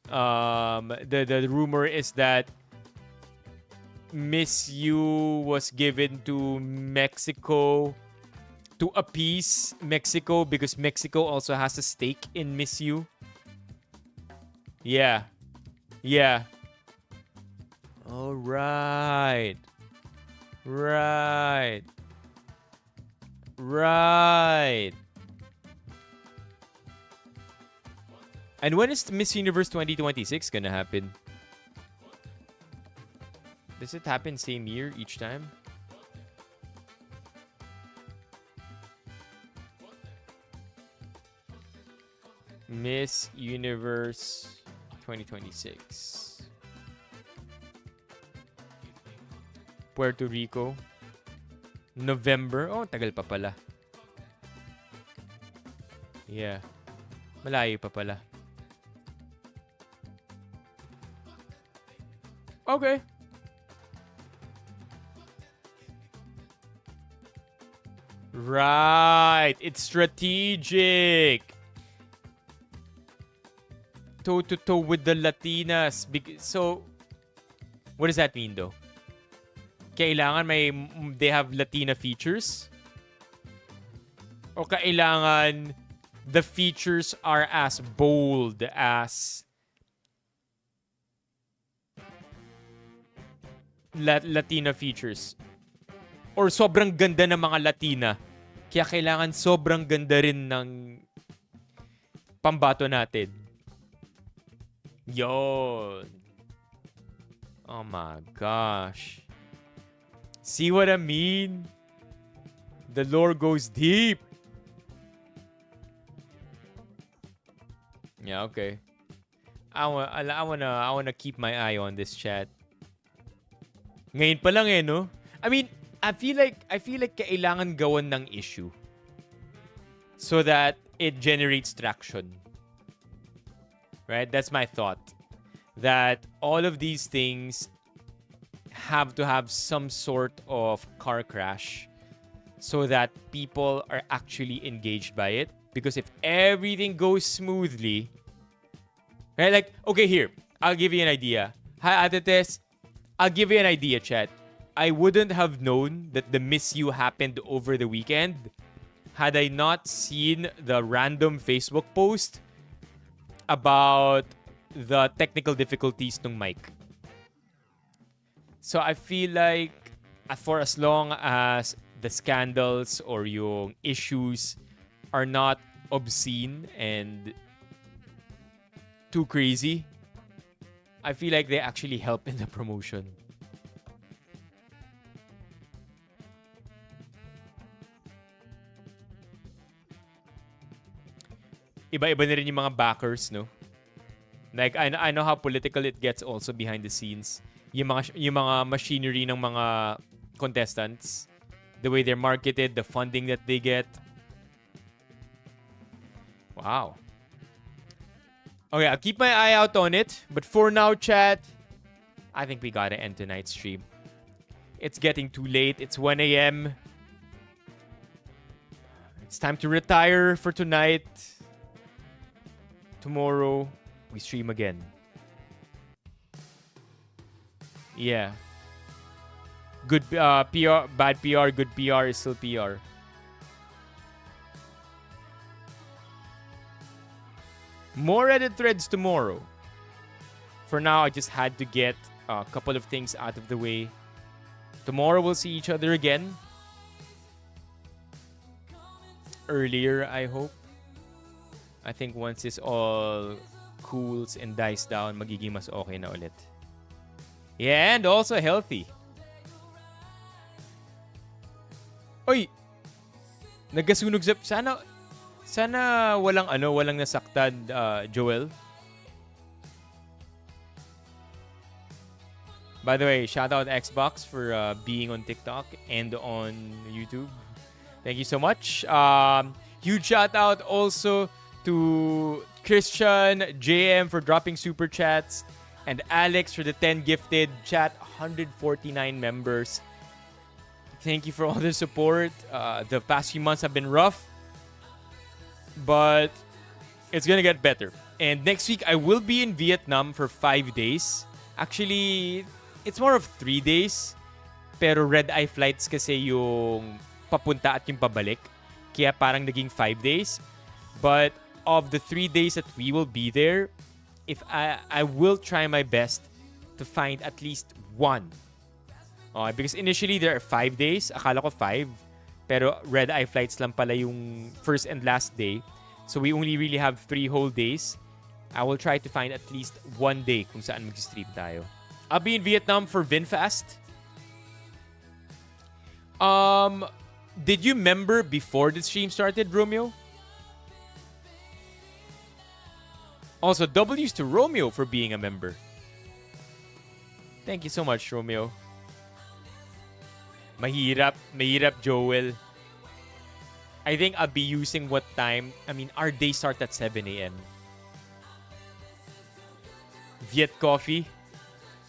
Speaker 1: the rumor is that Miss U was given to Mexico to appease Mexico because Mexico also has a stake in Miss U. Yeah. All right. And when is Miss Universe 2026 gonna happen? Does it happen same year each time? Miss Universe 2026. Puerto Rico. November. Oh, tagal pa pala. Yeah. Malayo pa pala. Okay. Right. It's strategic. Toe-to-toe with the Latinas. So, what does that mean though? Kailangan they have Latina features? O kailangan the features are as bold as Latina features? Or sobrang ganda ng mga Latina, kaya kailangan sobrang ganda rin ng pambato natin? Yon. Oh my gosh. See what I mean? The lore goes deep. Yeah, okay. I wanna keep my eye on this chat. Ngayon pa lang no? I mean, I feel like kailangan gawan ng issue so that it generates traction. Right? That's my thought. That all of these things have to have some sort of car crash so that people are actually engaged by it. Because if everything goes smoothly, right? Like, okay, here, I'll give you an idea. Hi, Ate Tess. I'll give you an idea, chat. I wouldn't have known that the Miss You happened over the weekend had I not seen the random Facebook post about the technical difficulties ng mic. So I feel like for as long as the scandals or yung issues are not obscene and too crazy, I feel like they actually help in the promotion. Iba-iba na rin yung mga backers, no? Like, I know how political it gets also behind the scenes. Yung mga machinery ng mga contestants, the way they're marketed, the funding that they get. Wow. Okay, I'll keep my eye out on it. But for now, chat, I think we gotta end tonight's stream. It's getting too late. It's 1 a.m. It's time to retire for tonight. Tomorrow, we stream again. Yeah. Good PR, bad PR, good PR is still PR. More Reddit threads tomorrow. For now, I just had to get a couple of things out of the way. Tomorrow, we'll see each other again. Earlier, I hope. I think once it's all cools and dies down, magiging mas okay na ulit. Yeah, and also healthy. Oy! Nagkasunog sa... Sana walang nasaktan, Joel. By the way, shout out Xbox for being on TikTok and on YouTube. Thank you so much. Huge shout out also to Christian, JM for dropping super chats, and Alex for the 10 gifted chat. 149 members. Thank you for all the support. The past few months have been rough, but it's gonna get better. And next week, I will be in Vietnam for 5 days. Actually, it's more of 3 days. Pero red-eye flights kasi yung papunta at yung pabalik. Kaya parang naging 5 days. But of the 3 days that we will be there, if I will try my best to find at least one. Because initially there are 5 days. Akala ko 5. Pero red-eye flights lang pala yung first and last day. So we only really have 3 whole days. I will try to find at least one day kung saan mag-stream tayo. I'll be in Vietnam for VinFast. Did you remember before the stream started, Romeo? Also, W's to Romeo for being a member. Thank you so much, Romeo. Mahirap, Joel. I think I'll be using what time? I mean, our day start at 7 a.m. Viet Coffee.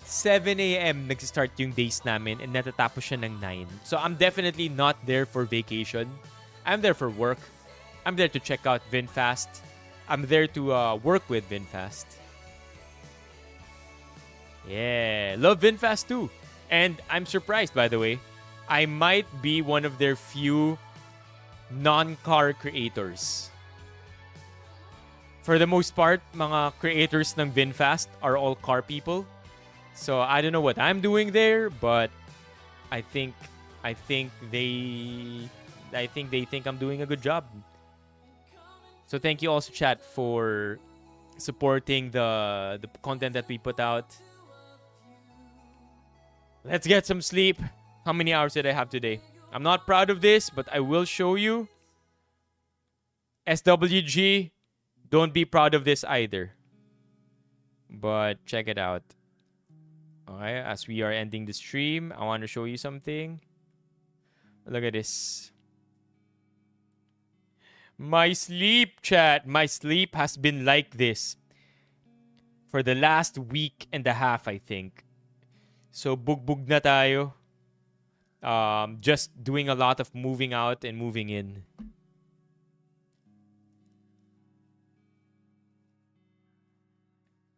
Speaker 1: 7 a.m. nagsistart yung days namin and natatapos siya ng 9. So I'm definitely not there for vacation. I'm there for work. I'm there to check out VinFast. I'm there to work with VinFast. Yeah, love VinFast too. And I'm surprised, by the way. I might be one of their few non-car creators. For the most part, mga creators ng VinFast are all car people. So I don't know what I'm doing there, but I think they think I'm doing a good job. So thank you also, chat, for supporting the content that we put out. Let's get some sleep. How many hours did I have today? I'm not proud of this, but I will show you. SWG, don't be proud of this either. But check it out. Okay, as we are ending the stream, I want to show you something. Look at this. My sleep, chat. My sleep has been like this for the last week and a half, I think. So, bugbog na tayo. Just doing a lot of moving out and moving in.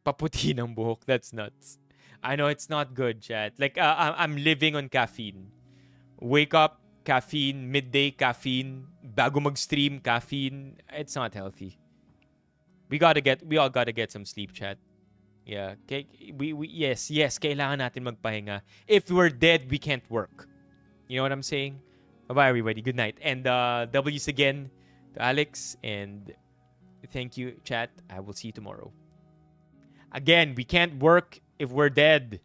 Speaker 1: Paputi ng buhok. That's nuts. I know it's not good, chat. Like, I'm living on caffeine. Wake up, caffeine. Midday, caffeine. Bago mag-stream, caffeine. It's not healthy. We all gotta get some sleep, chat. Yeah. Yes, kailangan natin magpahinga. If we're dead, we can't work. You know what I'm saying? Bye-bye, everybody. Good night. And W's again to Alex. And thank you, chat. I will see you tomorrow. Again, we can't work if we're dead.